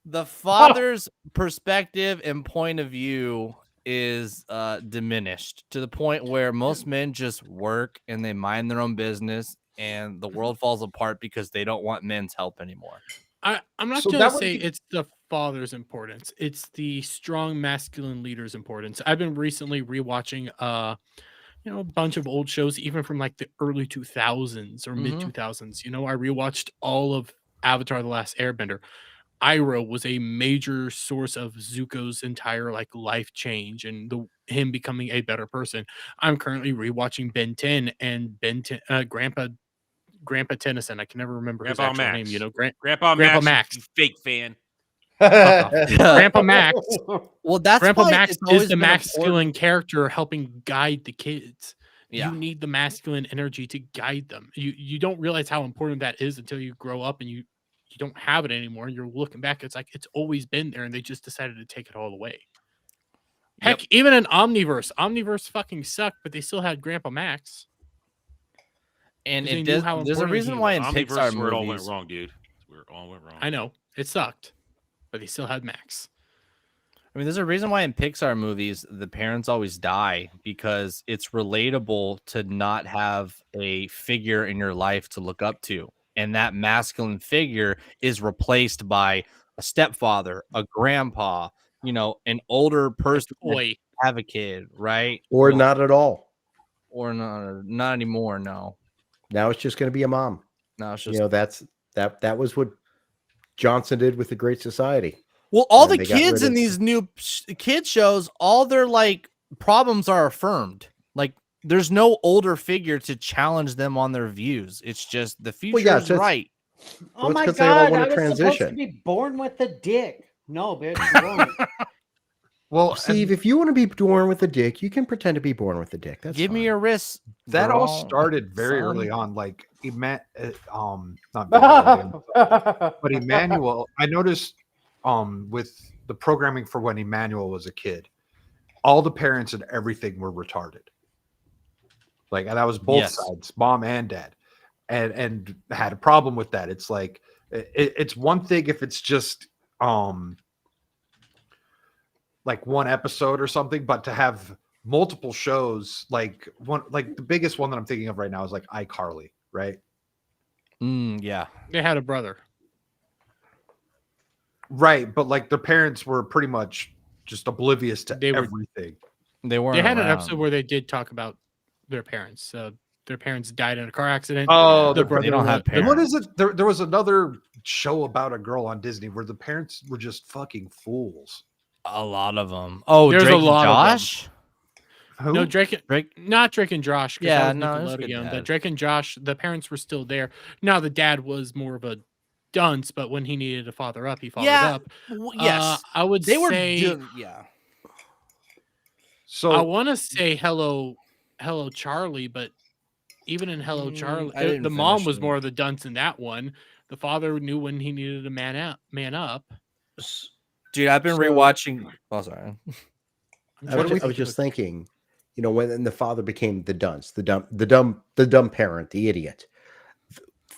Speaker 4: the father's perspective and point of view is diminished to the point where most men just work and they mind their own business, and the world falls apart because they don't want men's help anymore.
Speaker 7: I'm not
Speaker 1: So
Speaker 7: going to
Speaker 1: that would
Speaker 7: say
Speaker 1: be-
Speaker 7: it's the father's importance. It's the strong masculine leader's importance. I've been recently rewatching a bunch of old shows, even from like the early 2000s or mid 2000s. I rewatched all of Avatar: The Last Airbender. Iroh was a major source of Zuko's entire like life change and him becoming a better person. I'm currently rewatching Ben 10 and Grandpa Tennyson. I can never remember his
Speaker 5: Grandpa
Speaker 7: actual
Speaker 5: Max.
Speaker 7: name.
Speaker 5: Grandpa
Speaker 7: Grandpa
Speaker 5: Max,
Speaker 7: Max.
Speaker 5: you fake fan.
Speaker 7: Grandpa Max.
Speaker 4: Well, that's
Speaker 7: Grandpa
Speaker 4: why
Speaker 7: Max
Speaker 4: it's always
Speaker 7: is the
Speaker 4: been
Speaker 7: masculine
Speaker 4: important.
Speaker 7: character helping guide the kids.
Speaker 4: Yeah.
Speaker 7: You need the masculine energy to guide them. You don't realize how important that is until you grow up and you don't have it anymore. You're looking back, it's like it's always been there, and they just decided to take it all away. Heck, even in Omniverse fucking sucked, but they still had Grandpa Max.
Speaker 4: And
Speaker 7: 'Cause they
Speaker 4: it
Speaker 7: knew
Speaker 4: does.
Speaker 7: how
Speaker 4: There's a
Speaker 7: important
Speaker 4: reason
Speaker 7: he
Speaker 4: why in
Speaker 7: was.
Speaker 4: Pixar
Speaker 5: Omniverse is where it all went
Speaker 4: movies,
Speaker 5: wrong, dude. It's where it all went wrong.
Speaker 7: I know it sucked, but they still had Max.
Speaker 4: I mean, there's a reason why in Pixar movies the parents always die, because it's relatable to not have a figure in your life to look up to, and that masculine figure is replaced by a stepfather, a grandpa, an older person that
Speaker 7: Boy,
Speaker 4: have a kid, right?
Speaker 2: Or not at all.
Speaker 4: Or not anymore. No,
Speaker 2: Now it's just going to be a mom.
Speaker 4: no, it's just
Speaker 2: That was what Johnson did with the Great Society.
Speaker 4: well, all
Speaker 2: And
Speaker 4: the
Speaker 2: they got rid
Speaker 4: kids in
Speaker 2: of-
Speaker 4: these new kid shows, all their like problems are affirmed. Like there's no older figure to challenge them on their views. It's just the future
Speaker 2: yeah,
Speaker 4: is
Speaker 2: it's just-
Speaker 4: right.
Speaker 9: Oh
Speaker 2: Well, it's
Speaker 9: my
Speaker 2: 'cause they all
Speaker 9: god,
Speaker 2: wanna
Speaker 9: I was supposed to
Speaker 2: transition.
Speaker 9: be born with a dick. No, bitch, you won't.
Speaker 1: Well,
Speaker 2: Steve, if you want to be born with a dick, you can pretend to be born with a dick. That's
Speaker 4: Give me
Speaker 2: fine.
Speaker 4: your wrists.
Speaker 1: that all
Speaker 4: girl,
Speaker 1: started very
Speaker 4: son.
Speaker 1: early on. Like not Emmanuel, but Emmanuel. I noticed with the programming for when Emmanuel was a kid, all the parents and everything were retarded. Like, and that was both
Speaker 4: Yes.
Speaker 1: sides, mom and dad, and had a problem with that. It's like it's one thing if it's just like one episode or something, but to have multiple shows, like the biggest one that I'm thinking of right now is like iCarly, right?
Speaker 4: Yeah.
Speaker 7: they had a brother.
Speaker 1: Right, but like their parents were pretty much just oblivious to
Speaker 7: They were-
Speaker 1: everything.
Speaker 4: They weren't.
Speaker 7: They had an
Speaker 4: around.
Speaker 7: episode where they did talk about their parents. Their parents died in a car accident.
Speaker 1: Oh,
Speaker 7: the
Speaker 1: the-
Speaker 7: brother
Speaker 4: they don't have
Speaker 7: the-
Speaker 4: parents.
Speaker 1: What is it? There was another show about a girl on Disney where the parents were just fucking fools.
Speaker 4: A lot of them. Oh,
Speaker 7: There's a
Speaker 4: Drake and
Speaker 7: lot of them.
Speaker 4: Josh.
Speaker 1: Who?
Speaker 7: No, Drake, not Drake and Josh. 'Cause
Speaker 4: Yeah,
Speaker 7: that was
Speaker 4: no, it was good
Speaker 7: Nickelodeon. The
Speaker 4: dad.
Speaker 7: Drake and Josh, the parents were still there. Now the dad was more of a dunce, but when he needed to father up, he fathered
Speaker 4: Yeah,
Speaker 7: up.
Speaker 4: Yes,
Speaker 7: I would
Speaker 4: they were.
Speaker 7: say
Speaker 4: Yeah.
Speaker 1: So
Speaker 7: I want to say hello Charlie, but even in Hello
Speaker 4: Mm,
Speaker 7: Charlie,
Speaker 4: I didn't
Speaker 7: the mom
Speaker 4: finish
Speaker 7: was
Speaker 4: it.
Speaker 7: more of the dunce in that one. The father knew when he needed to man up.
Speaker 4: Dude, I've been
Speaker 2: So-
Speaker 4: rewatching. Oh, sorry.
Speaker 7: I'm
Speaker 2: I
Speaker 7: trying
Speaker 2: was,
Speaker 7: to
Speaker 2: I was
Speaker 7: think
Speaker 2: just
Speaker 7: of-
Speaker 2: thinking, when the father became the dunce, the dumb parent, the idiot.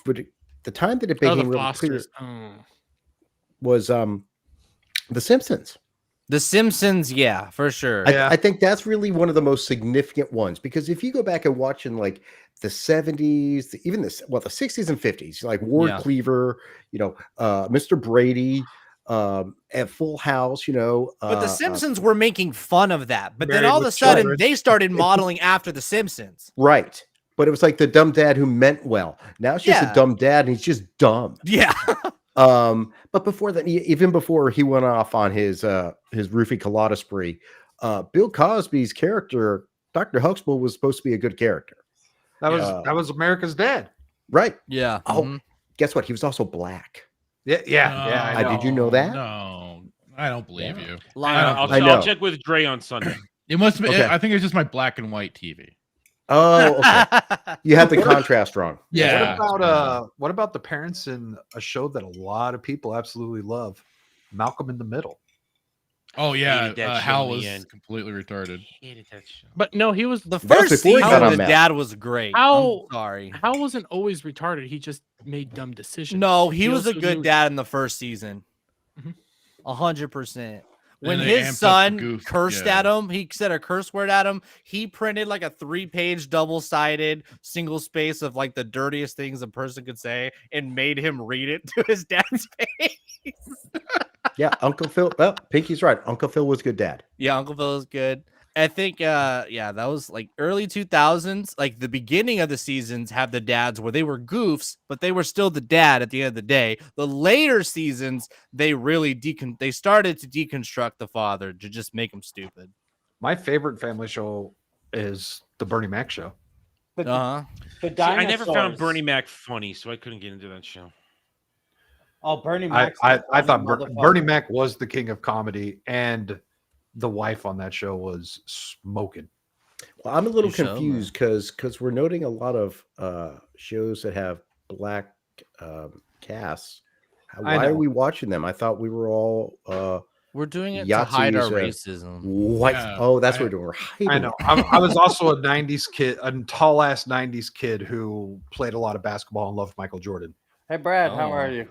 Speaker 2: But the time that it
Speaker 7: oh,
Speaker 2: became
Speaker 7: the
Speaker 2: really clear
Speaker 7: Fosters. Oh.
Speaker 2: was The Simpsons.
Speaker 4: The Simpsons, yeah, for sure.
Speaker 1: Yeah.
Speaker 2: I think that's really one of the most significant ones, because if you go back and watch in like the 70s, even the 60s and 50s, like Ward
Speaker 4: Yeah.
Speaker 2: Cleaver, Mr. Brady, at Full House,
Speaker 4: But the Simpsons were making fun of that. But then
Speaker 1: Married
Speaker 4: all of a
Speaker 1: with
Speaker 4: sudden,
Speaker 1: Children.
Speaker 4: they started modeling after the Simpsons.
Speaker 2: right. But it was like the dumb dad who meant well. Now it's just
Speaker 4: Yeah.
Speaker 2: a dumb dad and he's just dumb.
Speaker 4: Yeah.
Speaker 2: But before that, even before he went off on his roofie colada spree, Bill Cosby's character, Dr. Huxtable, was supposed to be a good character.
Speaker 1: that
Speaker 2: Yeah.
Speaker 1: was America's Dad.
Speaker 2: Right.
Speaker 4: Yeah.
Speaker 2: Oh,
Speaker 4: mhm.
Speaker 2: guess what? He was also black.
Speaker 1: Yeah. I know.
Speaker 2: Did you know that?
Speaker 3: No, I don't believe
Speaker 2: Yeah.
Speaker 3: you.
Speaker 5: I'll
Speaker 2: I know.
Speaker 5: check with Dre on Sunday.
Speaker 3: It must be.
Speaker 2: Okay.
Speaker 3: I think it's just my black and white TV.
Speaker 2: Oh, okay. You had the contrast wrong.
Speaker 3: Yeah.
Speaker 1: What about the parents in a show that a lot of people absolutely love, Malcolm in the Middle?
Speaker 3: Oh yeah,
Speaker 5: Hated that show
Speaker 3: Hal
Speaker 5: in the
Speaker 3: was
Speaker 5: end.
Speaker 3: completely retarded.
Speaker 5: Hated that show.
Speaker 7: But no, he was
Speaker 4: The
Speaker 2: That's
Speaker 4: first
Speaker 2: before he got
Speaker 4: season,
Speaker 2: on
Speaker 4: the
Speaker 2: meth.
Speaker 4: dad was great.
Speaker 7: How-
Speaker 4: I'm sorry.
Speaker 7: Hal wasn't always retarded. He just made dumb decisions.
Speaker 4: No, he was a
Speaker 7: also
Speaker 4: good
Speaker 7: knew-
Speaker 4: dad in the first season.
Speaker 7: Mhm.
Speaker 4: 100%. When
Speaker 3: they amped
Speaker 4: his
Speaker 3: up the
Speaker 4: son
Speaker 3: goof,
Speaker 4: cursed
Speaker 3: yeah.
Speaker 4: at him, he said a curse word at him. He printed like a 3-page double-sided single space of like the dirtiest things a person could say and made him read it to his dad's face.
Speaker 2: Yeah, Uncle Phil. Well, Pinky's right. Uncle Phil was a good dad.
Speaker 4: Yeah, Uncle Phil is good. I think yeah, that was like early 2000s. Like the beginning of the seasons have the dads where they were goofs, but they were still the dad at the end of the day. The later seasons, they really they started to deconstruct the father to just make him stupid.
Speaker 1: My favorite family show is the Bernie Mac show.
Speaker 4: Uh-huh.
Speaker 9: The
Speaker 5: See, I never found
Speaker 9: dinosaurs.
Speaker 5: Bernie Mac funny, so I couldn't get into that show.
Speaker 9: Oh, Bernie
Speaker 1: I,
Speaker 9: Mac.
Speaker 1: I thought Bernie Mac was the king of comedy, and the wife on that show was smoking.
Speaker 2: Well, I'm a little
Speaker 4: You show,
Speaker 2: confused because we're noting a lot of shows that have black casts. Why are
Speaker 1: know.
Speaker 2: we watching them? I thought we were all
Speaker 4: We're doing it to hide our
Speaker 2: Yahtzees,
Speaker 4: racism.
Speaker 2: white.
Speaker 3: Yeah,
Speaker 2: Oh, that's what we're doing. We're hiding.
Speaker 1: I know. I was also a '90s kid, a tall ass '90s kid who played a lot of basketball and loved Michael Jordan.
Speaker 9: Hey, Brad, how
Speaker 4: Oh.
Speaker 9: are you?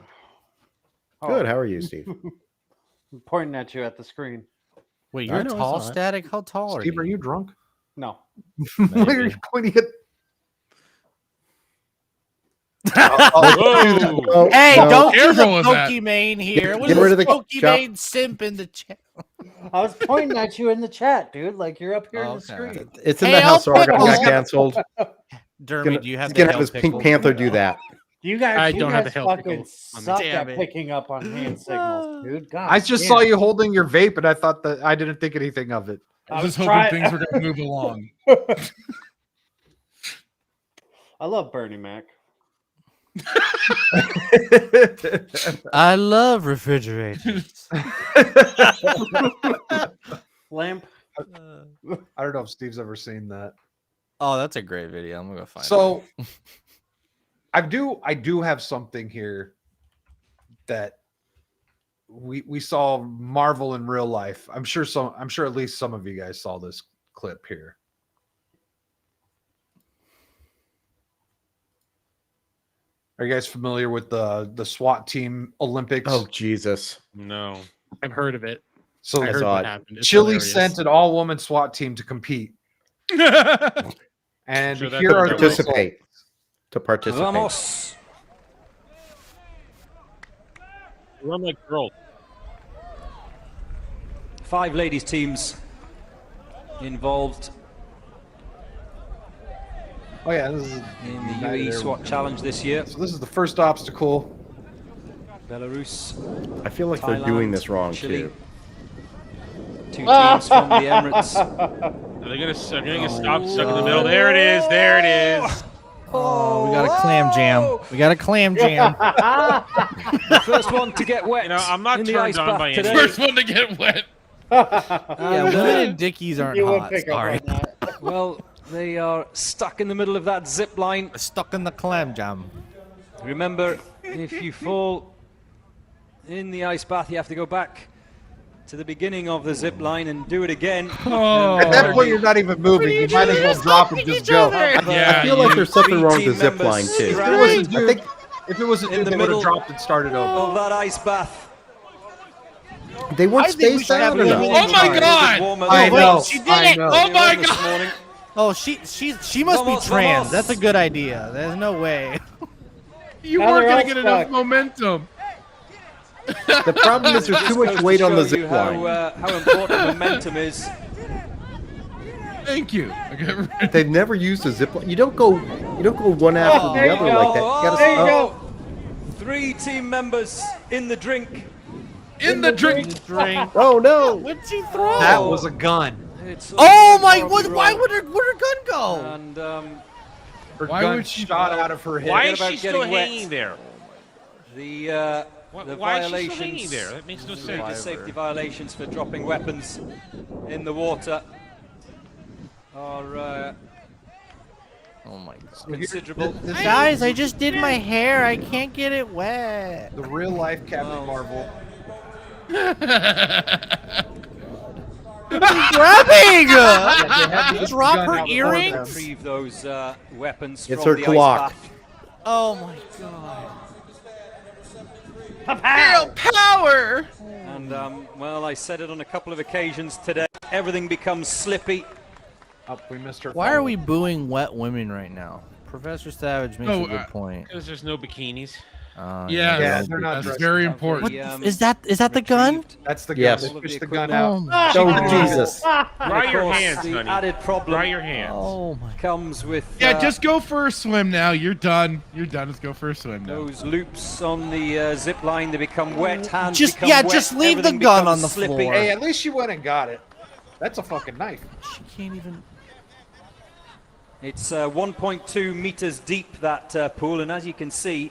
Speaker 2: Good. How are you, Steve?
Speaker 9: I'm pointing at you at the screen.
Speaker 4: Wait,
Speaker 2: I
Speaker 4: you're
Speaker 2: know, it's
Speaker 4: tall,
Speaker 2: all right.
Speaker 4: Static? How tall are
Speaker 1: Steve,
Speaker 4: you?
Speaker 1: are you drunk?
Speaker 9: No.
Speaker 1: Why are you
Speaker 4: Maybe.
Speaker 1: pointing at?
Speaker 5: Whoa!
Speaker 2: Oh,
Speaker 4: Hey,
Speaker 2: no.
Speaker 4: don't do the
Speaker 3: Careful with that.
Speaker 4: Pokimane here.
Speaker 2: Get
Speaker 4: What is
Speaker 2: rid of
Speaker 4: this
Speaker 2: the chop.
Speaker 4: Pokimane simp in the chat?
Speaker 9: I was pointing at you in the chat, dude. Like you're up here in the
Speaker 4: Okay.
Speaker 9: screen.
Speaker 2: It's in
Speaker 4: Hey,
Speaker 2: the house.
Speaker 4: I'll
Speaker 2: Sargon
Speaker 4: pickle.
Speaker 2: got canceled.
Speaker 4: Dermy, do you have
Speaker 2: He's
Speaker 4: the
Speaker 2: gonna have
Speaker 4: hell
Speaker 2: his Pink
Speaker 4: pickle?
Speaker 2: Panther do that.
Speaker 9: You guys,
Speaker 7: I
Speaker 9: you
Speaker 7: don't have
Speaker 9: guys
Speaker 7: the hell
Speaker 9: fucking
Speaker 7: pickle on me.
Speaker 9: suck
Speaker 4: Damn
Speaker 9: at
Speaker 4: it.
Speaker 9: picking up on hand signals, dude. God,
Speaker 1: I just
Speaker 9: damn.
Speaker 1: saw you holding your vape, and I thought that I didn't think anything of it.
Speaker 3: I
Speaker 9: I
Speaker 3: was just
Speaker 9: was
Speaker 3: hoping
Speaker 9: trying-
Speaker 3: things were going to move along.
Speaker 9: I love Bernie Mac.
Speaker 4: I love refrigerators.
Speaker 9: Lamp.
Speaker 1: I don't know if Steve's ever seen that.
Speaker 4: Oh, that's a great video. I'm gonna find it.
Speaker 1: So I do have something here that we saw Marvel in real life. I'm sure at least some of you guys saw this clip here. Are you guys familiar with the SWAT team Olympics?
Speaker 2: Oh Jesus!
Speaker 5: No.
Speaker 7: I've heard of it.
Speaker 1: So
Speaker 7: I heard
Speaker 2: saw
Speaker 7: what
Speaker 2: it.
Speaker 7: happened. It's
Speaker 1: Chile
Speaker 7: hilarious.
Speaker 1: sent an all-woman SWAT team to compete, and
Speaker 5: Sure, that
Speaker 1: here are
Speaker 5: doesn't
Speaker 1: the
Speaker 2: Participate. To participate.
Speaker 10: Vamos.
Speaker 5: Run like girls.
Speaker 10: 5 ladies teams involved
Speaker 1: Oh yeah, this is
Speaker 10: in the
Speaker 1: United
Speaker 10: UE
Speaker 1: Air-
Speaker 10: SWAT Challenge this year.
Speaker 1: So this is the first obstacle.
Speaker 10: Belarus,
Speaker 2: I feel like they're doing this wrong
Speaker 10: Chile.
Speaker 2: too.
Speaker 10: 2 teams from the Emirates.
Speaker 5: Are they gonna stop stuck in the middle? There it is. There it is.
Speaker 4: Oh, we got a clam jam. We got a clam jam.
Speaker 10: The first one to get wet.
Speaker 5: You know, I'm not
Speaker 10: in the
Speaker 5: turned
Speaker 10: ice
Speaker 5: on
Speaker 10: bath
Speaker 5: by any-
Speaker 10: today.
Speaker 3: First one to get wet.
Speaker 4: Yeah, women and dickies aren't
Speaker 9: You won't
Speaker 4: hot.
Speaker 9: pick
Speaker 4: Sorry.
Speaker 9: up on that.
Speaker 10: Well, they are stuck in the middle of that zip line.
Speaker 4: Stuck in the clam jam.
Speaker 10: Remember, if you fall in the ice bath, you have to go back to the beginning of the zip line and do it again.
Speaker 3: Oh.
Speaker 1: At that point, you're not even moving. You might as well drop and just go.
Speaker 3: Yeah,
Speaker 2: I feel like there's something
Speaker 10: Three
Speaker 2: wrong with
Speaker 10: team
Speaker 2: the zip
Speaker 10: members
Speaker 2: line too.
Speaker 1: If it was a
Speaker 10: stranded
Speaker 1: dude, if it was a
Speaker 10: in
Speaker 1: dude,
Speaker 10: the
Speaker 1: they would have
Speaker 10: middle
Speaker 1: dropped and started over.
Speaker 10: of that ice bath.
Speaker 2: They weren't
Speaker 4: I think we
Speaker 2: spaced
Speaker 4: should have
Speaker 2: out or
Speaker 4: a
Speaker 2: not.
Speaker 4: meeting.
Speaker 3: Oh my God!
Speaker 10: Warm-up
Speaker 1: I
Speaker 10: drills.
Speaker 1: know.
Speaker 4: she did
Speaker 1: I
Speaker 4: it!
Speaker 1: know.
Speaker 3: Oh my
Speaker 10: This
Speaker 3: God!
Speaker 10: morning.
Speaker 4: Oh, she must be
Speaker 10: Vamos,
Speaker 4: trans.
Speaker 10: vamos.
Speaker 4: That's a good idea. There's no way.
Speaker 3: You
Speaker 9: Now
Speaker 3: weren't
Speaker 9: they're
Speaker 3: going
Speaker 9: all
Speaker 3: to get enough
Speaker 9: stuck.
Speaker 3: momentum.
Speaker 2: The problem is there's too
Speaker 10: This
Speaker 2: much
Speaker 10: goes
Speaker 2: weight
Speaker 10: to
Speaker 2: on the
Speaker 10: show you
Speaker 2: zip line.
Speaker 10: how important momentum is.
Speaker 3: Thank you. Okay.
Speaker 2: They've never used a zip line. You don't go one after
Speaker 9: there
Speaker 2: the
Speaker 9: you
Speaker 2: other
Speaker 9: go.
Speaker 2: like that. You gotta
Speaker 9: There you
Speaker 2: oh,
Speaker 9: go.
Speaker 10: 3 team members in the drink.
Speaker 3: In the drink.
Speaker 4: Drink.
Speaker 2: oh no!
Speaker 4: What'd she throw?
Speaker 1: That was a gun.
Speaker 10: It's
Speaker 4: Oh my!
Speaker 10: all
Speaker 4: What, why
Speaker 10: wrong.
Speaker 4: would her gun go?
Speaker 10: And
Speaker 1: Her
Speaker 3: Why
Speaker 1: gun
Speaker 3: would she
Speaker 1: shot
Speaker 3: fall?
Speaker 1: out of her hip.
Speaker 5: Why
Speaker 10: Forget
Speaker 5: is
Speaker 10: about
Speaker 5: she still
Speaker 10: getting wet.
Speaker 5: hanging there?
Speaker 10: the
Speaker 5: Why is she still hanging
Speaker 10: violations,
Speaker 5: there? That makes no
Speaker 10: the
Speaker 5: sense.
Speaker 10: safety violations for dropping weapons in the water are
Speaker 4: Oh my god.
Speaker 10: Considerable.
Speaker 4: Guys, I just did my hair. I can't get it wet.
Speaker 1: The real life Captain
Speaker 10: Well.
Speaker 1: Marvel.
Speaker 4: Grabbing!
Speaker 1: had
Speaker 4: You
Speaker 1: the
Speaker 4: drop
Speaker 1: gun
Speaker 4: her
Speaker 1: out before
Speaker 4: earrings?
Speaker 1: them.
Speaker 10: Retrieve those weapons
Speaker 2: It's
Speaker 10: from
Speaker 2: her
Speaker 10: the
Speaker 2: clock.
Speaker 10: ice bath.
Speaker 4: Oh my god.
Speaker 9: Power!
Speaker 10: And well, I said it on a couple of occasions today. Everything becomes slippy.
Speaker 1: Oh, we missed her.
Speaker 4: Why are
Speaker 1: follow.
Speaker 4: we booing wet women right now? Professor Savage makes
Speaker 3: Oh,
Speaker 4: a good point.
Speaker 5: Because there's no bikinis.
Speaker 3: Yeah,
Speaker 1: Yeah, they're not
Speaker 3: that's
Speaker 1: dressed
Speaker 3: very
Speaker 1: up.
Speaker 3: important.
Speaker 4: Is that the gun?
Speaker 1: That's the gun.
Speaker 2: Yes.
Speaker 1: They
Speaker 10: All of the
Speaker 1: pushed the gun
Speaker 10: equipment.
Speaker 1: out.
Speaker 4: Oh,
Speaker 2: Oh, Jesus.
Speaker 10: And
Speaker 5: Dry
Speaker 10: of
Speaker 5: your
Speaker 10: course,
Speaker 5: hands,
Speaker 10: the
Speaker 5: honey.
Speaker 10: added problem
Speaker 5: Dry your hands.
Speaker 4: oh my.
Speaker 10: comes with
Speaker 3: Yeah, just go for a swim now. You're done. You're done. Let's go for a swim now.
Speaker 10: those loops on the zip line. They become wet. Hands
Speaker 4: Just
Speaker 10: become
Speaker 4: yeah,
Speaker 10: wet,
Speaker 4: just leave the
Speaker 10: everything
Speaker 4: gun
Speaker 10: becomes
Speaker 4: on the
Speaker 10: slippy.
Speaker 4: floor.
Speaker 1: Hey, at least she went and got it. That's a fucking knife.
Speaker 4: She can't even.
Speaker 10: It's 1.2 meters deep, that pool, and as you can see,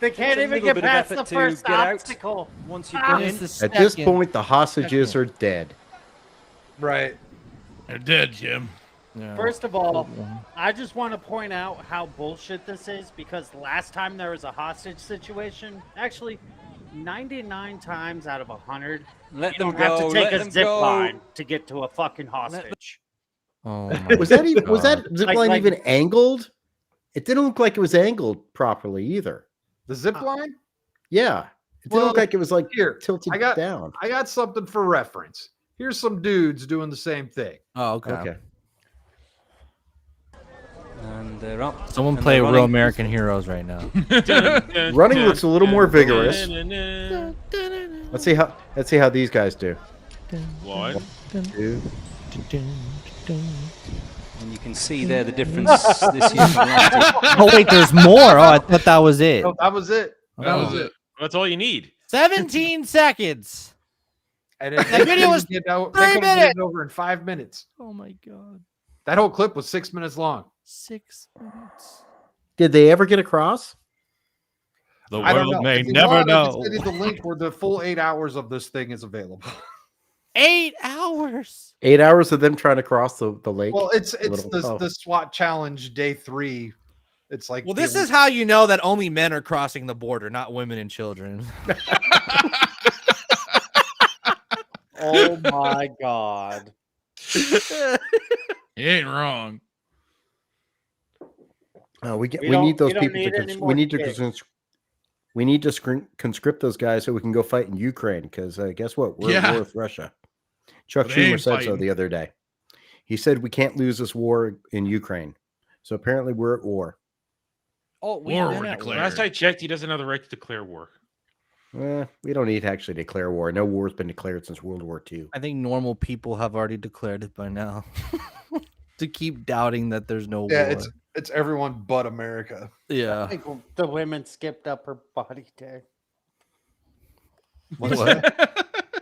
Speaker 9: They can't
Speaker 10: a
Speaker 9: even
Speaker 10: little
Speaker 9: get
Speaker 10: bit of
Speaker 9: past the
Speaker 10: effort to
Speaker 9: first
Speaker 10: get out.
Speaker 9: obstacle.
Speaker 10: once you've gone in,
Speaker 2: At this point, the hostages are dead.
Speaker 1: Right.
Speaker 3: They're dead, Jim.
Speaker 4: Yeah.
Speaker 9: First of all, I just want to point out how bullshit this is because last time there was a hostage situation, actually, 99 times out of 100,
Speaker 10: let
Speaker 9: you
Speaker 10: them
Speaker 9: don't have
Speaker 10: go.
Speaker 9: to take
Speaker 10: let
Speaker 9: a
Speaker 10: them
Speaker 9: zip
Speaker 10: go.
Speaker 9: line to get to a fucking hostage.
Speaker 4: Oh my
Speaker 2: Was that even was
Speaker 4: God.
Speaker 2: that zip
Speaker 9: Like-
Speaker 2: line
Speaker 9: like-
Speaker 2: even angled? It didn't look like it was angled properly either.
Speaker 1: The zip line?
Speaker 2: Yeah, it didn't
Speaker 1: Well,
Speaker 2: look like it was like
Speaker 1: here,
Speaker 2: tilted
Speaker 1: I got-
Speaker 2: down.
Speaker 1: I got something for reference. Here's some dudes doing the same thing.
Speaker 4: Oh, okay.
Speaker 2: Okay.
Speaker 10: And they're up.
Speaker 4: Someone
Speaker 10: and
Speaker 4: play
Speaker 10: they're
Speaker 4: Real
Speaker 10: running.
Speaker 4: American Heroes right now.
Speaker 2: Running looks a little more vigorous. Let's see how these guys do.
Speaker 5: One.
Speaker 2: Two.
Speaker 10: And you can see there the difference this year from last year.
Speaker 4: Oh wait, there's more. Oh, I thought that was it.
Speaker 1: No, that was it.
Speaker 3: That was it.
Speaker 5: That's all you need.
Speaker 4: 17 seconds.
Speaker 1: And it,
Speaker 4: That video was 3 minutes.
Speaker 1: over in 5 minutes.
Speaker 4: Oh my god.
Speaker 1: That whole clip was 6 minutes long.
Speaker 4: 6 minutes.
Speaker 2: Did they ever get across?
Speaker 3: The
Speaker 1: I don't know.
Speaker 3: may
Speaker 1: If you
Speaker 3: never
Speaker 1: want, I
Speaker 3: know.
Speaker 1: can send you the link where the full 8 hours of this thing is available.
Speaker 4: 8 hours.
Speaker 2: 8 hours of them trying to cross the lake.
Speaker 1: Well, it's
Speaker 2: little
Speaker 1: the,
Speaker 2: tough.
Speaker 1: the SWAT challenge day 3. It's like
Speaker 4: Well, this is how you know that only men are crossing the border, not women and children.
Speaker 9: Oh my god.
Speaker 3: He ain't wrong.
Speaker 2: We
Speaker 9: We
Speaker 2: need those
Speaker 9: don't
Speaker 2: people
Speaker 9: need
Speaker 2: to
Speaker 9: any
Speaker 2: we
Speaker 9: more
Speaker 2: need to
Speaker 9: dicks.
Speaker 2: we need to conscript those guys so we can go fight in Ukraine because guess what, we're at
Speaker 3: Yeah.
Speaker 2: war with Russia. Chuck
Speaker 3: But they
Speaker 2: Schumer
Speaker 3: ain't
Speaker 2: said so
Speaker 3: fighting.
Speaker 2: the other day. He said we can't lose this war in Ukraine. So apparently we're at war.
Speaker 4: Oh,
Speaker 3: War were declared.
Speaker 5: Last I checked, he doesn't have the right to declare war.
Speaker 2: We don't need to actually declare war. No war's been declared since World War II.
Speaker 4: I think normal people have already declared it by now. To keep doubting that there's no
Speaker 1: Yeah,
Speaker 4: war.
Speaker 1: it's everyone but America.
Speaker 9: I
Speaker 4: Yeah.
Speaker 9: think the women skipped upper body day.
Speaker 4: What?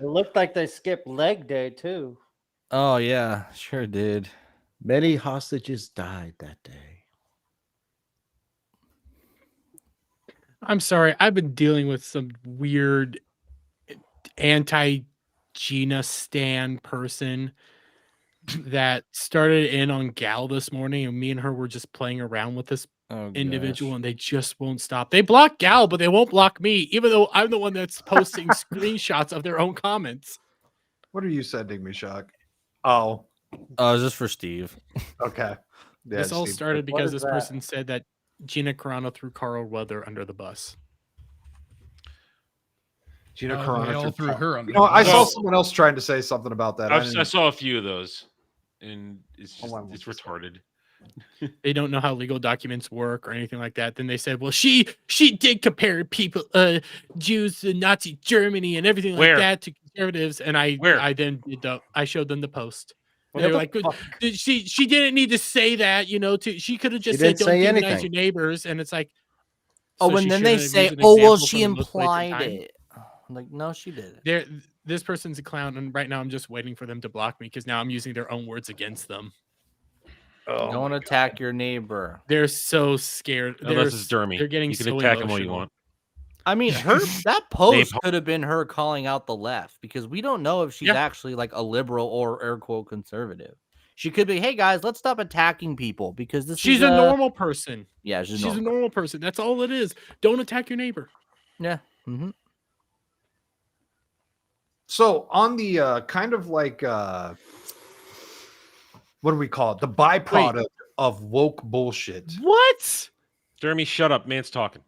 Speaker 9: It looked like they skipped leg day too.
Speaker 4: Oh yeah, sure did.
Speaker 2: Many hostages died that day.
Speaker 7: I'm sorry. I've been dealing with some weird anti-Gina Stan person that started in on Gal this morning, and me and her were just playing around with this
Speaker 4: Oh,
Speaker 7: individual,
Speaker 4: gosh.
Speaker 7: and they just won't stop. They block Gal, but they won't block me, even though I'm the one that's posting screenshots of their own comments.
Speaker 1: What are you sending me, Shock? Oh,
Speaker 4: Oh, is this for Steve?
Speaker 1: okay. Yeah,
Speaker 7: This all
Speaker 1: Steve.
Speaker 7: started
Speaker 9: What
Speaker 7: because
Speaker 9: is
Speaker 7: this
Speaker 9: that?
Speaker 7: person said that Gina Carano threw Carl Weather under the bus.
Speaker 1: Gina
Speaker 3: Oh,
Speaker 1: Carano
Speaker 3: they all
Speaker 1: threw
Speaker 3: threw
Speaker 1: Carl-
Speaker 3: her under
Speaker 1: You know,
Speaker 3: the
Speaker 1: I
Speaker 3: bus.
Speaker 1: saw
Speaker 5: Well-
Speaker 1: someone else trying to say something about that.
Speaker 5: I saw a few of those, and it's
Speaker 1: Hold
Speaker 5: just,
Speaker 1: on,
Speaker 5: it's
Speaker 1: what's this one?
Speaker 5: retarded.
Speaker 7: They don't know how legal documents work or anything like that. Then they said, well, she did compare people, Jews to Nazi Germany and everything like
Speaker 5: Where?
Speaker 7: that to conservatives. And
Speaker 5: Where?
Speaker 7: I then did I showed them the post. And
Speaker 9: What
Speaker 7: they were
Speaker 9: the
Speaker 7: like, "Good-
Speaker 9: fuck?
Speaker 7: she didn't need to say that, you know. She could have just
Speaker 2: didn't
Speaker 7: said, "Don't
Speaker 2: say
Speaker 7: demonize
Speaker 2: anything.
Speaker 7: your neighbors," and it's like,
Speaker 4: Oh,
Speaker 7: so
Speaker 4: and
Speaker 7: she
Speaker 4: then they
Speaker 7: shouldn't have
Speaker 4: say,
Speaker 7: used an
Speaker 4: "Oh, well,
Speaker 7: example
Speaker 4: she
Speaker 7: from the most blatant
Speaker 4: implied
Speaker 7: time.
Speaker 4: it." I'm like, no, she did it.
Speaker 7: There, this person's a clown, and right now I'm just waiting for them to block me because now I'm using their own words against them.
Speaker 1: Oh,
Speaker 4: Don't attack your neighbor.
Speaker 7: They're so scared.
Speaker 5: Unless it's Dermy.
Speaker 7: They're getting
Speaker 5: You can
Speaker 7: so
Speaker 5: attack him all you
Speaker 7: emotional.
Speaker 5: want.
Speaker 4: I mean, that post
Speaker 5: Name-
Speaker 4: could have been her calling out the left because we don't know if she's
Speaker 7: Yeah.
Speaker 4: actually like a liberal or air quote conservative. She could be, hey guys, let's stop attacking people because this
Speaker 7: She's
Speaker 4: is
Speaker 7: a normal person.
Speaker 4: Yeah,
Speaker 7: She's a normal person. That's all it is. Don't attack your neighbor.
Speaker 4: Yeah. Mm-hmm.
Speaker 1: So on the kind of like what do we call it? The byproduct of woke bullshit.
Speaker 7: What?
Speaker 5: Jeremy, shut up. Man's talking.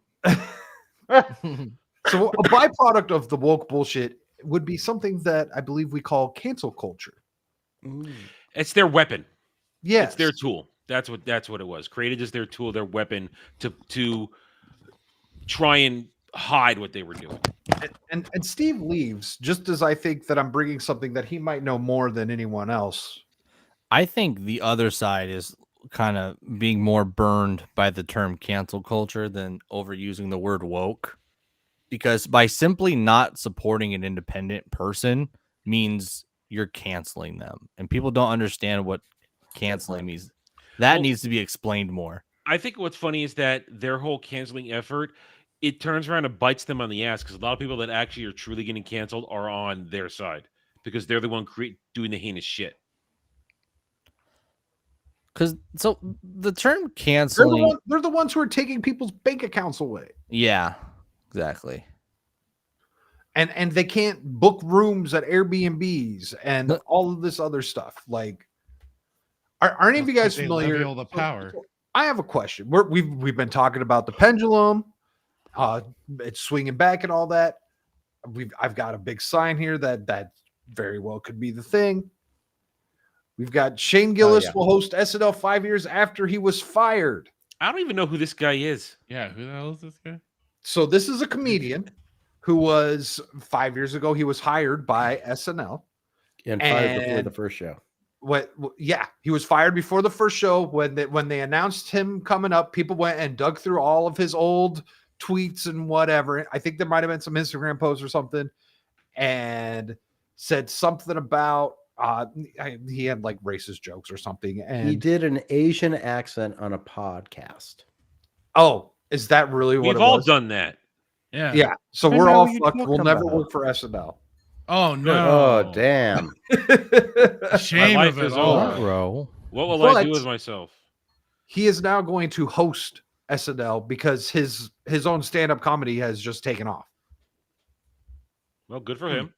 Speaker 1: So a byproduct of the woke bullshit would be something that I believe we call cancel culture.
Speaker 5: It's their weapon.
Speaker 1: Yeah,
Speaker 5: It's their tool. That's what it was. Created as their tool, their weapon to try and hide what they were doing.
Speaker 1: And Steve leaves just as I think that I'm bringing something that he might know more than anyone else.
Speaker 4: I think the other side is kind of being more burned by the term cancel culture than overusing the word woke. Because by simply not supporting an independent person means you're canceling them. And people don't understand what canceling means. That needs to be explained more.
Speaker 5: I think what's funny is that their whole canceling effort, it turns around and bites them on the ass because a lot of people that actually are truly getting canceled are on their side because they're the one doing the heinous shit.
Speaker 4: Because so the term canceling,
Speaker 1: They're the ones who are taking people's bank accounts away.
Speaker 4: yeah, exactly.
Speaker 1: And they can't book rooms at Airbnbs and all of this other stuff. Like, are any of you guys
Speaker 3: They
Speaker 1: familiar?
Speaker 3: levy all the power.
Speaker 1: I have a question. We've been talking about the pendulum, it's swinging back and all that. I've got a big sign here that very well could be the thing. We've got Shane Gillis will host SNL 5 years after he was fired.
Speaker 5: I don't even know who this guy is.
Speaker 3: Yeah, who the hell is this guy?
Speaker 1: So this is a comedian who was 5 years ago. He was hired by SNL
Speaker 2: And fired before the first show.
Speaker 1: He was fired before the first show. When they announced him coming up, people went and dug through all of his old tweets and whatever. I think there might have been some Instagram posts or something, and said something about he had like racist jokes or something. And
Speaker 2: He did an Asian accent on a podcast.
Speaker 1: oh, is that really what
Speaker 5: We've
Speaker 1: it
Speaker 5: all
Speaker 1: was?
Speaker 5: done that.
Speaker 3: Yeah.
Speaker 1: Yeah. So
Speaker 2: I
Speaker 1: we're
Speaker 2: know
Speaker 1: all
Speaker 2: what you're
Speaker 1: fucked. We'll
Speaker 2: talking
Speaker 1: never
Speaker 2: about.
Speaker 1: work for SNL.
Speaker 3: Oh no!
Speaker 2: Oh, damn.
Speaker 3: Shame
Speaker 5: My
Speaker 3: of
Speaker 5: life
Speaker 3: it
Speaker 5: is
Speaker 3: all.
Speaker 5: over. What will I do with myself?
Speaker 1: He is now going to host SNL because his own stand-up comedy has just taken off.
Speaker 5: Well, good for him.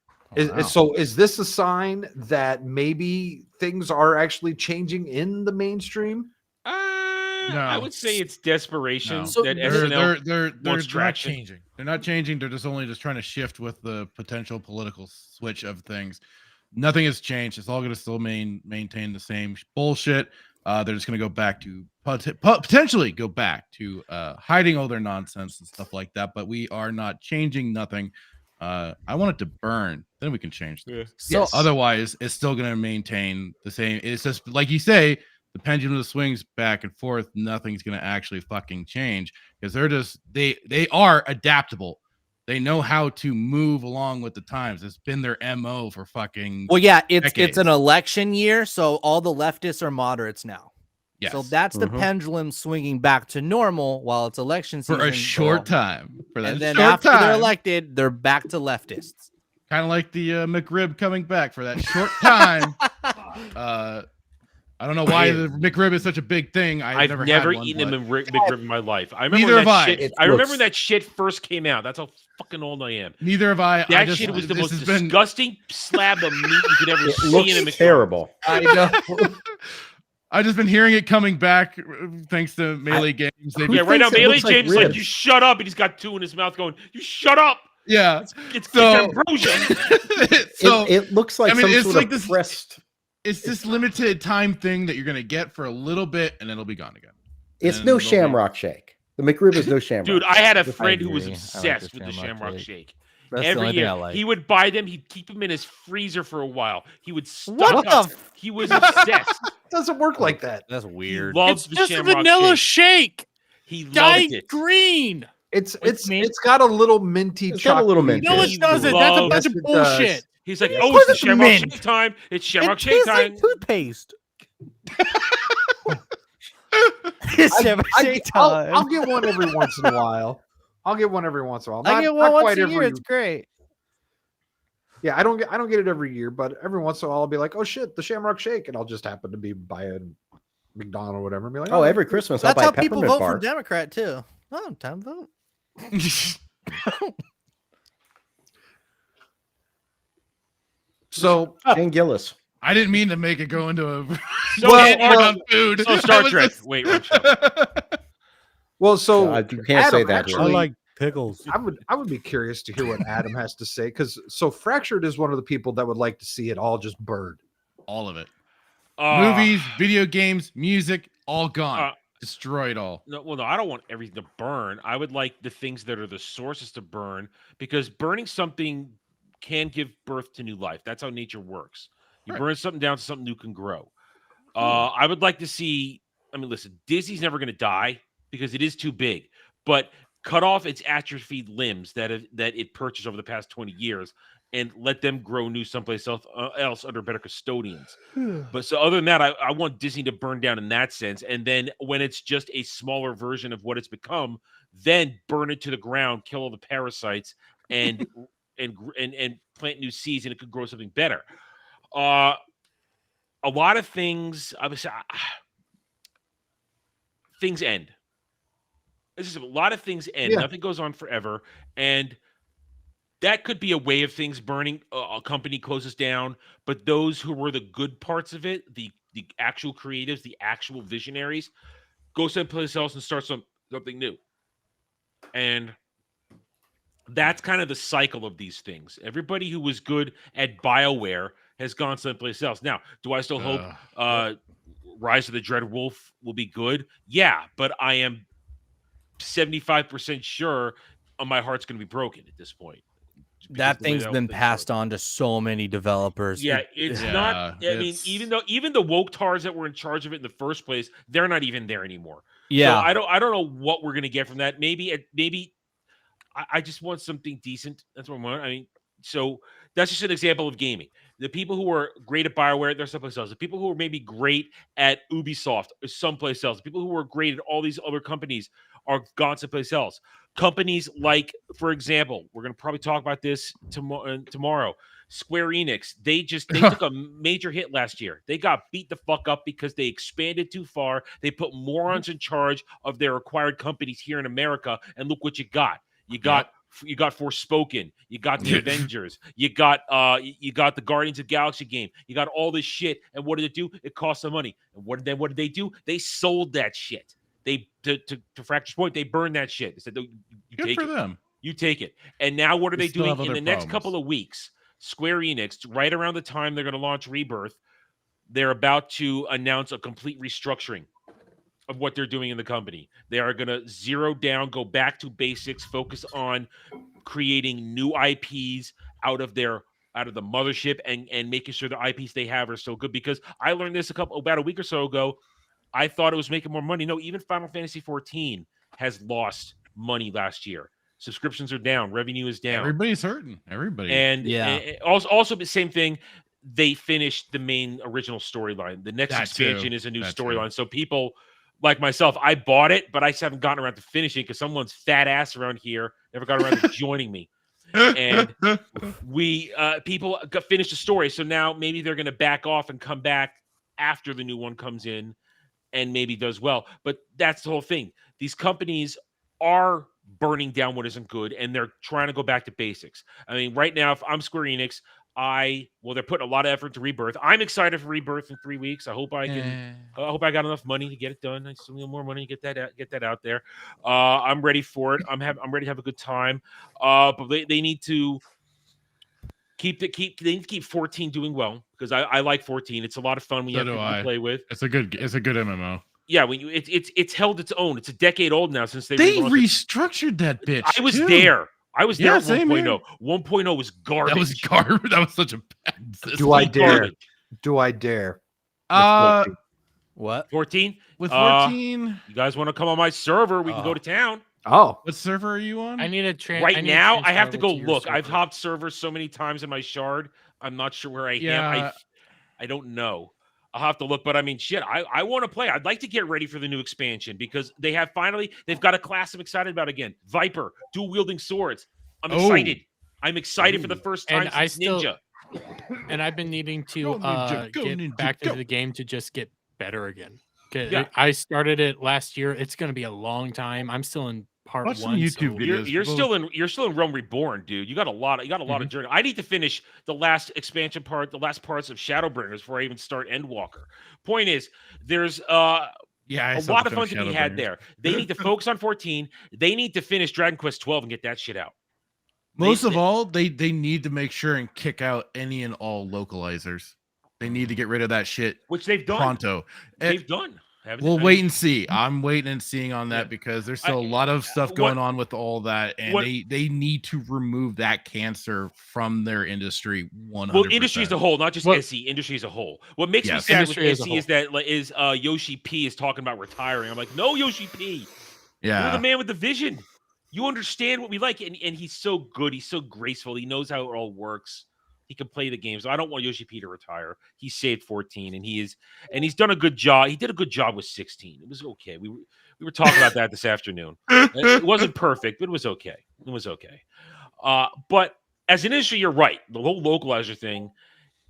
Speaker 1: So is this a sign that maybe things are actually changing in the mainstream?
Speaker 5: I would say it's desperation
Speaker 3: No.
Speaker 5: that SNL
Speaker 3: They're
Speaker 5: wants
Speaker 3: not
Speaker 5: traction.
Speaker 3: changing. They're not changing. They're just trying to shift with the potential political switch of things. Nothing has changed. It's all going to still maintain the same bullshit. They're just going to go back to potentially go back to hiding all their nonsense and stuff like that. But we are not changing nothing. I want it to burn. Then we can change things.
Speaker 4: So
Speaker 3: Otherwise, it's still going to maintain the same. It's just like you say, the pendulum swings back and forth. Nothing's going to actually fucking change because they are adaptable. They know how to move along with the times. It's been their MO for fucking.
Speaker 4: Well, yeah, it's
Speaker 3: decades.
Speaker 4: an election year, so all the leftists are moderates now.
Speaker 3: Yes.
Speaker 4: So that's the pendulum swinging back to normal while it's election season
Speaker 3: for a short time. For that
Speaker 4: and then
Speaker 3: short
Speaker 4: after
Speaker 3: time,
Speaker 4: they're elected, they're back to leftists.
Speaker 3: kind of like the McRib coming back for that short time. I don't know why the McRib is such a big thing.
Speaker 5: I've never
Speaker 3: had one,
Speaker 5: eaten
Speaker 3: but-
Speaker 5: a McRib in my life. I remember
Speaker 3: Neither
Speaker 5: when
Speaker 3: have
Speaker 5: that
Speaker 3: I.
Speaker 5: shit. I remember when that shit first came out. That's how fucking old I am.
Speaker 3: Neither have I.
Speaker 5: That shit was the most disgusting slab of meat you could ever
Speaker 2: It
Speaker 5: see
Speaker 2: looks
Speaker 5: in a McRib.
Speaker 2: terrible.
Speaker 1: I know.
Speaker 3: I've just been hearing it coming back thanks to Melee Games. They've
Speaker 5: Yeah, right now,
Speaker 2: thinks it
Speaker 5: Bailey
Speaker 2: looks like
Speaker 5: James is like,
Speaker 2: ribs?
Speaker 5: you shut up. And he's got two in his mouth going, you shut up.
Speaker 3: yeah.
Speaker 5: It's
Speaker 3: So-
Speaker 5: ambrosia.
Speaker 3: So
Speaker 2: it looks like
Speaker 3: I mean,
Speaker 2: some
Speaker 3: it's
Speaker 2: sort
Speaker 3: like
Speaker 2: of
Speaker 3: this-
Speaker 2: pressed.
Speaker 3: it's this limited time thing that you're gonna get for a little bit, and it'll be gone again.
Speaker 2: It's
Speaker 3: and
Speaker 2: no
Speaker 3: they'll be-
Speaker 2: Shamrock Shake. The McRib is no Shamrock.
Speaker 5: Dude, I had a
Speaker 2: Shake.
Speaker 5: friend who was
Speaker 4: agree. I like
Speaker 5: obsessed
Speaker 4: the
Speaker 5: with the
Speaker 4: Shamrock
Speaker 5: Shamrock
Speaker 4: Shake.
Speaker 5: Shake.
Speaker 4: That's the
Speaker 5: Every
Speaker 4: only thing
Speaker 5: year,
Speaker 4: I like.
Speaker 5: he would buy them. He'd keep them in his freezer for a while. He would stock
Speaker 4: What the
Speaker 5: up.
Speaker 4: f-
Speaker 5: He was obsessed.
Speaker 1: Doesn't work like that.
Speaker 4: That's
Speaker 5: He
Speaker 4: weird.
Speaker 5: loves
Speaker 7: It's
Speaker 5: the
Speaker 7: just a
Speaker 5: Shamrock
Speaker 7: vanilla
Speaker 5: Shake.
Speaker 7: shake.
Speaker 5: He loved
Speaker 7: Dyed
Speaker 5: it.
Speaker 7: green.
Speaker 1: It's
Speaker 4: mean?
Speaker 1: it's got a little minty
Speaker 2: It's got a little
Speaker 1: chocolate.
Speaker 2: mint.
Speaker 7: No,
Speaker 2: He
Speaker 7: it doesn't. That's a
Speaker 5: loves-
Speaker 7: bunch of
Speaker 1: Yes, it does.
Speaker 7: bullshit.
Speaker 5: He's like,
Speaker 4: Of
Speaker 5: oh,
Speaker 4: course
Speaker 5: it's the
Speaker 4: it's
Speaker 5: Shamrock
Speaker 4: mint.
Speaker 5: Shake time. It's
Speaker 4: It
Speaker 5: Shamrock Shake
Speaker 4: tastes
Speaker 5: time.
Speaker 4: like toothpaste. It's Shamrock Shake time.
Speaker 1: I'll get one every once in a while. I'll get one every once in a while.
Speaker 4: I
Speaker 1: Not-
Speaker 4: get
Speaker 1: not
Speaker 4: one once
Speaker 1: quite
Speaker 4: a year.
Speaker 1: every-
Speaker 4: It's great.
Speaker 1: Yeah, I don't get it every year, but every once in a while I'll be like, oh shit, the Shamrock Shake, and I'll just happen to be buying McDonald's or whatever, and be like,
Speaker 2: Oh, every Christmas I'll
Speaker 11: That's
Speaker 2: buy
Speaker 11: how
Speaker 2: a
Speaker 11: people
Speaker 2: peppermint
Speaker 11: vote
Speaker 2: bar.
Speaker 11: for Democrat too. Oh, time to vote.
Speaker 1: So
Speaker 2: Shane Gillis.
Speaker 3: I didn't mean to make it go into a
Speaker 5: So,
Speaker 3: on food.
Speaker 5: so Star
Speaker 3: I was
Speaker 5: Trek.
Speaker 3: just-
Speaker 5: Wait, wrong show.
Speaker 1: Well, so
Speaker 2: You can't say
Speaker 1: Adam,
Speaker 2: that here.
Speaker 1: actually,
Speaker 11: pickles.
Speaker 1: I would be curious to hear what Adam has to say, because so Fractured is one of the people that would like to see it all just burn.
Speaker 3: all of it.
Speaker 5: Uh,
Speaker 3: Movies, video games, music, all gone.
Speaker 5: uh,
Speaker 3: Destroyed all.
Speaker 5: No, I don't want everything to burn. I would like the things that are the sources to burn, because burning something can give birth to new life. That's how nature works. You
Speaker 3: Right.
Speaker 5: burn something down so something new can grow. I would like to see. I mean, listen, Disney's never going to die because it is too big. But cut off its atrophied limbs that it purchased over the past 20 years and let them grow new someplace else under better custodians. But so other than that, I want Disney to burn down in that sense. And then when it's just a smaller version of what it's become, then burn it to the ground, kill all the parasites, and and plant new seeds, and it could grow something better. A lot of things, I would say, things end. This is a lot of things end.
Speaker 1: Yeah.
Speaker 5: Nothing goes on forever, and that could be a way of things burning. A company closes down, but those who were the good parts of it, the actual creatives, the actual visionaries, go someplace else and start something new. And that's kind of the cycle of these things. Everybody who was good at BioWare has gone someplace else. Now, do I still hope Rise of the Dread Wolf will be good? Yeah, but I am 75% sure my heart's going to be broken at this point.
Speaker 4: That thing's been passed on to so many developers.
Speaker 5: Yeah, it's not. I mean, even the woke tars that were in charge of it in the first place, they're not even there anymore.
Speaker 4: Yeah,
Speaker 5: so I don't know what we're gonna get from that. Maybe I just want something decent. That's what I want. I mean, so that's just an example of gaming. The people who are great at BioWare, they're someplace else. The people who are maybe great at Ubisoft are someplace else. The people who are great at all these other companies are gone someplace else. Companies like, for example, we're going to probably talk about this tomorrow. Square Enix, they took a major hit last year. They got beat the fuck up because they expanded too far. They put morons in charge of their acquired companies here in America, and look what you got. You got Forspoken, you got the Avengers, you got the Guardians of the Galaxy game, you got all this shit. And what did it do? It cost some money. And what did they do? They sold that shit. They to Fracture's point, they burned that shit. They said, you
Speaker 3: Good
Speaker 5: take
Speaker 3: for
Speaker 5: it.
Speaker 3: them.
Speaker 5: You take it. And now what are they
Speaker 3: still
Speaker 5: doing
Speaker 3: have
Speaker 5: in
Speaker 3: other
Speaker 5: the next
Speaker 3: problems.
Speaker 5: couple of weeks? Square Enix, right around the time they're going to launch Rebirth, they're about to announce a complete restructuring of what they're doing in the company. They are going to zero down, go back to basics, focus on creating new IPs out of the mothership and making sure the IPs they have are so good. Because I learned this about a week or so ago. I thought it was making more money. No, even Final Fantasy 14 has lost money last year. Subscriptions are down. Revenue is down.
Speaker 3: Everybody's hurting. Everybody.
Speaker 5: And
Speaker 4: Yeah.
Speaker 5: Also the same thing. They finished the main original storyline. The next expansion is a new storyline. So people like myself, I bought it, but I just haven't gotten around to finishing because someone's fat ass around here never got around to joining me. And people finished the story. So now maybe they're going to back off and come back after the new one comes in and maybe does well. But that's the whole thing. These companies are burning down what isn't good, and they're trying to go back to basics. I mean, right now, if I'm Square Enix, they're putting a lot of effort into Rebirth. I'm excited for Rebirth in 3 weeks. I hope I got enough money to get it done. I still need more money to get that out there. I'm ready for it. I'm ready to have a good time. But they need to keep 14 doing well, because I like 14. It's a lot of fun when you have people to play with.
Speaker 3: It's a good MMO.
Speaker 5: Yeah, when it's held its own. It's a decade old now since they
Speaker 3: restructured that bitch.
Speaker 5: I was there. I was there at 1.0. 1.0 was garbage.
Speaker 3: That was garbage. That was such a bad system.
Speaker 1: Do I dare? Do I dare?
Speaker 4: What?
Speaker 5: 14?
Speaker 3: With 14?
Speaker 5: You guys want to come on my server? We can go to town.
Speaker 1: Oh.
Speaker 3: What server are you on?
Speaker 7: I need a
Speaker 5: Right now, I have to go look. I've hopped servers so many times in my shard. I'm not sure where I am. I don't know. I'll have to look, but I mean, shit, I want to play. I'd like to get ready for the new expansion because they've got a class I'm excited about again. Viper, dual wielding swords. I'm excited. I'm excited for the first time
Speaker 7: And I
Speaker 5: since Ninja.
Speaker 7: And I've been needing to
Speaker 3: Go Ninja, go
Speaker 7: get
Speaker 3: Ninja,
Speaker 7: back
Speaker 3: go.
Speaker 7: into the game to just get better again. 'Kay,
Speaker 5: Yeah.
Speaker 7: I started it last year. It's going to be a long time. I'm still in part
Speaker 3: Watch some
Speaker 7: 1.
Speaker 3: YouTube
Speaker 7: so
Speaker 3: videos.
Speaker 5: You're
Speaker 3: Both.
Speaker 5: still in Realm Reborn, dude. You got a lot of journey. I need to finish the last expansion part, the last parts of Shadowbringers before I even start Endwalker. Point is, there's
Speaker 3: Yeah, I
Speaker 5: a
Speaker 3: still
Speaker 5: lot
Speaker 3: have
Speaker 5: of fun to be had
Speaker 3: Shadowbringers.
Speaker 5: there. They need to focus on 14. They need to finish Dragon Quest 12 and get that shit out.
Speaker 3: Most of all, they need to make sure and kick out any and all localizers. They need to get rid of that shit
Speaker 5: Which they've done.
Speaker 3: pronto.
Speaker 5: They've done. haven't
Speaker 3: We'll
Speaker 5: they? I
Speaker 3: wait
Speaker 5: mean,
Speaker 3: and see. I'm waiting and seeing on that
Speaker 5: Yeah.
Speaker 3: because there's still a lot of stuff
Speaker 5: what-
Speaker 3: going on with all that, and
Speaker 5: what-
Speaker 3: they need to remove that cancer from their industry 100%.
Speaker 5: Well, industry as a whole, not just
Speaker 7: Well-
Speaker 5: SE, industry as a whole. What makes me
Speaker 3: Yes.
Speaker 5: sad with
Speaker 7: Industry as a
Speaker 5: SE is that Yoshi P is talking about retiring. I'm like, no, Yoshi P. You're
Speaker 3: Yeah.
Speaker 5: the man with the vision. You understand what we like, and he's so good. He's so graceful. He knows how it all works. He can play the games. I don't want Yoshi P to retire. He saved 14, and he's done a good job. He did a good job with 16. It was okay. We were talking about that this afternoon. It wasn't perfect, but it was okay. It was okay. But as an industry, you're right. The whole localizer thing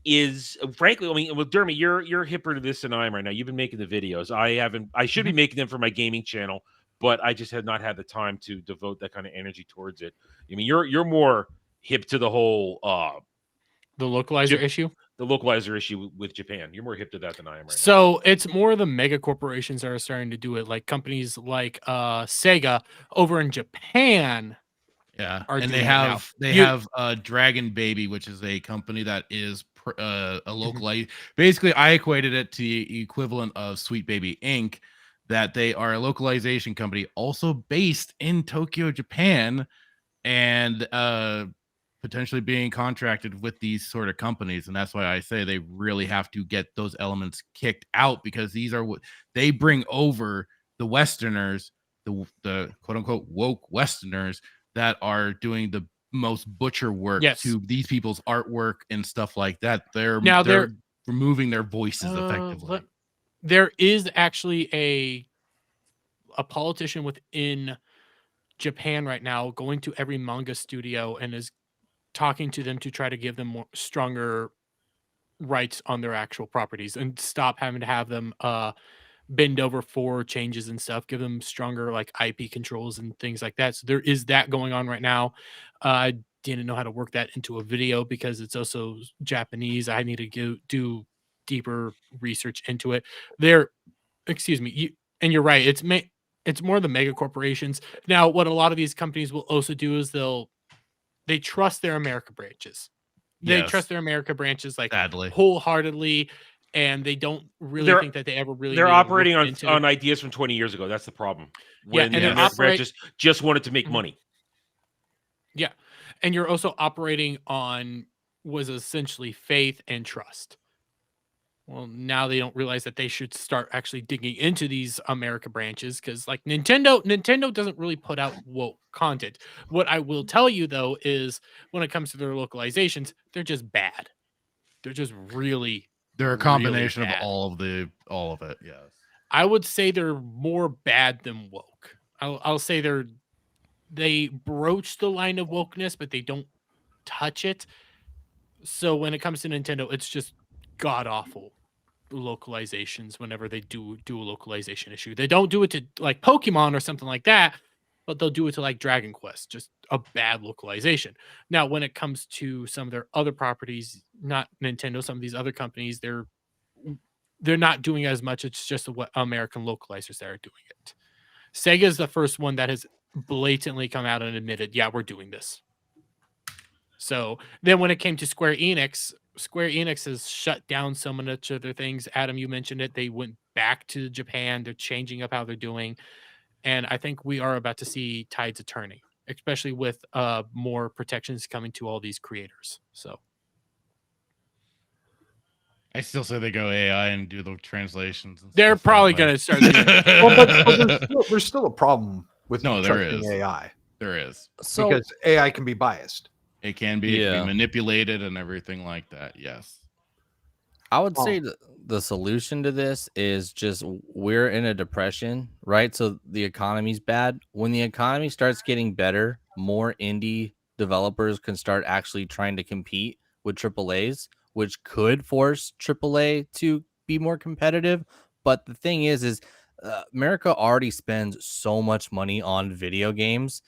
Speaker 5: is, frankly, I mean, well, Dermy, you're hipper to this than I am right now. You've been making the videos. I haven't. I should be making them for my gaming channel, but I just have not had the time to devote that kind of energy towards it. I mean, you're more hip to the whole
Speaker 7: the localizer issue.
Speaker 5: the localizer issue with Japan. You're more hip to that than I am right now.
Speaker 7: So it's more the mega corporations that are starting to do it, like companies like Sega over in Japan.
Speaker 3: Yeah,
Speaker 7: are
Speaker 3: and
Speaker 7: doing
Speaker 3: they
Speaker 7: it now.
Speaker 3: have Dragon Baby, which is a company that is a localized. Basically, I equated it to the equivalent of Sweet Baby Inc. That they are a localization company, also based in Tokyo, Japan, and potentially being contracted with these sort of companies. And that's why I say they really have to get those elements kicked out, because these are what they bring over the Westerners, the quote unquote woke Westerners that are doing the most butcher work
Speaker 7: Yes.
Speaker 3: to these people's artwork and stuff like that. They're
Speaker 7: Now
Speaker 3: removing their voices effectively.
Speaker 7: There is actually a politician within Japan right now going to every manga studio and is talking to them to try to give them more stronger rights on their actual properties and stop having to have them bend over for changes and stuff, give them stronger like IP controls and things like that. So there is that going on right now. I didn't know how to work that into a video because it's also Japanese. I need to do deeper research into it. Excuse me, and you're right. It's more the mega corporations. Now, what a lot of these companies will also do is they trust their America branches. They
Speaker 3: Yes.
Speaker 7: trust their America branches like
Speaker 3: Sadly.
Speaker 7: wholeheartedly, and they don't really think that they ever really.
Speaker 5: They're
Speaker 7: need to look
Speaker 5: operating
Speaker 7: into-
Speaker 5: on ideas from 20 years ago. That's the problem.
Speaker 7: Yeah,
Speaker 5: When
Speaker 7: and
Speaker 5: the
Speaker 7: they
Speaker 5: American
Speaker 7: operate-
Speaker 5: branches just wanted to make money.
Speaker 7: Yeah, and you're also operating on was essentially faith and trust. Well, now they don't realize that they should start actually digging into these America branches, because like Nintendo doesn't really put out woke content. What I will tell you though is when it comes to their localizations, they're just bad. They're just really.
Speaker 3: They're a
Speaker 7: really
Speaker 3: combination of
Speaker 7: bad.
Speaker 3: all of it. Yes.
Speaker 7: I would say they're more bad than woke. I'll say they broach the line of wokeness, but they don't touch it. So when it comes to Nintendo, it's just god awful localizations whenever they do a localization issue. They don't do it to like Pokemon or something like that, but they'll do it to like Dragon Quest, just a bad localization. Now, when it comes to some of their other properties, not Nintendo, some of these other companies, they're not doing as much. It's just what American localizers that are doing it. Sega is the first one that has blatantly come out and admitted, yeah, we're doing this. So then when it came to Square Enix has shut down so much of their things. Adam, you mentioned it. They went back to Japan. They're changing up how they're doing. And I think we are about to see tides of turning, especially with more protections coming to all these creators. So
Speaker 3: I still say they go AI and do the translations. And
Speaker 7: they're
Speaker 3: stuff
Speaker 7: probably
Speaker 3: that way.
Speaker 7: going to start doing it.
Speaker 1: Well, but there's still a problem with
Speaker 3: No, there
Speaker 1: trusting
Speaker 3: is.
Speaker 1: AI
Speaker 3: There is.
Speaker 4: So
Speaker 1: because AI can be biased.
Speaker 3: It can be, it can
Speaker 4: Yeah.
Speaker 3: be manipulated and everything like that. Yes.
Speaker 4: I would say the solution to this is just we're in a depression, right? So the economy's bad. When the economy starts getting better, more indie developers can start actually trying to compete with AAAs, which could force AAA to be more competitive. But the thing is America already spends so much money on video games.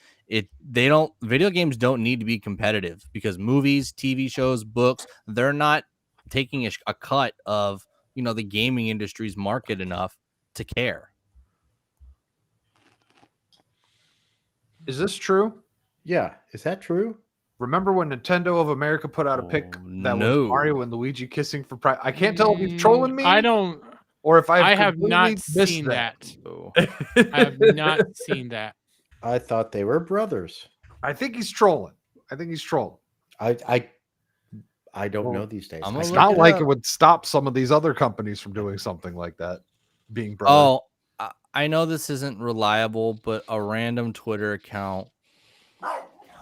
Speaker 4: Video games don't need to be competitive because movies, TV shows, books, they're not taking a cut of, the gaming industry's market enough to care.
Speaker 1: Is this true?
Speaker 2: Yeah, is that true?
Speaker 1: Remember when Nintendo of America put out a pic that was
Speaker 4: no.
Speaker 1: Mario and Luigi kissing for pride? I can't tell if he's trolling me.
Speaker 7: I don't.
Speaker 1: Or if
Speaker 7: I have
Speaker 1: completely
Speaker 7: not
Speaker 1: missed
Speaker 7: seen that.
Speaker 4: Oh.
Speaker 7: I have not seen that.
Speaker 2: I thought they were brothers.
Speaker 1: I think he's trolling.
Speaker 2: I don't know these days.
Speaker 4: I'm
Speaker 1: It's
Speaker 4: look
Speaker 1: not
Speaker 4: it
Speaker 1: like
Speaker 4: up.
Speaker 1: it would stop some of these other companies from doing something like that. Being brothers.
Speaker 4: Oh, I know this isn't reliable, but a random Twitter account.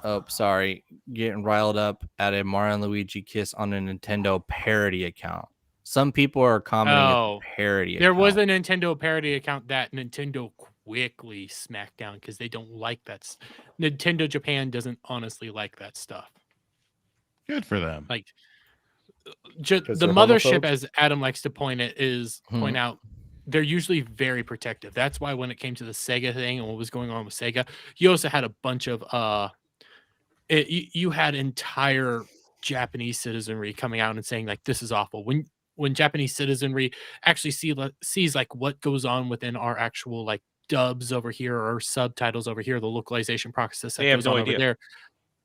Speaker 4: Oh, sorry. Getting riled up at a Mario and Luigi kiss on a Nintendo parody account. Some people are commenting
Speaker 7: Oh,
Speaker 4: it's a parody
Speaker 7: There
Speaker 4: account.
Speaker 7: was a Nintendo parody account that Nintendo quickly smacked down because they don't like that. Nintendo Japan doesn't honestly like that stuff.
Speaker 3: Good for them.
Speaker 7: Like,
Speaker 2: 'Cause
Speaker 7: the
Speaker 2: they're
Speaker 7: mothership,
Speaker 2: homophobes?
Speaker 7: as Adam likes to point out, they're usually very protective. That's why when it came to the Sega thing and what was going on with Sega, you also had a bunch of you had entire Japanese citizenry coming out and saying like this is awful. When Japanese citizenry actually sees like what goes on within our actual like dubs over here or subtitles over here, the localization process that
Speaker 5: They have
Speaker 7: goes
Speaker 5: no
Speaker 7: on
Speaker 5: idea.
Speaker 7: over there,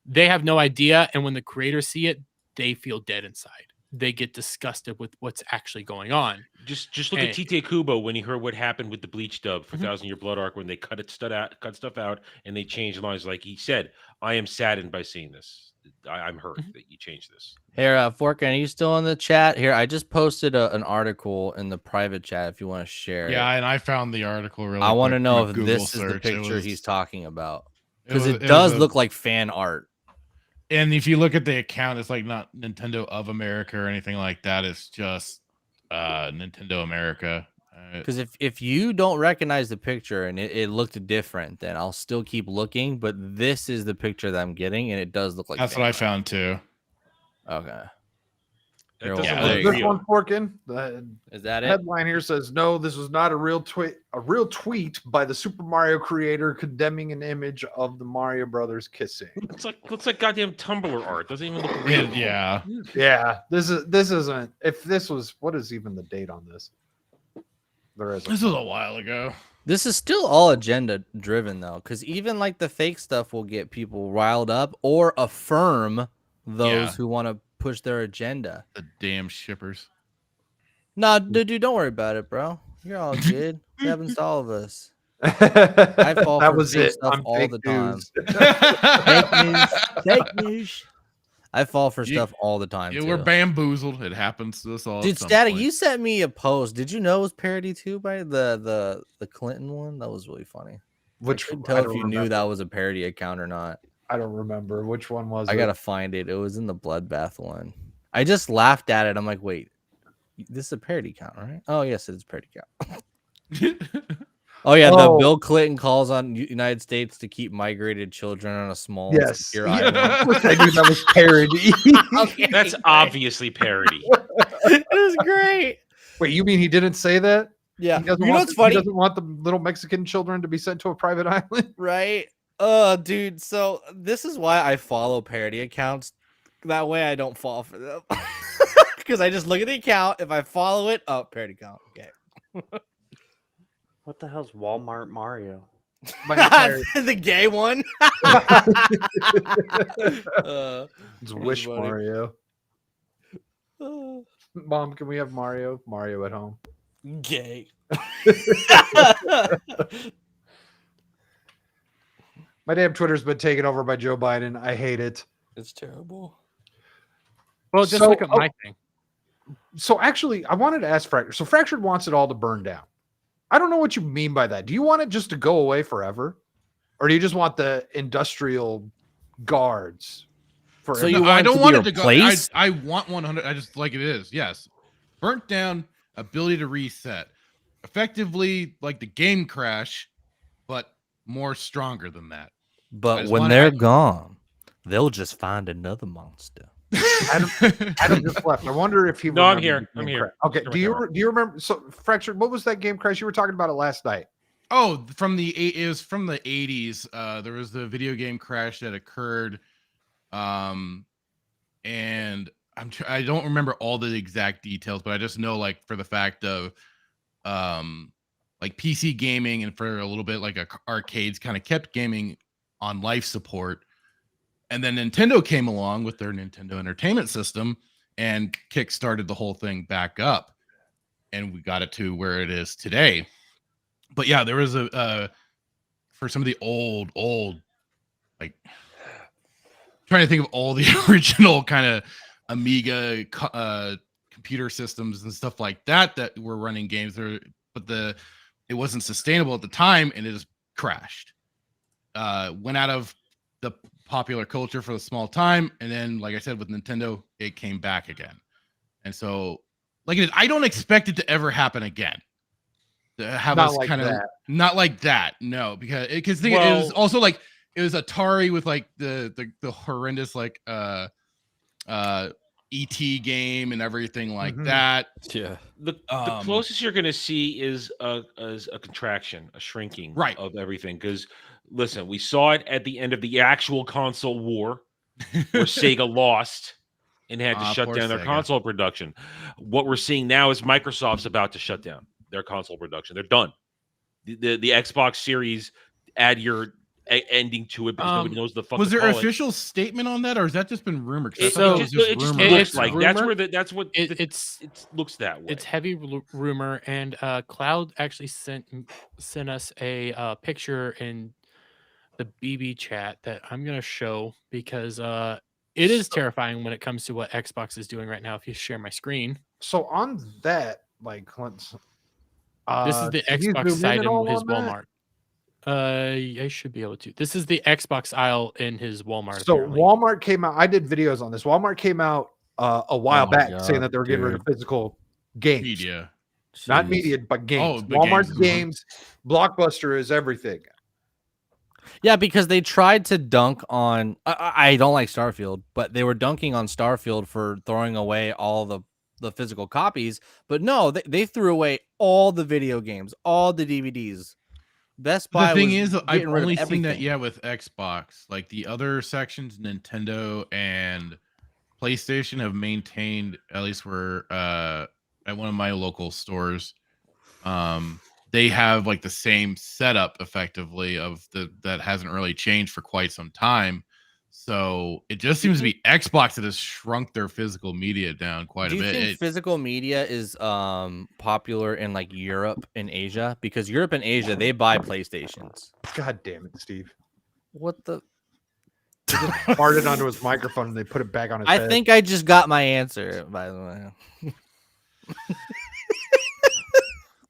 Speaker 7: they have no idea. And when the creators see it, they feel dead inside. They get disgusted with what's actually going on.
Speaker 5: Just look at Tite Kubo when he heard what happened with the Bleach dub for Thousand Year Blood Arc when they cut stuff out and they changed lines. Like he said, I am saddened by seeing this. I'm hurt that you changed this.
Speaker 4: Here, Forkin, are you still in the chat? Here, I just posted an article in the private chat if you want to share
Speaker 3: Yeah,
Speaker 4: it.
Speaker 3: and I found the article really
Speaker 4: I want to
Speaker 3: quick
Speaker 4: know
Speaker 3: from a
Speaker 4: if
Speaker 3: Google
Speaker 4: this is the
Speaker 3: search.
Speaker 4: picture he's talking about.
Speaker 3: it
Speaker 4: Because
Speaker 3: was-
Speaker 4: it
Speaker 3: it
Speaker 4: does
Speaker 3: was a-
Speaker 4: look like fan art.
Speaker 3: And if you look at the account, it's like not Nintendo of America or anything like that. It's just Nintendo America.
Speaker 4: Because if you don't recognize the picture and it looked different, then I'll still keep looking. But this is the picture that I'm getting, and it does look like
Speaker 3: That's
Speaker 4: fan
Speaker 3: what I
Speaker 4: art.
Speaker 3: found too.
Speaker 4: Okay.
Speaker 5: That
Speaker 4: Here,
Speaker 5: doesn't
Speaker 4: there
Speaker 5: look
Speaker 4: you
Speaker 1: This
Speaker 4: go.
Speaker 5: real.
Speaker 1: one, Forkin. The
Speaker 4: Is that it?
Speaker 1: headline here says, "No, this was not a real tweet. A real tweet by the Super Mario creator condemning an image of the Mario Brothers kissing."
Speaker 5: Looks like goddamn Tumblr art. Doesn't even look real.
Speaker 3: Yeah.
Speaker 1: Yeah, this isn't. If this was, what is even the date on this? There isn't.
Speaker 3: This was a while ago.
Speaker 4: This is still all agenda driven though, because even like the fake stuff will get people riled up or affirm those
Speaker 3: Yeah.
Speaker 4: who want to push their agenda.
Speaker 3: The damn shippers.
Speaker 4: Nah, dude, don't worry about it, bro. You're all good. It happens to all of us.
Speaker 1: I
Speaker 4: fall
Speaker 1: that
Speaker 4: for
Speaker 1: was
Speaker 4: fake
Speaker 1: it.
Speaker 4: stuff
Speaker 1: I'm
Speaker 4: all
Speaker 1: fake
Speaker 4: the time.
Speaker 1: news.
Speaker 4: Fake news. Fake news. I fall for
Speaker 3: You-
Speaker 4: stuff all the time.
Speaker 3: Yeah,
Speaker 4: too.
Speaker 3: we're bamboozled. It happens to us all.
Speaker 4: Dude,
Speaker 3: at some
Speaker 4: Static,
Speaker 3: point.
Speaker 4: you sent me a post. Did you know it was parody too by the Clinton one? That was really funny.
Speaker 1: Which
Speaker 4: I couldn't
Speaker 1: I
Speaker 4: tell if
Speaker 1: don't
Speaker 4: you knew
Speaker 1: remember.
Speaker 4: that was a parody account or not.
Speaker 1: I don't remember which one was.
Speaker 4: I
Speaker 1: it?
Speaker 4: gotta find it. It was in the bloodbath one. I just laughed at it. I'm like, wait, this is a parody count, right? Oh yes, it is a parody count. Oh yeah, the
Speaker 1: Oh.
Speaker 4: Bill Clinton calls on United States to keep migrated children on a small
Speaker 1: Yes.
Speaker 4: secure
Speaker 1: Yeah.
Speaker 4: island.
Speaker 1: I knew that was parody.
Speaker 4: Okay,
Speaker 5: That's obviously parody.
Speaker 4: it was great.
Speaker 1: Wait, you mean he didn't say that?
Speaker 4: Yeah,
Speaker 1: He doesn't
Speaker 4: you know
Speaker 1: want
Speaker 4: what's
Speaker 1: the-
Speaker 4: funny,
Speaker 1: He doesn't want the little Mexican children to be sent to a private island.
Speaker 4: right? Dude. So this is why I follow parody accounts. That way I don't fall for them. Because I just look at the account. If I follow it, parody account. Okay.
Speaker 9: What the hell's Walmart Mario?
Speaker 4: The gay one.
Speaker 1: It's Wish
Speaker 4: funny.
Speaker 1: Mario. Mom, can we have Mario? Mario at home.
Speaker 4: Gay.
Speaker 1: My damn Twitter's been taken over by Joe Biden. I hate it.
Speaker 4: It's terrible.
Speaker 7: Well, just
Speaker 1: So-
Speaker 7: look at my thing.
Speaker 1: So actually, I wanted to ask Fractured. So Fractured wants it all to burn down. I don't know what you mean by that. Do you want it just to go away forever? Or do you just want the industrial guards for
Speaker 4: So
Speaker 3: No,
Speaker 4: you want
Speaker 3: I
Speaker 4: it
Speaker 3: don't
Speaker 4: to
Speaker 3: want
Speaker 4: be
Speaker 3: it to go.
Speaker 4: replaced?
Speaker 3: I want 100. I just like it is. Yes, burnt down, ability to reset, effectively like the game crash, but more stronger than that. I
Speaker 4: But
Speaker 3: just
Speaker 4: when
Speaker 3: wanna-
Speaker 4: they're gone, They'll just find another monster.
Speaker 1: Adam just left. I wonder if he.
Speaker 5: No, I'm
Speaker 1: remembers
Speaker 5: here.
Speaker 1: the
Speaker 5: I'm
Speaker 1: game
Speaker 5: here.
Speaker 1: crash. Okay.
Speaker 5: Turn
Speaker 1: Do
Speaker 5: my
Speaker 1: you
Speaker 5: camera.
Speaker 1: do you remember? So, Fracture, what was that game crash? You were talking about it last night.
Speaker 3: Oh, it was from the 80s. There was the video game crash that occurred, and I don't remember all the exact details, but I just know like for the fact of like PC gaming and for a little bit like arcades kind of kept gaming on life support, and then Nintendo came along with their Nintendo Entertainment System and kickstarted the whole thing back up, and we got it to where it is today. But yeah, there was a for some of the old like trying to think of all the original kind of Amiga computer systems and stuff like that were running games there, but it wasn't sustainable at the time and it just crashed. Went out of the popular culture for a small time, and then like I said with Nintendo, it came back again. And so like I don't expect it to ever happen again. To have
Speaker 1: Not
Speaker 3: us
Speaker 1: like
Speaker 3: kind of
Speaker 1: that.
Speaker 3: not like that, no, because it was
Speaker 5: Well-
Speaker 3: also like it was Atari with like the horrendous like ET game and everything like
Speaker 1: Mhm.
Speaker 3: that.
Speaker 4: Yeah.
Speaker 5: The
Speaker 3: Um,
Speaker 5: closest you're going to see is a contraction, a shrinking
Speaker 3: Right.
Speaker 5: of everything. Because listen, we saw it at the end of the actual console war, where Sega lost and had to shut
Speaker 3: poor
Speaker 5: down their
Speaker 3: Sega.
Speaker 5: console production. What we're seeing now is Microsoft's about to shut down their console production. They're done. The Xbox Series, add your ending to it because nobody knows the fuck.
Speaker 3: Was
Speaker 5: to
Speaker 3: there an
Speaker 5: call it.
Speaker 3: official statement on that, or has that just been rumor? 'Cause I
Speaker 5: It,
Speaker 3: thought that
Speaker 5: it
Speaker 3: was
Speaker 5: just,
Speaker 3: just
Speaker 5: it just
Speaker 3: rumor.
Speaker 5: looks
Speaker 7: It's
Speaker 5: like
Speaker 7: rumor.
Speaker 5: that's what
Speaker 7: It's
Speaker 5: it looks that way.
Speaker 7: It's heavy rumor, and Cloud actually sent us a picture in the BB chat that I'm gonna show because it is terrifying when it comes to what Xbox is doing right now. If you share my screen,
Speaker 1: So on that, like, let's.
Speaker 7: this is the
Speaker 1: can you
Speaker 7: Xbox
Speaker 1: zoom in
Speaker 7: side
Speaker 1: at
Speaker 7: in
Speaker 1: all
Speaker 7: his
Speaker 1: on that?
Speaker 7: Walmart. I should be able to. This is the Xbox aisle in his Walmart.
Speaker 1: So
Speaker 7: apparently.
Speaker 1: Walmart came out. I did videos on this. Walmart came out a while
Speaker 4: Oh my
Speaker 1: back saying
Speaker 4: God,
Speaker 1: that they were getting rid of
Speaker 4: dude.
Speaker 1: physical games,
Speaker 3: Media.
Speaker 1: not
Speaker 4: Jeez.
Speaker 1: media, but games.
Speaker 3: but
Speaker 1: Walmart's
Speaker 3: games.
Speaker 1: games, Blockbuster is everything.
Speaker 4: Yeah, because they tried to dunk on. I don't like Starfield, but they were dunking on Starfield for throwing away all the physical copies. But no, they threw away all the video games, all the DVDs. Best Buy.
Speaker 3: The thing
Speaker 4: was
Speaker 3: is, I've
Speaker 4: getting rid of
Speaker 3: only seen that
Speaker 4: everything.
Speaker 3: with Xbox. Like the other sections, Nintendo and PlayStation have maintained, at least where at one of my local stores, they have like the same setup effectively that hasn't really changed for quite some time. So it just seems to be Xbox that has shrunk their physical media down quite
Speaker 4: Do
Speaker 3: a
Speaker 4: you
Speaker 3: bit.
Speaker 4: think physical media is popular in like Europe and Asia? Because Europe and Asia, they buy PlayStations.
Speaker 1: God damn it, Steve!
Speaker 4: What the?
Speaker 1: He just farted onto his microphone and they put it back on his
Speaker 4: I
Speaker 1: head.
Speaker 4: think I just got my answer, by the way.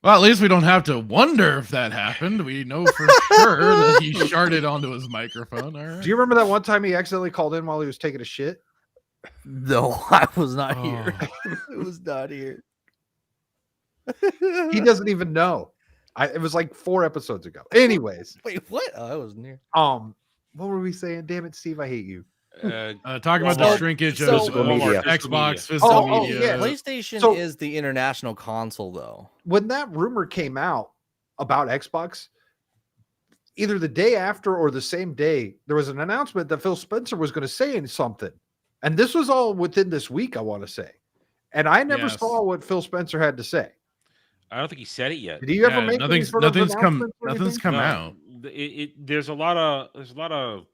Speaker 3: Well, at least we don't have to wonder if that happened. We know for sure that he sharted onto his microphone. All right.
Speaker 1: Do you remember that one time he accidentally called in while he was taking a shit?
Speaker 4: No, I was not here.
Speaker 3: Oh.
Speaker 4: It was not here.
Speaker 1: He doesn't even know. It was like 4 episodes ago. Anyways,
Speaker 4: Wait, what? Oh, I wasn't here.
Speaker 1: what were we saying? Damn it, Steve, I hate you.
Speaker 3: Talking about the
Speaker 4: So-
Speaker 3: shrinkage
Speaker 4: so-
Speaker 3: of
Speaker 2: Physical media.
Speaker 3: Xbox
Speaker 1: Oh,
Speaker 3: physical
Speaker 1: oh,
Speaker 3: media.
Speaker 1: yeah.
Speaker 4: PlayStation
Speaker 1: So-
Speaker 4: is the international console, though.
Speaker 1: When that rumor came out about Xbox, either the day after or the same day, there was an announcement that Phil Spencer was going to say something. And this was all within this week, I want to say. And I never
Speaker 3: Yes.
Speaker 1: saw what Phil Spencer had to say.
Speaker 5: I don't think he said it yet.
Speaker 1: Did he ever
Speaker 3: Yeah,
Speaker 1: make any sort
Speaker 3: nothing's
Speaker 1: of
Speaker 3: come
Speaker 1: announcement or
Speaker 3: nothing's
Speaker 1: anything?
Speaker 3: come
Speaker 5: No,
Speaker 3: out.
Speaker 5: There's a lot of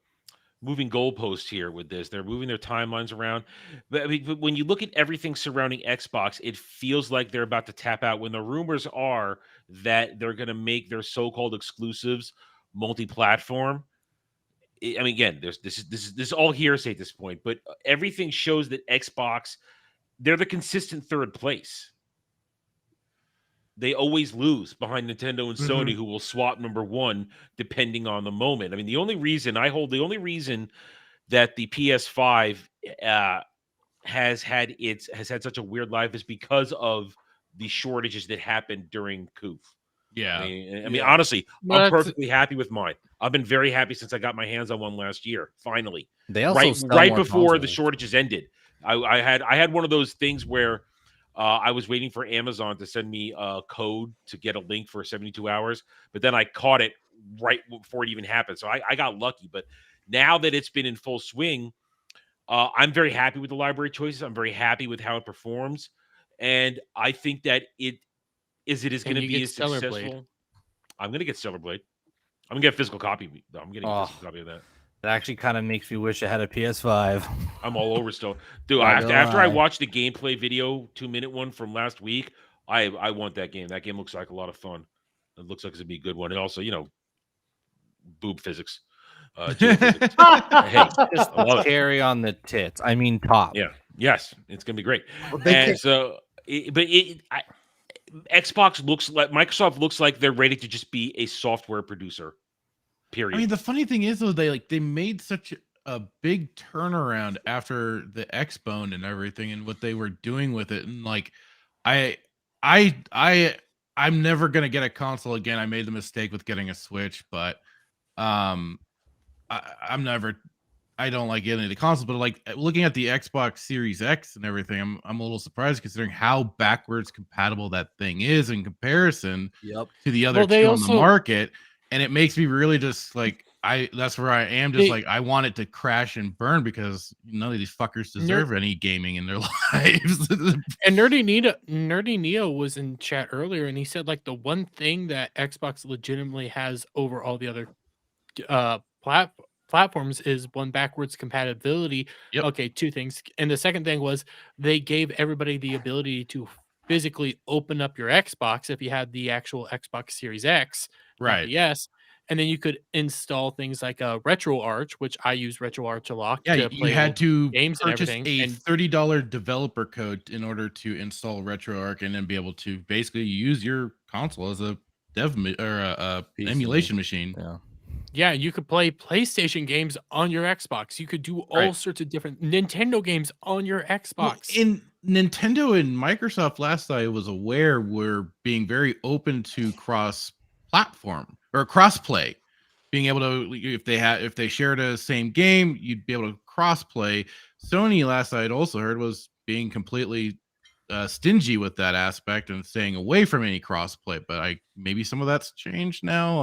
Speaker 5: moving goalposts here with this. They're moving their timelines around. But I mean, when you look at everything surrounding Xbox, it feels like they're about to tap out. When the rumors are that they're going to make their so-called exclusives multi-platform. I mean, again, this is all hearsay at this point, but everything shows that Xbox, they're the consistent third place. They always lose behind Nintendo and Sony, who will swap number one depending on the moment. I mean, the only reason that the PS5 has had such a weird life is because of the shortages that happened during COOF.
Speaker 3: Yeah.
Speaker 5: I mean, honestly,
Speaker 7: But
Speaker 5: I'm perfectly happy with mine. I've been very happy since I got my hands on one last year. Finally,
Speaker 4: They also
Speaker 5: right
Speaker 4: sell more
Speaker 5: before the
Speaker 4: consoles.
Speaker 5: shortages ended. I had one of those things where I was waiting for Amazon to send me a code to get a link for 72 hours, but then I caught it right before it even happened. So I got lucky. But now that it's been in full swing, I'm very happy with the library choices. I'm very happy with how it performs, and I think that it is going to
Speaker 7: you
Speaker 5: be
Speaker 7: get
Speaker 5: as
Speaker 7: Stellar Blade.
Speaker 5: successful. I'm going to get Stellar Blade. I'm gonna get a physical copy. No, I'm getting a physical copy of that.
Speaker 4: That actually kind of makes me wish I had a PS5.
Speaker 5: I'm all over still, dude.
Speaker 4: Not gonna
Speaker 5: After I
Speaker 4: lie.
Speaker 5: watched the gameplay video, 2-minute one from last week, I want that game. That game looks like a lot of fun. It looks like it's gonna be a good one, and also, boob physics. Geophysics. Hey,
Speaker 4: Just
Speaker 5: I love it.
Speaker 4: cherry on the tits. I mean, top.
Speaker 5: Yeah, yes, it's gonna be great.
Speaker 2: Well, they
Speaker 5: And
Speaker 2: can't-
Speaker 5: so, Xbox looks like Microsoft looks like they're ready to just be a software producer. Period.
Speaker 3: I mean, the funny thing is though, they made such a big turnaround after the Xbone and everything, and what they were doing with it, and I'm never gonna get a console again. I made the mistake with getting a Switch, but I'm never. I don't like getting the consoles, but like looking at the Xbox Series X and everything, I'm a little surprised considering how backwards compatible that thing is in comparison to the other two on the market. And it makes me really just like that's where I am, just like I want it to crash and burn because none of these fuckers deserve any gaming in their lives.
Speaker 7: And Nerdy Neo was in chat earlier, and he said like the one thing that Xbox legitimately has over all the other platforms is one backwards compatibility.
Speaker 3: Yep.
Speaker 7: Okay, two things. And the second thing was they gave everybody the ability to physically open up your Xbox if you had the actual Xbox Series X,
Speaker 3: Right.
Speaker 7: Yes. And then you could install things like RetroArch, which I use RetroArch a lot.
Speaker 3: Yeah,
Speaker 7: to
Speaker 3: you
Speaker 7: play
Speaker 3: had to
Speaker 7: games and
Speaker 3: purchase
Speaker 7: everything.
Speaker 3: a
Speaker 7: And
Speaker 3: $30 developer code in order to install RetroArch and then be able to basically use your console as a a emulation machine.
Speaker 7: yeah, you could play PlayStation games on your Xbox. You could do all sorts of different Nintendo games on your Xbox.
Speaker 3: Well, in Nintendo and Microsoft, last I was aware, were being very open to cross-platform or cross-play, being able to if they shared a same game, you'd be able to cross-play. Sony, last I had also heard, was being completely stingy with that aspect and staying away from any cross-play. But maybe some of that's changed now.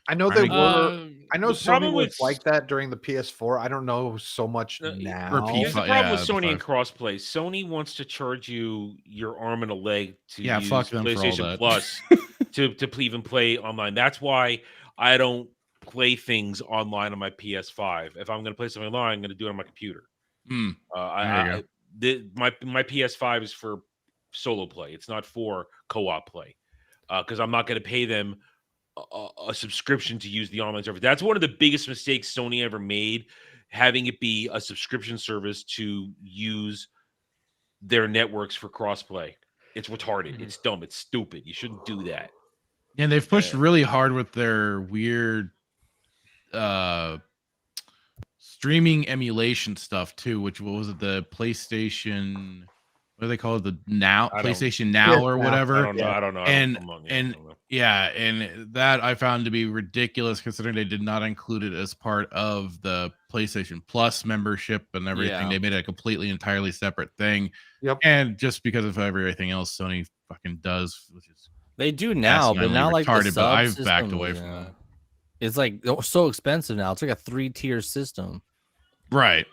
Speaker 1: I know
Speaker 3: trying
Speaker 1: they
Speaker 3: to-
Speaker 1: were. I know
Speaker 5: the problem
Speaker 1: Sony was
Speaker 5: with-
Speaker 1: like that during the PS4. I don't know so much
Speaker 5: Or
Speaker 1: now.
Speaker 5: Here's the
Speaker 3: P5,
Speaker 5: problem with
Speaker 3: the
Speaker 5: Sony and
Speaker 3: 5.
Speaker 5: crossplay. Sony wants to charge you your arm and a leg to use
Speaker 3: fuck them for all
Speaker 5: PlayStation
Speaker 3: that.
Speaker 5: Plus to even play online. That's why I don't play things online on my PS5. If I'm going to play something online, I'm going to do it on my computer.
Speaker 3: There you
Speaker 5: My PS5 is for solo play. It's not for co-op play because I'm not going to pay them a subscription to use the online service. That's one of the biggest mistakes Sony ever made, having it be a subscription service to use their networks for crossplay. It's retarded. It's dumb. It's stupid. You shouldn't do that.
Speaker 3: And they've pushed really hard with their weird streaming emulation stuff too, which what was it, the PlayStation, what do they call it, the Now, PlayStation Now or whatever.
Speaker 5: I don't know.
Speaker 3: And that I found to be ridiculous considering they did not include it as part of the PlayStation Plus membership and everything. They made it a completely entirely separate thing.
Speaker 1: Yep.
Speaker 3: And just because of everything else Sony fucking does, which is
Speaker 4: They do now, but
Speaker 3: asininely
Speaker 4: now like the
Speaker 3: retarded, but I've
Speaker 4: subsystem,
Speaker 3: backed away from that.
Speaker 4: It's like so expensive now. It's like a 3-tier system.
Speaker 3: Right.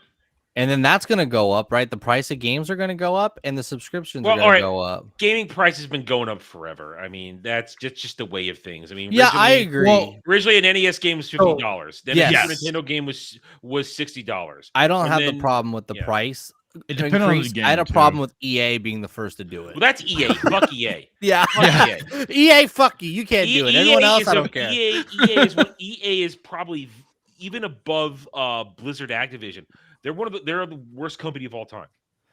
Speaker 4: And then that's going to go up, right? The price of games are going to go up and the subscriptions are
Speaker 5: Well,
Speaker 4: going to go up.
Speaker 5: Gaming price has been going up forever. I mean, that's just the way of things. I mean,
Speaker 4: Yeah, I agree.
Speaker 3: Well,
Speaker 5: originally an NES game was $50. Then
Speaker 4: yes.
Speaker 5: a Super Nintendo game was $60.
Speaker 4: I don't
Speaker 5: And
Speaker 4: have
Speaker 5: then-
Speaker 4: the problem with the price.
Speaker 3: It depends on the
Speaker 4: increase.
Speaker 3: game,
Speaker 4: I had a
Speaker 3: too.
Speaker 4: problem with EA being the first to do it.
Speaker 5: Well, that's EA. Fuck EA.
Speaker 4: Yeah.
Speaker 5: Fuck
Speaker 4: EA, fuck you. You can't do it. Everyone else, I don't care.
Speaker 5: EA is probably even above Blizzard Activision. They're the worst company of all time.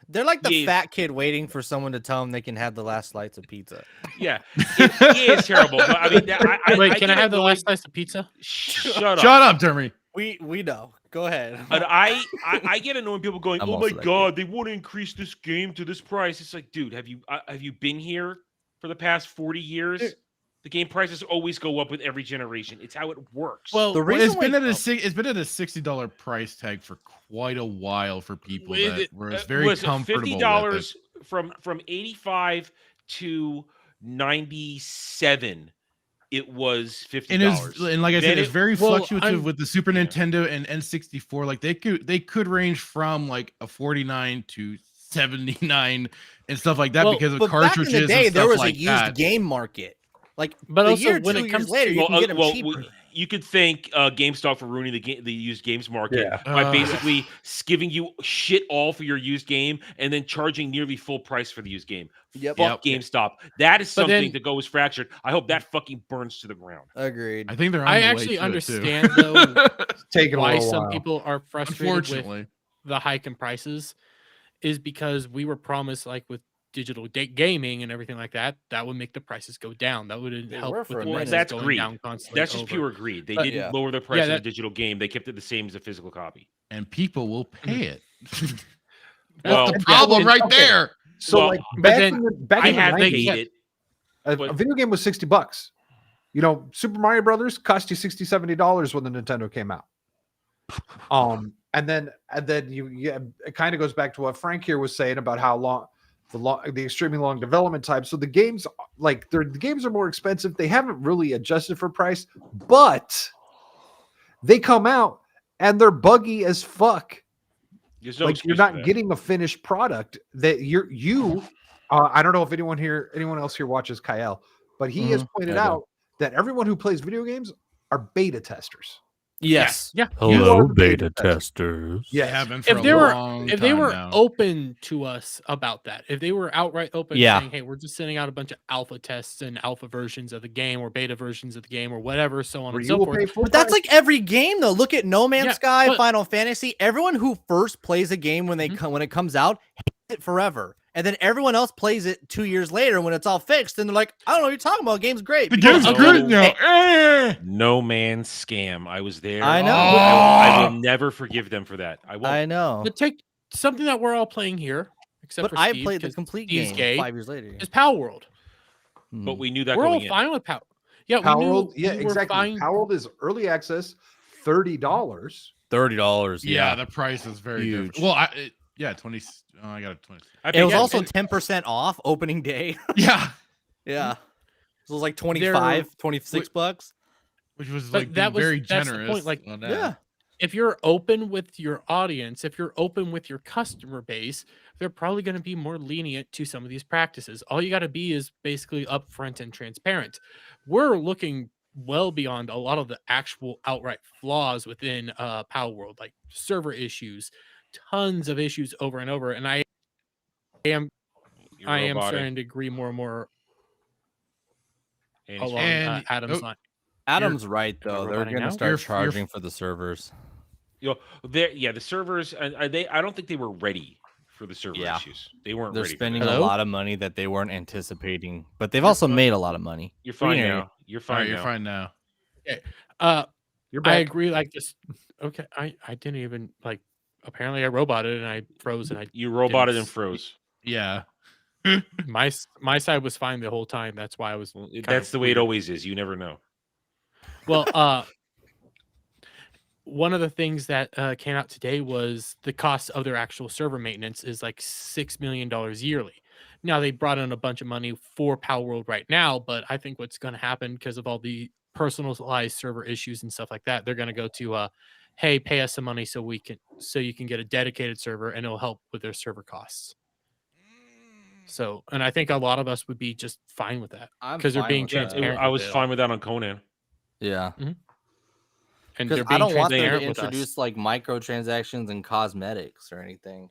Speaker 4: They're like the
Speaker 5: EA is-
Speaker 4: fat kid waiting for someone to tell them they can have the last slice of pizza.
Speaker 5: Yeah, EA is terrible. But I mean,
Speaker 7: Wait, can I
Speaker 5: get
Speaker 7: have the
Speaker 5: annoyed-
Speaker 7: last slice of pizza?
Speaker 5: Shut up.
Speaker 3: Shut up, Jeremy.
Speaker 4: We know. Go ahead.
Speaker 5: And I get annoyed when people going,
Speaker 4: I'm
Speaker 5: "Oh
Speaker 4: also
Speaker 5: my
Speaker 4: that
Speaker 5: god, they want to increase this game to this price." It's like, dude, have you been here for the past 40 years? The game prices always go up with every generation. It's how it works.
Speaker 3: Well,
Speaker 4: The
Speaker 3: it's
Speaker 4: reason
Speaker 3: been
Speaker 4: why-
Speaker 3: at it's been at a $60 price tag for quite a while for people
Speaker 5: With
Speaker 3: that were very
Speaker 5: was
Speaker 3: comfortable with it.
Speaker 5: $50 from 85 to 97. It was $50.
Speaker 3: And like I said,
Speaker 5: Then
Speaker 3: it's very
Speaker 7: well,
Speaker 3: fluctuative with the Super
Speaker 5: yeah.
Speaker 3: Nintendo and N64. Like they could range from like a 49 to 79 and stuff like that because of
Speaker 11: but
Speaker 3: cartridges.
Speaker 11: back in the day,
Speaker 3: and
Speaker 11: there
Speaker 3: stuff
Speaker 11: was
Speaker 3: like
Speaker 11: a used
Speaker 3: that.
Speaker 11: game market. Like,
Speaker 7: But
Speaker 11: a
Speaker 7: also,
Speaker 11: year,
Speaker 7: when
Speaker 11: 2
Speaker 7: it
Speaker 11: years
Speaker 7: comes
Speaker 11: later,
Speaker 7: to-
Speaker 11: you can get them cheaper.
Speaker 5: You could thank GameStop for ruining the used games market
Speaker 1: Yeah.
Speaker 5: by basically giving you shit all for your used game and then charging nearly full price for the used game.
Speaker 11: Yep.
Speaker 5: Fuck GameStop. That is
Speaker 7: But
Speaker 5: something
Speaker 7: then-
Speaker 5: that goes fractured. I hope that fucking burns to the ground.
Speaker 11: Agreed.
Speaker 3: I think they're on
Speaker 7: I
Speaker 3: the way
Speaker 7: actually
Speaker 3: to it, too.
Speaker 7: understand though
Speaker 1: Taking a
Speaker 7: why
Speaker 1: little
Speaker 7: some
Speaker 1: while.
Speaker 7: people are frustrated with
Speaker 3: Unfortunately.
Speaker 7: the hike in prices is because we were promised, like with digital gaming and everything like that, that would make the prices go down. That would
Speaker 11: They
Speaker 7: help
Speaker 11: were
Speaker 7: with
Speaker 11: for a
Speaker 7: the
Speaker 11: minute.
Speaker 7: prices
Speaker 5: That's
Speaker 7: going
Speaker 5: greed.
Speaker 7: down constantly.
Speaker 5: That's just
Speaker 7: over.
Speaker 5: pure greed. They
Speaker 7: But-
Speaker 5: didn't
Speaker 11: yeah.
Speaker 5: lower the price of
Speaker 7: that-
Speaker 5: the digital game. They kept it the same as a physical copy.
Speaker 3: And people will pay it.
Speaker 5: Well,
Speaker 3: That's the problem right
Speaker 1: okay.
Speaker 3: there.
Speaker 1: So
Speaker 5: Well,
Speaker 1: like
Speaker 7: but
Speaker 1: back
Speaker 7: then
Speaker 1: in the, back
Speaker 5: I
Speaker 1: in the
Speaker 5: have
Speaker 1: 90s,
Speaker 5: paid it.
Speaker 1: a
Speaker 5: but-
Speaker 1: video game was $60. You know, Super Mario Brothers cost you $60, $70 when the Nintendo came out. And then it kind of goes back to what Frank here was saying about how the extremely long development time. So the games, like the games are more expensive. They haven't really adjusted for price, but they come out and they're buggy as fuck.
Speaker 5: There's no
Speaker 1: Like you're
Speaker 5: excuse for
Speaker 1: not
Speaker 5: that.
Speaker 1: getting a finished product that I don't know if anyone else here watches Kyle, but he has pointed
Speaker 4: I do.
Speaker 1: out that everyone who plays video games are beta testers.
Speaker 4: Yes.
Speaker 7: Yeah.
Speaker 1: You are the beta testers.
Speaker 3: They
Speaker 1: Yes.
Speaker 3: have been for
Speaker 7: If
Speaker 3: a
Speaker 7: they were
Speaker 3: long
Speaker 7: if they
Speaker 3: time
Speaker 7: were
Speaker 3: now.
Speaker 7: open to us about that, if they were outright open
Speaker 4: Yeah.
Speaker 7: saying, hey, we're just sending out a bunch of alpha tests and alpha versions of the game or beta versions of the game or whatever, so on
Speaker 1: Where
Speaker 7: and
Speaker 1: you
Speaker 7: so
Speaker 1: will
Speaker 7: forth.
Speaker 1: pay full
Speaker 11: But that's
Speaker 1: price.
Speaker 11: like every game, though. Look at No Man's
Speaker 7: Yeah,
Speaker 11: Sky,
Speaker 7: but-
Speaker 11: Final Fantasy. Everyone who first plays a game when they
Speaker 7: Mhm.
Speaker 11: come when it comes out hates it forever, and then everyone else plays it 2 years later when it's all fixed, and they're like, "I don't know what you're talking about. Game's great."
Speaker 3: The
Speaker 11: Because-
Speaker 3: game's
Speaker 5: No.
Speaker 3: good now.
Speaker 5: No man's scam. I was there.
Speaker 11: I know.
Speaker 5: I will never forgive them for that. I won't.
Speaker 11: I know,
Speaker 7: But take something that we're all playing here, except
Speaker 11: but
Speaker 7: for
Speaker 11: I
Speaker 7: Steve,
Speaker 11: played the
Speaker 7: 'cause
Speaker 11: complete
Speaker 7: Steve's
Speaker 11: game
Speaker 7: gay,
Speaker 11: 5 years later.
Speaker 7: is Power World.
Speaker 5: But we knew that
Speaker 7: We're all
Speaker 5: going in.
Speaker 7: fine with Power. Yeah,
Speaker 1: Power
Speaker 7: we knew
Speaker 1: World, yeah,
Speaker 7: we were
Speaker 1: exactly.
Speaker 7: fine.
Speaker 1: Power World is early access, $30.
Speaker 4: $30.
Speaker 3: Yeah,
Speaker 4: Yeah.
Speaker 3: the price is very
Speaker 4: Huge.
Speaker 3: different. Well, I 20. Oh, I got a 20.
Speaker 5: I
Speaker 11: It
Speaker 5: paid
Speaker 11: was
Speaker 5: that.
Speaker 11: also 10% off opening day.
Speaker 3: Yeah,
Speaker 11: Yeah, so it was like 25, 26 bucks.
Speaker 3: which was
Speaker 7: But
Speaker 3: like
Speaker 7: that was-
Speaker 3: very
Speaker 7: that's the
Speaker 3: generous.
Speaker 7: point, like,
Speaker 3: on that.
Speaker 11: Yeah,
Speaker 7: If you're open with your audience, if you're open with your customer base, they're probably going to be more lenient to some of these practices. All you got to be is basically upfront and transparent. We're looking well beyond a lot of the actual outright flaws within Power World, like server issues, tons of issues over and over. And I am
Speaker 5: You're
Speaker 7: starting
Speaker 5: robotic.
Speaker 7: to agree more and more
Speaker 5: And he's
Speaker 7: along
Speaker 3: And-
Speaker 7: Adam's
Speaker 3: oh,
Speaker 7: line.
Speaker 4: Adam's right though.
Speaker 7: Am I
Speaker 4: They're
Speaker 7: roboting
Speaker 4: gonna
Speaker 7: now?
Speaker 4: start
Speaker 3: You're-
Speaker 4: charging for the servers.
Speaker 5: You know, the servers. I don't think they were ready for the server
Speaker 4: Yeah.
Speaker 5: issues. They weren't
Speaker 4: They're
Speaker 5: ready. For
Speaker 4: spending
Speaker 5: that.
Speaker 4: a
Speaker 7: Hello?
Speaker 4: lot of money that they weren't anticipating, but they've also made a lot of money.
Speaker 5: You're fine
Speaker 4: hear
Speaker 5: now. You're
Speaker 3: All
Speaker 5: fine.
Speaker 3: right, you're
Speaker 5: now.
Speaker 3: fine now.
Speaker 1: You're
Speaker 7: I
Speaker 1: back.
Speaker 7: agree. Like this. Okay. I didn't even like. Apparently, I roboted and I froze and I
Speaker 5: You roboted and
Speaker 7: s-
Speaker 5: froze.
Speaker 3: Yeah.
Speaker 7: my side was fine the whole time. That's why I was.
Speaker 5: Well,
Speaker 7: kind
Speaker 5: that's
Speaker 7: of
Speaker 5: the way it
Speaker 7: weird.
Speaker 5: always is. You never know.
Speaker 7: Well, one of the things that came out today was the cost of their actual server maintenance is like $6 million yearly. Now they brought in a bunch of money for Power World right now, but I think what's going to happen because of all the personalized server issues and stuff like that, they're going to go to, hey, pay us some money so you can get a dedicated server and it'll help with their server costs. So, and I think a lot of us would be just fine with that
Speaker 4: I'm
Speaker 7: because they're
Speaker 4: fine
Speaker 7: being
Speaker 4: with that.
Speaker 7: transparent.
Speaker 5: I
Speaker 7: with
Speaker 5: was
Speaker 7: it.
Speaker 5: fine with that on Conan.
Speaker 4: Yeah,
Speaker 7: and
Speaker 4: because
Speaker 7: they're
Speaker 4: I
Speaker 7: being
Speaker 4: don't want them to
Speaker 7: transparent with us.
Speaker 4: introduce like microtransactions and cosmetics or anything.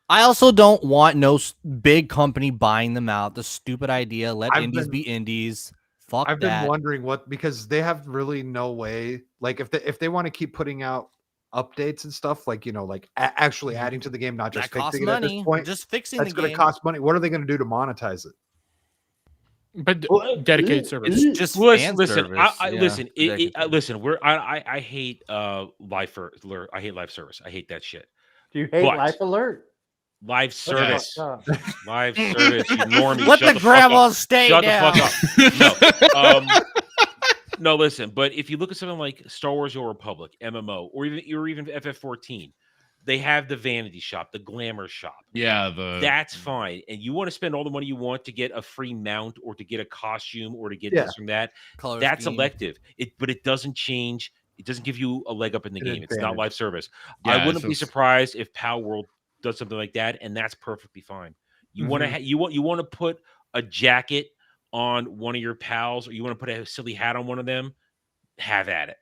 Speaker 4: I also don't want no big company buying them out. The stupid idea. Let
Speaker 1: I've
Speaker 4: indies
Speaker 1: been-
Speaker 4: be indies. Fuck
Speaker 1: I've
Speaker 4: that.
Speaker 1: been wondering because they have really no way. Like if they want to keep putting out updates and stuff, like like actually adding to the game, not just
Speaker 11: that costs
Speaker 1: fixing it at this
Speaker 11: money.
Speaker 1: point.
Speaker 11: Just fixing
Speaker 1: That's
Speaker 11: the
Speaker 1: going to
Speaker 11: game.
Speaker 1: cost money. What are they going to do to monetize it?
Speaker 7: But dedicated servers.
Speaker 4: It's just
Speaker 5: Listen,
Speaker 4: fan
Speaker 5: listen.
Speaker 4: service.
Speaker 5: I
Speaker 4: Yeah,
Speaker 5: listen.
Speaker 4: dedicated service.
Speaker 5: Listen. I hate live service. I hate that shit.
Speaker 9: Do you hate
Speaker 5: But-
Speaker 9: Life Alert?
Speaker 5: Live service.
Speaker 9: up.
Speaker 5: Live service. You normie.
Speaker 11: Let
Speaker 5: Shut
Speaker 11: the
Speaker 5: fuck
Speaker 11: grandma
Speaker 5: up.
Speaker 11: stay
Speaker 5: Shut
Speaker 11: down.
Speaker 5: the fuck up. No. No, listen, but if you look at something like Star Wars Old Republic, MMO, or even FF14, they have the vanity shop, the glamour shop.
Speaker 3: Yeah,
Speaker 5: That's fine. And you want to spend all the money you want to get a free mount or to get a costume or to get
Speaker 1: Yeah.
Speaker 5: this from that.
Speaker 11: Color
Speaker 5: That's
Speaker 11: scheme.
Speaker 5: elective. But it doesn't change. It doesn't give you a leg up in the
Speaker 1: An
Speaker 5: game. It's not
Speaker 1: advantage.
Speaker 5: live service.
Speaker 3: Yeah,
Speaker 5: I wouldn't
Speaker 3: so
Speaker 5: be
Speaker 3: it's-
Speaker 5: surprised if Power World does something like that, and that's perfectly fine. You want to you want to put a jacket on one of your pals, or you want to put a silly hat on one of them. Have at it.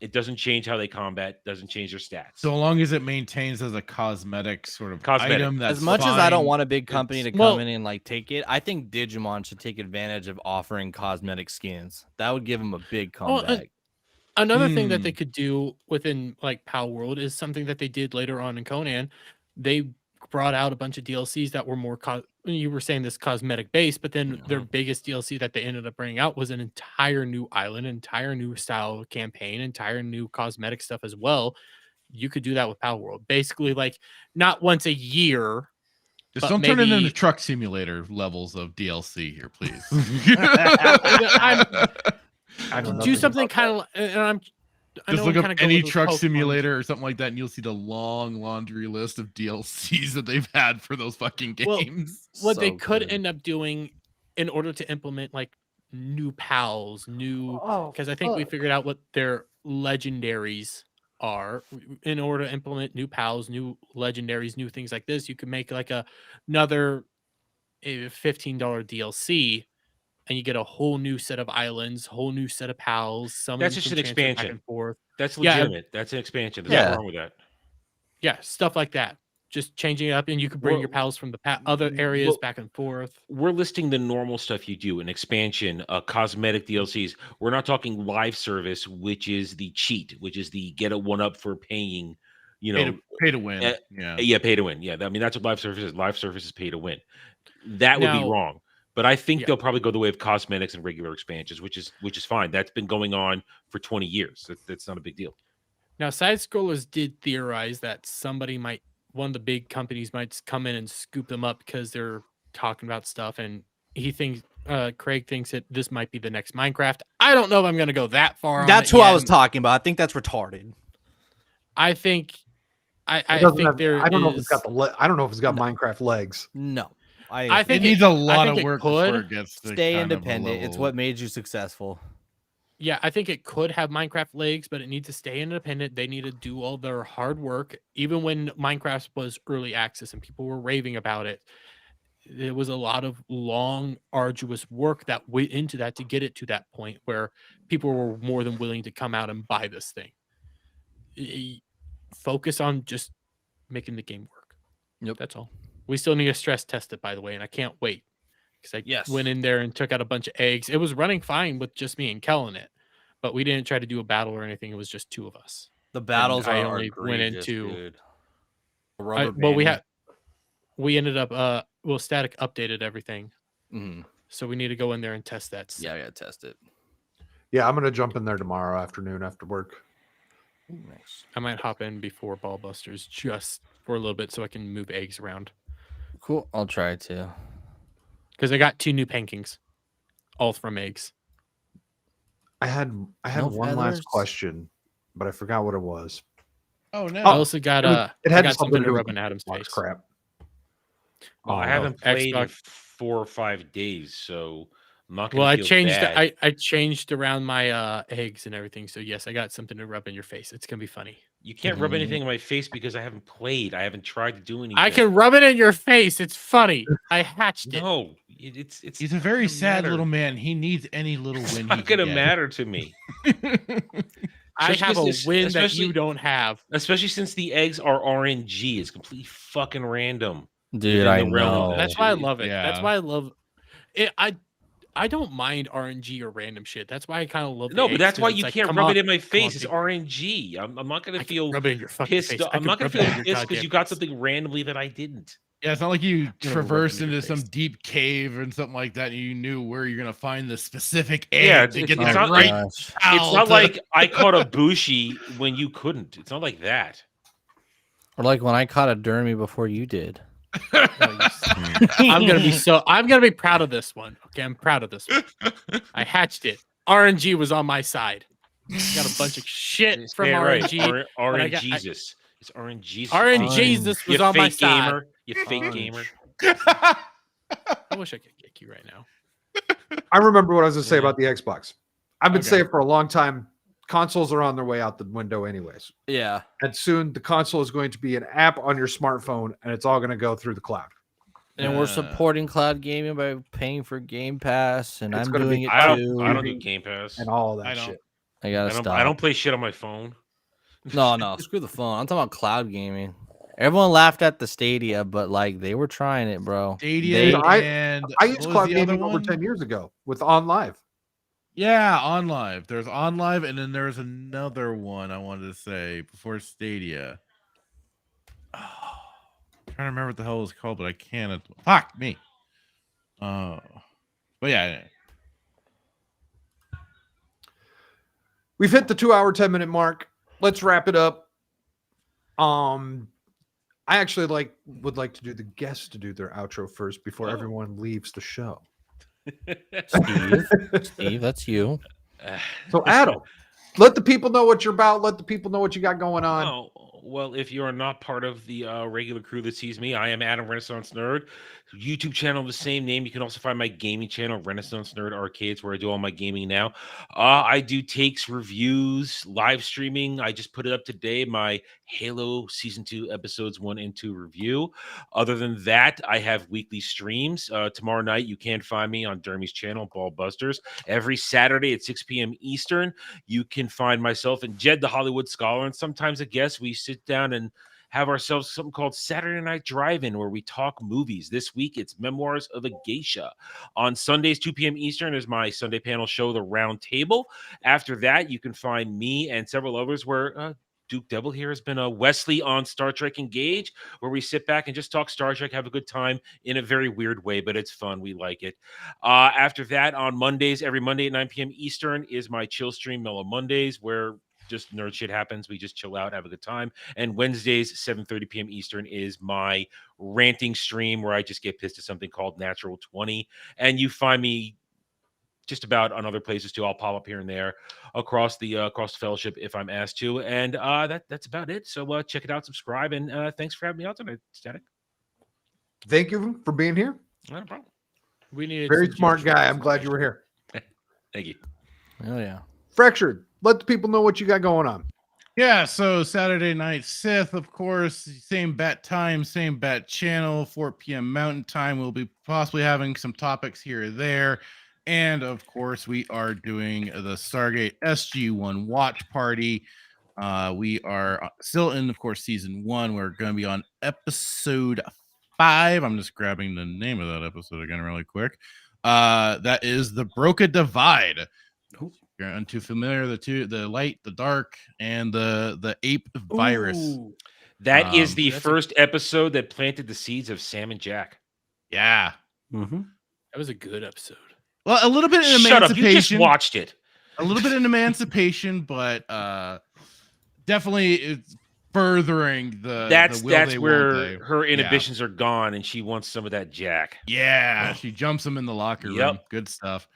Speaker 5: It doesn't change how they combat, doesn't change their stats.
Speaker 3: So long as it maintains as a cosmetic sort of
Speaker 5: Cosmetic.
Speaker 3: item, that's
Speaker 4: As much as I don't
Speaker 3: fine.
Speaker 4: want a big company to
Speaker 3: It's-
Speaker 4: come in and like take it, I think Digimon should take advantage of offering cosmetic skins. That would give them a big
Speaker 7: Well,
Speaker 4: comeback.
Speaker 7: Another thing that they could do within like Power World is something that they did later on in Conan. They brought out a bunch of DLCs that were more you were saying this cosmetic base, but then their biggest DLC that they ended up bringing out was an entire new island, entire new style campaign, entire new cosmetic stuff as well. You could do that with Power World. Basically, like not once a year.
Speaker 3: Just
Speaker 7: but
Speaker 3: don't turn it
Speaker 7: maybe-
Speaker 3: into truck simulator levels of DLC here, please.
Speaker 1: I don't know
Speaker 7: do
Speaker 1: anything
Speaker 7: something
Speaker 1: about
Speaker 7: kind of, and I
Speaker 3: Just
Speaker 7: know
Speaker 3: look
Speaker 7: I'm
Speaker 3: up
Speaker 7: kinda going
Speaker 3: any
Speaker 7: with
Speaker 3: truck
Speaker 7: Pokemon.
Speaker 3: simulator or something like that, and you'll see the long laundry list of DLCs that they've had for those fucking
Speaker 7: Well,
Speaker 3: games.
Speaker 7: what they
Speaker 4: So
Speaker 7: could
Speaker 4: good.
Speaker 7: end up doing in order to implement like new pals, new
Speaker 9: Oh,
Speaker 7: because I think we
Speaker 9: fuck.
Speaker 7: figured out what their legendaries are. In order to implement new pals, new legendaries, new things like this, you could make like another $15 DLC, and you get a whole new set of islands, whole new set of pals. Some
Speaker 5: That's
Speaker 7: of
Speaker 5: just
Speaker 7: them
Speaker 5: an
Speaker 7: can transfer back
Speaker 5: expansion.
Speaker 7: and forth.
Speaker 5: That's
Speaker 7: Yeah,
Speaker 5: legitimate. That's an expansion. There's
Speaker 4: Yeah.
Speaker 5: nothing wrong with that.
Speaker 7: Yeah, stuff like that. Just changing it up, and you could bring
Speaker 5: Well,
Speaker 7: your pals from the other areas
Speaker 5: well,
Speaker 7: back and forth.
Speaker 5: We're listing the normal stuff you do, an expansion, cosmetic DLCs. We're not talking live service, which is the cheat, which is the get a one up for paying,
Speaker 3: Pay to win.
Speaker 5: uh,
Speaker 3: Yeah.
Speaker 5: pay to win. Yeah, I mean that's what live service is. Live service is pay to win. That would be
Speaker 7: Now-
Speaker 5: wrong. But I think
Speaker 7: Yeah.
Speaker 5: they'll probably go the way of cosmetics and regular expansions, which is fine. That's been going on for 20 years. That's not a big deal.
Speaker 7: Now, side scrollers did theorize that one of the big companies might come in and scoop them up because they're talking about stuff, and Craig thinks that this might be the next Minecraft. I don't know if I'm going to go that far. on
Speaker 11: That's
Speaker 7: it
Speaker 11: who I
Speaker 7: yet.
Speaker 11: was talking about. I think that's retarded.
Speaker 7: I think, I
Speaker 1: It doesn't
Speaker 7: think
Speaker 1: have-
Speaker 7: there
Speaker 1: I don't know if
Speaker 7: is-
Speaker 1: it's got I don't know if it's got Minecraft legs.
Speaker 11: No,
Speaker 7: I
Speaker 3: It
Speaker 7: think
Speaker 3: needs
Speaker 7: it-
Speaker 3: a
Speaker 7: I
Speaker 3: lot
Speaker 7: think
Speaker 3: of
Speaker 7: it
Speaker 3: work
Speaker 7: could
Speaker 3: before it gets to
Speaker 4: Stay
Speaker 3: kind of a
Speaker 4: independent. It's
Speaker 3: level-
Speaker 4: what made you successful.
Speaker 7: Yeah, I think it could have Minecraft legs, but it needs to stay independent. They need to do all their hard work. Even when Minecraft was early access and people were raving about it, there was a lot of long, arduous work that went into that to get it to that point where people were more than willing to come out and buy this thing. Focus on just making the game work.
Speaker 4: Yep.
Speaker 7: That's all. We still need to stress test it, by the way, and I can't wait. Because I
Speaker 11: Yes.
Speaker 7: went in there and took out a bunch of eggs. It was running fine with just me and Kel in it, but we didn't try to do a battle or anything. It was just two of us.
Speaker 11: The battles
Speaker 7: I
Speaker 11: are
Speaker 7: only went
Speaker 11: egregious,
Speaker 7: into-
Speaker 11: dude.
Speaker 7: We ended up static updated everything,
Speaker 4: Mhm.
Speaker 7: so we need to go in there and test that.
Speaker 4: Yeah, I gotta test it.
Speaker 1: Yeah, I'm gonna jump in there tomorrow afternoon after work.
Speaker 4: Nice.
Speaker 7: I might hop in before Ball Busters just for a little bit so I can move eggs around
Speaker 4: Cool. I'll try to.
Speaker 7: because I got 2 new pankings, all from eggs.
Speaker 1: I had
Speaker 4: No
Speaker 1: one last
Speaker 4: feathers?
Speaker 1: question, but I forgot what it was.
Speaker 3: Oh no!
Speaker 7: I also got
Speaker 1: it
Speaker 7: I
Speaker 1: had
Speaker 7: got something to
Speaker 1: do with
Speaker 7: rub in Adam's
Speaker 1: Xbox
Speaker 7: face.
Speaker 1: crap.
Speaker 5: Well, I
Speaker 1: Oh,
Speaker 5: haven't played in
Speaker 7: Xbox.
Speaker 5: 4 or 5 days, so I'm not gonna
Speaker 7: Well, I
Speaker 5: feel
Speaker 7: changed
Speaker 5: bad.
Speaker 7: I changed around my eggs and everything. So yes, I got something to rub in your face. It's gonna be funny.
Speaker 5: You can't rub anything in my face because I haven't played. I haven't tried to do anything.
Speaker 7: I can rub it in your face. It's funny. I hatched it.
Speaker 5: No, it's
Speaker 3: He's a
Speaker 5: not
Speaker 3: very
Speaker 5: gonna
Speaker 3: sad
Speaker 5: matter.
Speaker 3: little man. He needs any little win.
Speaker 5: It's
Speaker 3: he
Speaker 5: not
Speaker 3: can
Speaker 5: gonna
Speaker 3: get.
Speaker 5: matter to me.
Speaker 7: I
Speaker 5: Especially
Speaker 7: have a
Speaker 5: since-
Speaker 7: win that
Speaker 5: especially-
Speaker 7: you don't have.
Speaker 5: Especially since the eggs are RNG. It's completely fucking random.
Speaker 4: Dude,
Speaker 5: within
Speaker 4: I
Speaker 5: the realm of
Speaker 4: know.
Speaker 7: That's why I love it.
Speaker 3: Yeah.
Speaker 7: That's why I love it. I don't mind RNG or random shit. That's why I kind of love. the
Speaker 5: No, but
Speaker 7: eggs,
Speaker 5: that's
Speaker 7: 'cause
Speaker 5: why
Speaker 7: it's
Speaker 5: you
Speaker 7: like,
Speaker 5: can't
Speaker 7: come
Speaker 5: rub
Speaker 7: on,
Speaker 5: it in my
Speaker 7: come on,
Speaker 5: face. It's
Speaker 7: big-
Speaker 5: RNG. I'm not gonna
Speaker 7: I can
Speaker 5: feel
Speaker 7: rub it in your fucking
Speaker 5: pissed.
Speaker 7: face. I
Speaker 5: I'm
Speaker 7: can
Speaker 5: not gonna
Speaker 7: rub it in
Speaker 5: feel
Speaker 7: your
Speaker 5: pissed because
Speaker 7: goddamn
Speaker 5: you got
Speaker 7: face.
Speaker 5: something randomly that I didn't.
Speaker 3: Yeah, it's not like you
Speaker 7: rub it
Speaker 3: traversed
Speaker 7: in your
Speaker 3: into some
Speaker 7: face.
Speaker 3: deep cave and something like that, and you knew where you're gonna find the specific egg
Speaker 5: Yeah,
Speaker 3: to
Speaker 5: it's
Speaker 3: get
Speaker 5: not
Speaker 3: that
Speaker 5: like-
Speaker 3: right.
Speaker 5: It's
Speaker 3: pal
Speaker 5: not
Speaker 3: to-
Speaker 5: like I caught a Bushi when you couldn't. It's not like that.
Speaker 4: Or like when I caught a Dermy before you did.
Speaker 7: I'm gonna be proud of this one. Okay, I'm proud of this one. I hatched it. RNG was on my side. Got a bunch of shit from
Speaker 5: Say it right.
Speaker 7: RNG. but I got-
Speaker 5: RNGesus. It's RNG.
Speaker 7: RNGesus was
Speaker 5: You
Speaker 7: on my
Speaker 5: fake
Speaker 7: side.
Speaker 5: gamer. You fake gamer.
Speaker 7: I wish I could kick you right now.
Speaker 1: I remember what I was going to say about the Xbox. I've been
Speaker 3: Okay.
Speaker 1: saying for a long time, consoles are on their way out the window anyways.
Speaker 4: Yeah.
Speaker 1: And soon the console is going to be an app on your smartphone, and it's all going to go through the cloud.
Speaker 4: And we're supporting cloud gaming by paying for Game Pass, and
Speaker 1: It's
Speaker 4: I'm
Speaker 1: gonna
Speaker 4: doing
Speaker 1: be-
Speaker 4: it
Speaker 5: I
Speaker 4: too.
Speaker 5: don't do Game Pass.
Speaker 1: And all
Speaker 3: I
Speaker 1: that
Speaker 3: don't.
Speaker 1: shit.
Speaker 4: I gotta stop.
Speaker 5: I don't play shit on my phone.
Speaker 4: No, screw the phone. I'm talking about cloud gaming. Everyone laughed at the Stadia, but like they were trying it, bro.
Speaker 3: Stadia and
Speaker 1: I
Speaker 3: what
Speaker 1: used
Speaker 3: was
Speaker 1: cloud
Speaker 3: the other
Speaker 1: gaming over
Speaker 3: one?
Speaker 1: 10 years ago with OnLive.
Speaker 3: Yeah, OnLive. There's OnLive, and then there's another one I wanted to say before Stadia. Oh, I'm trying to remember what the hell it was called, but I can't. Fuck me. But yeah.
Speaker 1: We've hit the 2 hour, 10-minute mark. Let's wrap it up. I actually would like to do the guests to do their outro first before everyone leaves the show.
Speaker 4: Steve, that's you.
Speaker 1: So Adam, let the people know what you're about. Let the people know what you got going on.
Speaker 5: Oh, well, if you are not part of the regular crew that sees me, I am Adam Renaissance Nerd. YouTube channel, the same name. You can also find my gaming channel, Renaissance Nerd Arcades, where I do all my gaming now. I do takes, reviews, live streaming. I just put it up today, my Halo Season 2 Episodes 1 and 2 review. Other than that, I have weekly streams. Tomorrow night, you can find me on Dermy's channel, Ball Busters. Every Saturday at 6 p.m. Eastern, you can find myself and Jed, the Hollywood Scholar, and sometimes a guest. We sit down and have ourselves something called Saturday Night Drive-In, where we talk movies. This week, it's Memoirs of a Geisha. On Sundays, 2 p.m. Eastern, is my Sunday panel show, The Round Table. After that, you can find me and several others where Duke Devil here has been a Wesley on Star Trek Engage, where we sit back and just talk Star Trek, have a good time in a very weird way, but it's fun. We like it. After that, on Mondays, every Monday at 9 p.m. Eastern is my chill stream, Mellow Mondays, where just nerd shit happens. We just chill out, have a good time. And Wednesdays, 7:30 p.m. Eastern is my ranting stream, where I just get pissed at something called Natural 20. And you find me just about on other places too. I'll pop up here and there across the fellowship if I'm asked to. And that's about it. So check it out, subscribe, and thanks for having me out tonight, Static.
Speaker 1: Thank you for being here.
Speaker 5: Not a problem.
Speaker 7: We needed
Speaker 1: Very
Speaker 7: some
Speaker 1: smart
Speaker 7: juice.
Speaker 1: guy. I'm glad you were here.
Speaker 5: Thank you.
Speaker 4: Oh yeah.
Speaker 1: Fractured. Let the people know what you got going on.
Speaker 3: Yeah, so Saturday night Sith, of course, same bat time, same bat channel, 4 p.m. Mountain Time. We'll be possibly having some topics here or there. And of course, we are doing the Stargate SG-1 watch party. We are still in, of course, season 1. We're going to be on episode 5. I'm just grabbing the name of that episode again really quick. That is The Broca Divide. You're untoo familiar, the light, the dark, and the ape virus.
Speaker 7: Ooh.
Speaker 5: That is the
Speaker 7: that's
Speaker 5: first episode that planted the seeds of Sam and Jack.
Speaker 3: Yeah.
Speaker 2: Mm-hmm.
Speaker 7: That was a good episode.
Speaker 3: Well, a little bit in
Speaker 5: Shut up! You just
Speaker 3: emancipation.
Speaker 5: watched it.
Speaker 3: A little bit in emancipation, but definitely it's furthering the
Speaker 5: That's
Speaker 3: will they, won't
Speaker 5: where
Speaker 3: they.
Speaker 5: her inhibitions are gone, and she wants some of that Jack.
Speaker 3: Yeah, she jumps him in the locker room.
Speaker 5: Yep.
Speaker 3: Good stuff.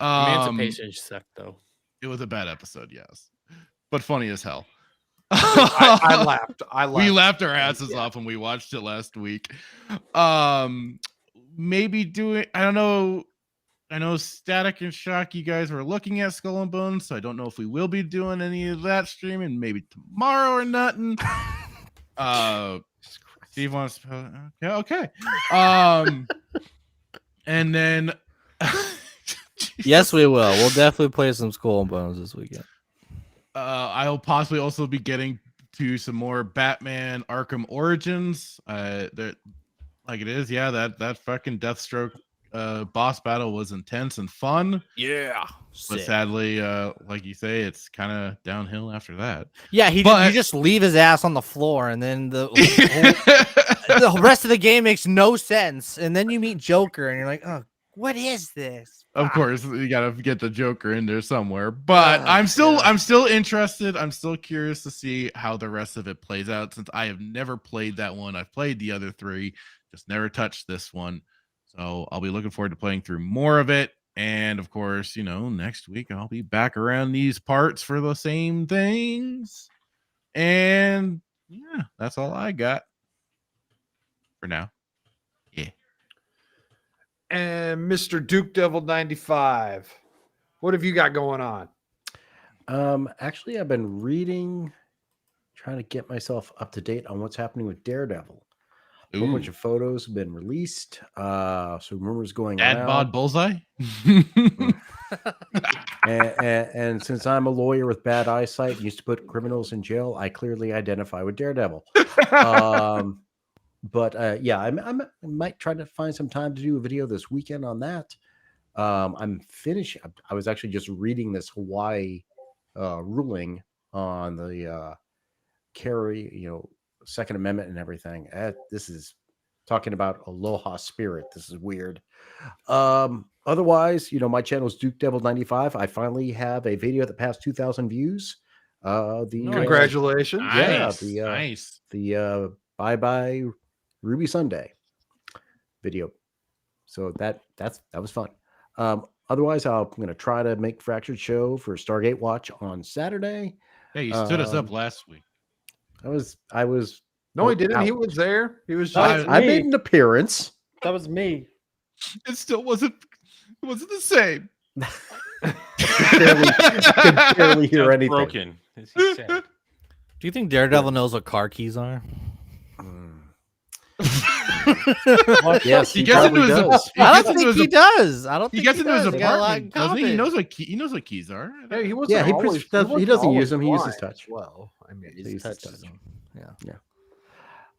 Speaker 7: Emancipation sucked though.
Speaker 3: It was a bad episode, yes, but funny as hell.
Speaker 1: I laughed.
Speaker 3: We laughed our asses off when we watched it last week. Maybe doing, I don't know. I know Static and Shock, you guys were looking at Skull and Bones, so I don't know if we will be doing any of that streaming. Maybe tomorrow or nothing. Steve wants to. Okay. And then.
Speaker 4: Yes, we will. We'll definitely play some Skull and Bones this weekend.
Speaker 3: I'll possibly also be getting to some more Batman Arkham Origins. That, like it is, yeah. That fucking Deathstroke boss battle was intense and fun.
Speaker 4: Yeah,
Speaker 3: but sadly, like you say, it's kind of downhill after that.
Speaker 4: Yeah, you just leave his ass on the floor, and then the rest of the game makes no sense. And then you meet Joker, and you're like, oh
Speaker 11: what is this?
Speaker 3: Of course, you gotta get the Joker in there somewhere. But
Speaker 11: Oh,
Speaker 3: I'm still
Speaker 11: God.
Speaker 3: interested. I'm still curious to see how the rest of it plays out since I have never played that one. I've played the other three, just never touched this one. So I'll be looking forward to playing through more of it. And of course, next week I'll be back around these parts for the same things. And yeah, that's all I got for now. Yeah.
Speaker 1: And Mr. Duke Devil 95, what have you got going on?
Speaker 2: Actually, I've been reading, trying to get myself up to date on what's happening with Daredevil. A whole bunch of photos have been released. So rumors going
Speaker 3: Dad
Speaker 2: around.
Speaker 3: bod bullseye.
Speaker 2: and since I'm a lawyer with bad eyesight and used to put criminals in jail, I clearly identify with Daredevil. But yeah, I might try to find some time to do a video this weekend on that. I'm finished. I was actually just reading this Hawaii ruling on the Second Amendment and everything. This is talking about aloha spirit. This is weird. Otherwise, my channel is Duke Devil 95. I finally have a video that passed 2,000 views.
Speaker 1: Congratulations!
Speaker 3: Nice.
Speaker 2: The Bye Bye Ruby Sunday video. So that was fun. Otherwise, I'm going to try to make Fractured Show for Stargate Watch on Saturday.
Speaker 3: Hey, you stood us up last week.
Speaker 2: I was.
Speaker 1: No, he didn't.
Speaker 2: out.
Speaker 1: He was there. He was.
Speaker 2: I made an appearance.
Speaker 9: That was me.
Speaker 3: It still wasn't. It wasn't the same.
Speaker 2: I could barely hear anything.
Speaker 5: Broken. As he said.
Speaker 4: Do you think Daredevil knows what car keys are?
Speaker 2: Yes,
Speaker 3: he gets into his.
Speaker 2: does.
Speaker 4: I don't think he does. I don't
Speaker 3: He
Speaker 4: think
Speaker 3: gets into his
Speaker 4: does. They got a lot in
Speaker 3: apartment, doesn't he? He
Speaker 4: common.
Speaker 3: knows what keys are.
Speaker 1: Hey, he wasn't.
Speaker 2: Yeah, he
Speaker 1: always,
Speaker 2: he doesn't
Speaker 1: always
Speaker 2: use them. He uses
Speaker 1: blind
Speaker 2: touch.
Speaker 1: as well, I mean,
Speaker 2: He uses
Speaker 4: touches
Speaker 2: touch.
Speaker 4: him. Yeah.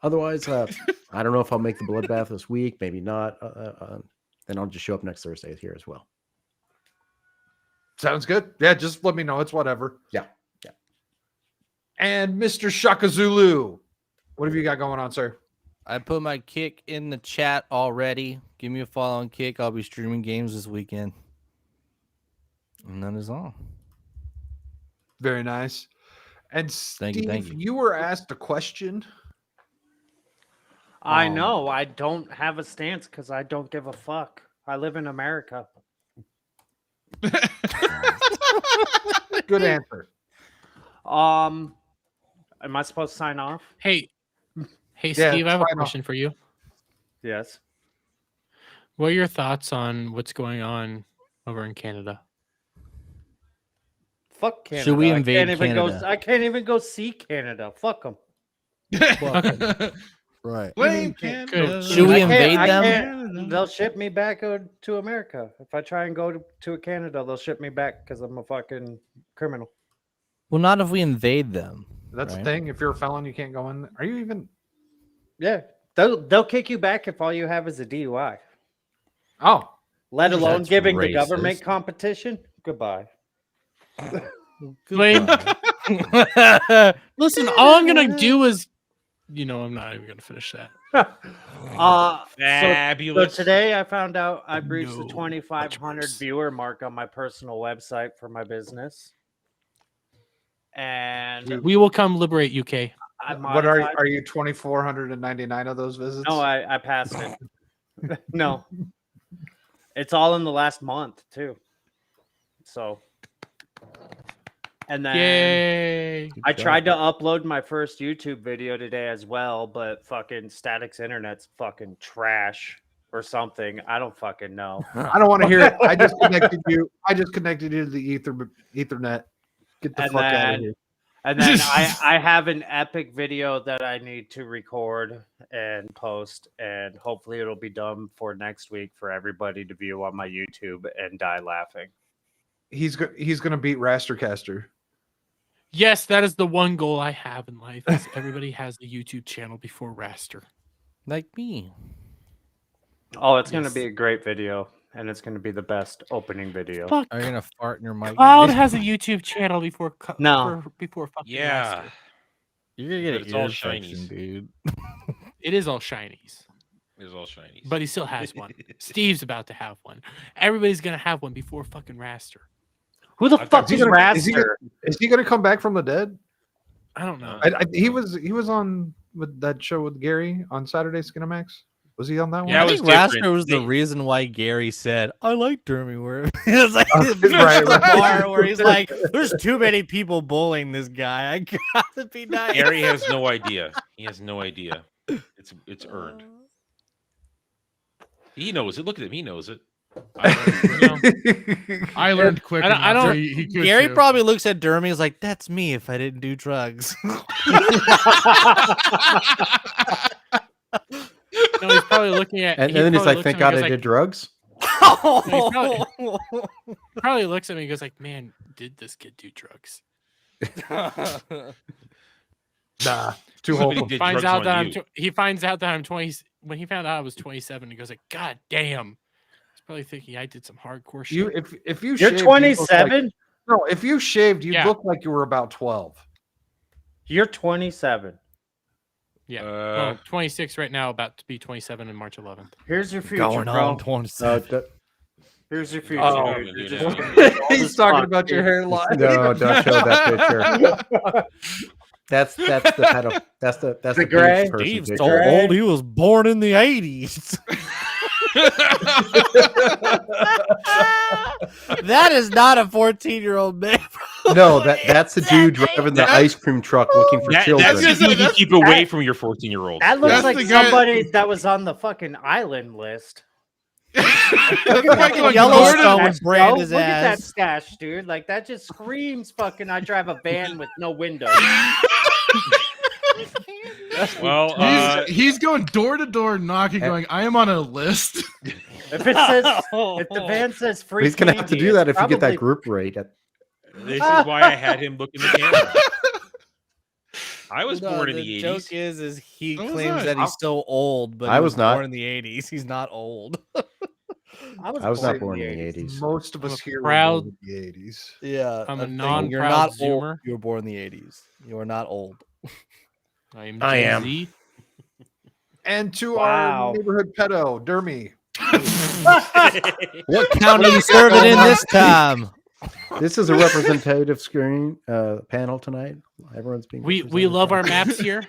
Speaker 2: Otherwise, I don't know if I'll make the bloodbath this week. Maybe not. Then I'll just show up next Thursday here as well.
Speaker 1: sounds good. Yeah, just let me know. It's whatever.
Speaker 2: Yeah.
Speaker 1: And Mr. Shaka Zulu, what have you got going on, sir?
Speaker 4: I put my Kick in the chat already. Give me a follow on Kick. I'll be streaming games this weekend. And that is all.
Speaker 1: Very nice. And
Speaker 4: Thank
Speaker 1: Steve,
Speaker 4: you.
Speaker 1: you were asked a question.
Speaker 9: I know. I don't have a stance because I don't give a fuck. I live in America.
Speaker 1: Good answer.
Speaker 9: Am I supposed to sign off?
Speaker 7: Hey,
Speaker 1: Yeah,
Speaker 7: Steve, I have a
Speaker 1: sign off.
Speaker 7: question for you.
Speaker 9: Yes.
Speaker 7: What are your thoughts on what's going on over in Canada?
Speaker 9: Fuck Canada.
Speaker 4: Should we
Speaker 9: I
Speaker 4: invade
Speaker 9: can't even
Speaker 4: Canada?
Speaker 9: I can't even go see Canada. Fuck them.
Speaker 4: Right.
Speaker 3: Blame
Speaker 7: Good.
Speaker 3: Canada.
Speaker 4: Should we invade them?
Speaker 9: They'll ship me back to America. If I try and go to Canada, they'll ship me back because I'm a fucking criminal.
Speaker 4: Well, not if we invade them.
Speaker 1: That's
Speaker 4: right?
Speaker 1: the thing. If you're a felon, you can't go in. Are you even?
Speaker 9: Yeah. They'll kick you back if all you have is a DUI.
Speaker 1: Oh,
Speaker 9: Let alone
Speaker 4: That's
Speaker 9: giving the
Speaker 4: racist.
Speaker 9: government competition. Goodbye.
Speaker 7: Blame. Listen, all I'm gonna do is, I'm not even gonna finish that.
Speaker 9: So
Speaker 5: Fabulous.
Speaker 9: today I found out I breached the
Speaker 7: No,
Speaker 9: 2,500
Speaker 7: much worse.
Speaker 9: viewer mark on my personal website for my business. And
Speaker 7: We will come liberate UK.
Speaker 9: I
Speaker 1: what are
Speaker 9: modified-
Speaker 1: you 2,499 of those visits?
Speaker 9: No, I passed it. No. It's all in the last month too. So and then
Speaker 7: Yay!
Speaker 9: I tried to upload my first YouTube video today as well, but fucking Static's internet's fucking trash or something. I don't fucking know.
Speaker 1: I don't want to hear it. I just connected you. I just connected you to the Ethernet. Get the
Speaker 9: And
Speaker 1: fuck out of
Speaker 9: then-
Speaker 1: here.
Speaker 9: And then I have an epic video that I need to record and post, and hopefully it'll be done for next week for everybody to view on my YouTube and die laughing.
Speaker 1: He's gonna beat Rastercaster.
Speaker 7: Yes, that is the one goal I have in life. Is everybody has a YouTube channel before Raster.
Speaker 4: Like me.
Speaker 9: Oh, it's going to
Speaker 7: Yes.
Speaker 9: be a great video, and it's going to be the best opening video.
Speaker 7: Fuck.
Speaker 4: Are you gonna fart in your mic?
Speaker 7: Cloud has a YouTube channel before.
Speaker 9: No.
Speaker 7: Before fucking
Speaker 5: Yeah.
Speaker 7: Raster.
Speaker 4: You're gonna get
Speaker 5: But
Speaker 4: an
Speaker 5: it's all
Speaker 4: ear infection,
Speaker 5: shinies.
Speaker 4: dude.
Speaker 7: It is all shinies.
Speaker 5: There's all shinies.
Speaker 7: but he still has one. Steve's about to have one. Everybody's gonna have one before fucking Raster.
Speaker 9: Who the fuck
Speaker 1: Is he
Speaker 9: is
Speaker 1: gonna-
Speaker 9: Raster?
Speaker 1: Is he going to come back from the dead?
Speaker 7: I don't know.
Speaker 1: He was on with that show with Gary on Saturday Skinamax. Was he on that one?
Speaker 5: Yeah,
Speaker 4: I
Speaker 5: it
Speaker 4: think
Speaker 5: was different.
Speaker 4: Raster was the
Speaker 5: They-
Speaker 4: reason why Gary said, "I like Dermy Worm." It was like
Speaker 1: right,
Speaker 4: the
Speaker 1: right.
Speaker 4: bar where he's like, "There's too many people bullying this guy. I gotta be nice."
Speaker 5: Gary has no idea. He has no idea. It's earned. He knows it. Look at him. He knows it.
Speaker 3: I learned quick.
Speaker 7: I
Speaker 3: enough
Speaker 7: don't-
Speaker 3: that he could
Speaker 4: Gary
Speaker 3: too.
Speaker 4: probably looks at Dermy as like, "That's me if I didn't do drugs."
Speaker 7: No, he's probably looking at.
Speaker 2: And
Speaker 7: he
Speaker 2: then he's
Speaker 7: probably
Speaker 2: like,
Speaker 7: looks
Speaker 2: "Thank
Speaker 7: at
Speaker 2: God
Speaker 7: me
Speaker 2: I
Speaker 7: and
Speaker 2: did drugs."
Speaker 7: probably looks at me and goes like, "Man, did this kid do drugs?"
Speaker 1: Nah, too
Speaker 5: Somebody
Speaker 1: wholesome.
Speaker 5: did
Speaker 7: Finds
Speaker 5: drugs
Speaker 7: out that
Speaker 5: on
Speaker 7: I'm.
Speaker 5: you.
Speaker 7: He finds out that I'm 20. When he found out I was 27, he goes like, "God damn!" He's probably thinking I did some hardcore shit.
Speaker 1: If you
Speaker 9: You're
Speaker 1: shaved, you look like-
Speaker 9: 27.
Speaker 1: no, if you shaved, you
Speaker 7: Yeah.
Speaker 1: look like you were about 12.
Speaker 9: You're 27.
Speaker 7: Yeah.
Speaker 5: Uh,
Speaker 7: Well, 26 right now, about to be 27 in March 11th.
Speaker 9: Here's your future,
Speaker 4: Going
Speaker 9: bro.
Speaker 4: on 27.
Speaker 9: Here's your future.
Speaker 1: Oh,
Speaker 9: dude. You're
Speaker 5: dude,
Speaker 9: just
Speaker 5: yeah.
Speaker 9: gonna be old
Speaker 1: He's
Speaker 9: as
Speaker 1: talking
Speaker 9: fuck,
Speaker 1: about your
Speaker 9: dude.
Speaker 1: hairline.
Speaker 2: No, don't show that picture. That's the pedo. That's the
Speaker 9: The gray?
Speaker 2: person
Speaker 4: Steve's
Speaker 2: picture.
Speaker 4: so old. He was born in the 80s. That is not a 14-year-old man.
Speaker 2: No, that's the dude driving the ice cream truck looking for children.
Speaker 5: That's just you can keep away from your 14-year-old.
Speaker 9: That looks
Speaker 3: That's
Speaker 9: like
Speaker 3: the guy-
Speaker 9: somebody that was on the fucking island list.
Speaker 4: Yellowstone would brand his
Speaker 9: Look at that
Speaker 4: ass.
Speaker 9: stash, dude. Like that just screams fucking I drive a van with no windows.
Speaker 5: Well,
Speaker 3: He's going door to door knocking, going, "I am on a list."
Speaker 9: If it says if the van says free,
Speaker 2: He's gonna have to
Speaker 9: candy,
Speaker 2: do that if
Speaker 9: it's
Speaker 2: you get that
Speaker 9: probably-
Speaker 2: group rate.
Speaker 5: this is why I had him look in the camera. I was
Speaker 4: No,
Speaker 5: born in
Speaker 4: the
Speaker 5: the 80s.
Speaker 4: joke is he
Speaker 3: So was
Speaker 4: claims
Speaker 3: I.
Speaker 4: that he's so old, but
Speaker 2: I
Speaker 4: he
Speaker 2: was not.
Speaker 4: born in the 80s. He's not old.
Speaker 2: I was not born in the 80s.
Speaker 1: Most of
Speaker 7: I'm
Speaker 1: us
Speaker 7: a
Speaker 1: here
Speaker 7: proud-
Speaker 1: were born in the 80s.
Speaker 4: Yeah,
Speaker 7: I'm a
Speaker 4: thing,
Speaker 7: non-proud
Speaker 4: You're not old.
Speaker 7: Zoomer.
Speaker 4: You were born in the 80s. You are not old.
Speaker 7: I am.
Speaker 2: I
Speaker 7: Gen
Speaker 2: am.
Speaker 7: Z.
Speaker 1: And to
Speaker 9: Wow.
Speaker 1: our neighborhood pedo, Dermy.
Speaker 4: What county you serving in this time?
Speaker 2: This is a representative screen panel tonight. Everyone's being.
Speaker 7: We
Speaker 2: represented.
Speaker 7: love our maps here.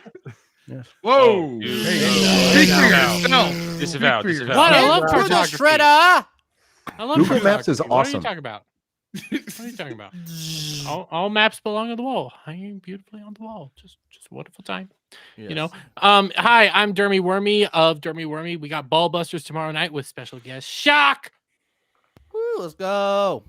Speaker 2: Yes.
Speaker 3: Whoa!
Speaker 5: dude.
Speaker 3: Speak for
Speaker 5: Hey,
Speaker 3: yourself.
Speaker 5: Disavow,
Speaker 3: Speak for
Speaker 5: disavow.
Speaker 7: What? I
Speaker 3: yourself.
Speaker 7: love
Speaker 4: Put a
Speaker 7: cartography.
Speaker 4: shredder.
Speaker 7: I love
Speaker 2: Google Maps is
Speaker 7: cartography. What are you
Speaker 2: awesome.
Speaker 7: talking about? What are you talking about? All maps belong on the wall, hanging beautifully on the wall. Just a wonderful time. You know. Hi, I'm Dermy Wormy of Dermy Wormy. We got Ball Busters tomorrow night with special guest Shock.
Speaker 4: Woo, let's go.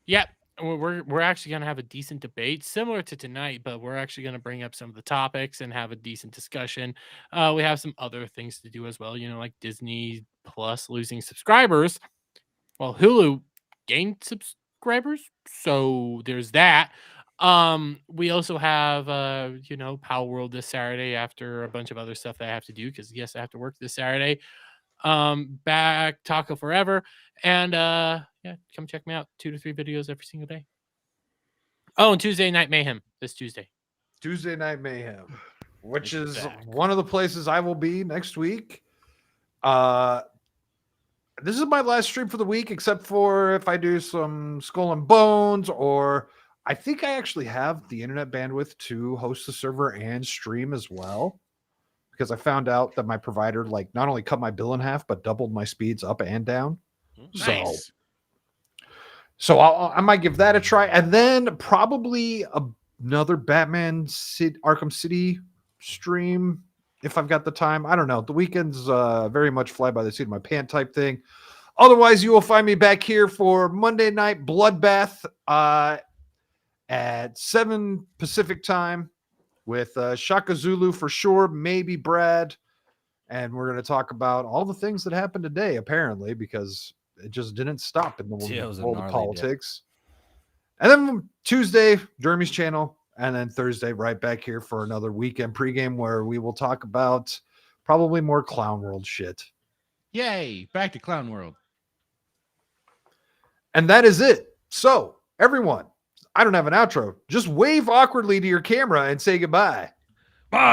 Speaker 7: Yep. We're actually gonna have a decent debate similar to tonight, but we're actually gonna bring up some of the topics and have a decent discussion. We have some other things to do as well, you know, like Disney Plus losing subscribers. Well, Hulu gained subscribers, so there's that. We also have you know, Power World this Saturday after a bunch of other stuff that I have to do because yes, I have to work this Saturday. Back Taco Forever, and yeah, come check me out. 2 to 3 videos every single day. Oh, and Tuesday Night Mayhem this Tuesday.
Speaker 1: Tuesday Night Mayhem, which is
Speaker 7: Back.
Speaker 1: one of the places I will be next week. This is my last stream for the week, except for if I do some Skull and Bones, or I think I actually have the internet bandwidth to host the server and stream as well. Because I found out that my provider like not only cut my bill in half, but doubled my speeds up and down.
Speaker 3: Nice.
Speaker 1: So I might give that a try, and then probably another Batman Arkham City stream if I've got the time. I don't know. The weekends very much fly by the seat of my pant type thing. Otherwise, you will find me back here for Monday Night Bloodbath at 7 Pacific time with Shaka Zulu for sure, maybe Brad, and we're going to talk about all the things that happened today, apparently, because it just didn't stop in the
Speaker 4: Yeah, it was a
Speaker 1: world of
Speaker 4: gnarly
Speaker 1: politics. And then Tuesday, Jeremy's channel, and then Thursday, right back here for another weekend pregame where we will talk about probably more Clown World shit.
Speaker 3: Yay! Back to Clown World.
Speaker 1: And that is it. So, everyone, I don't have an outro. Just wave awkwardly to your camera and say goodbye.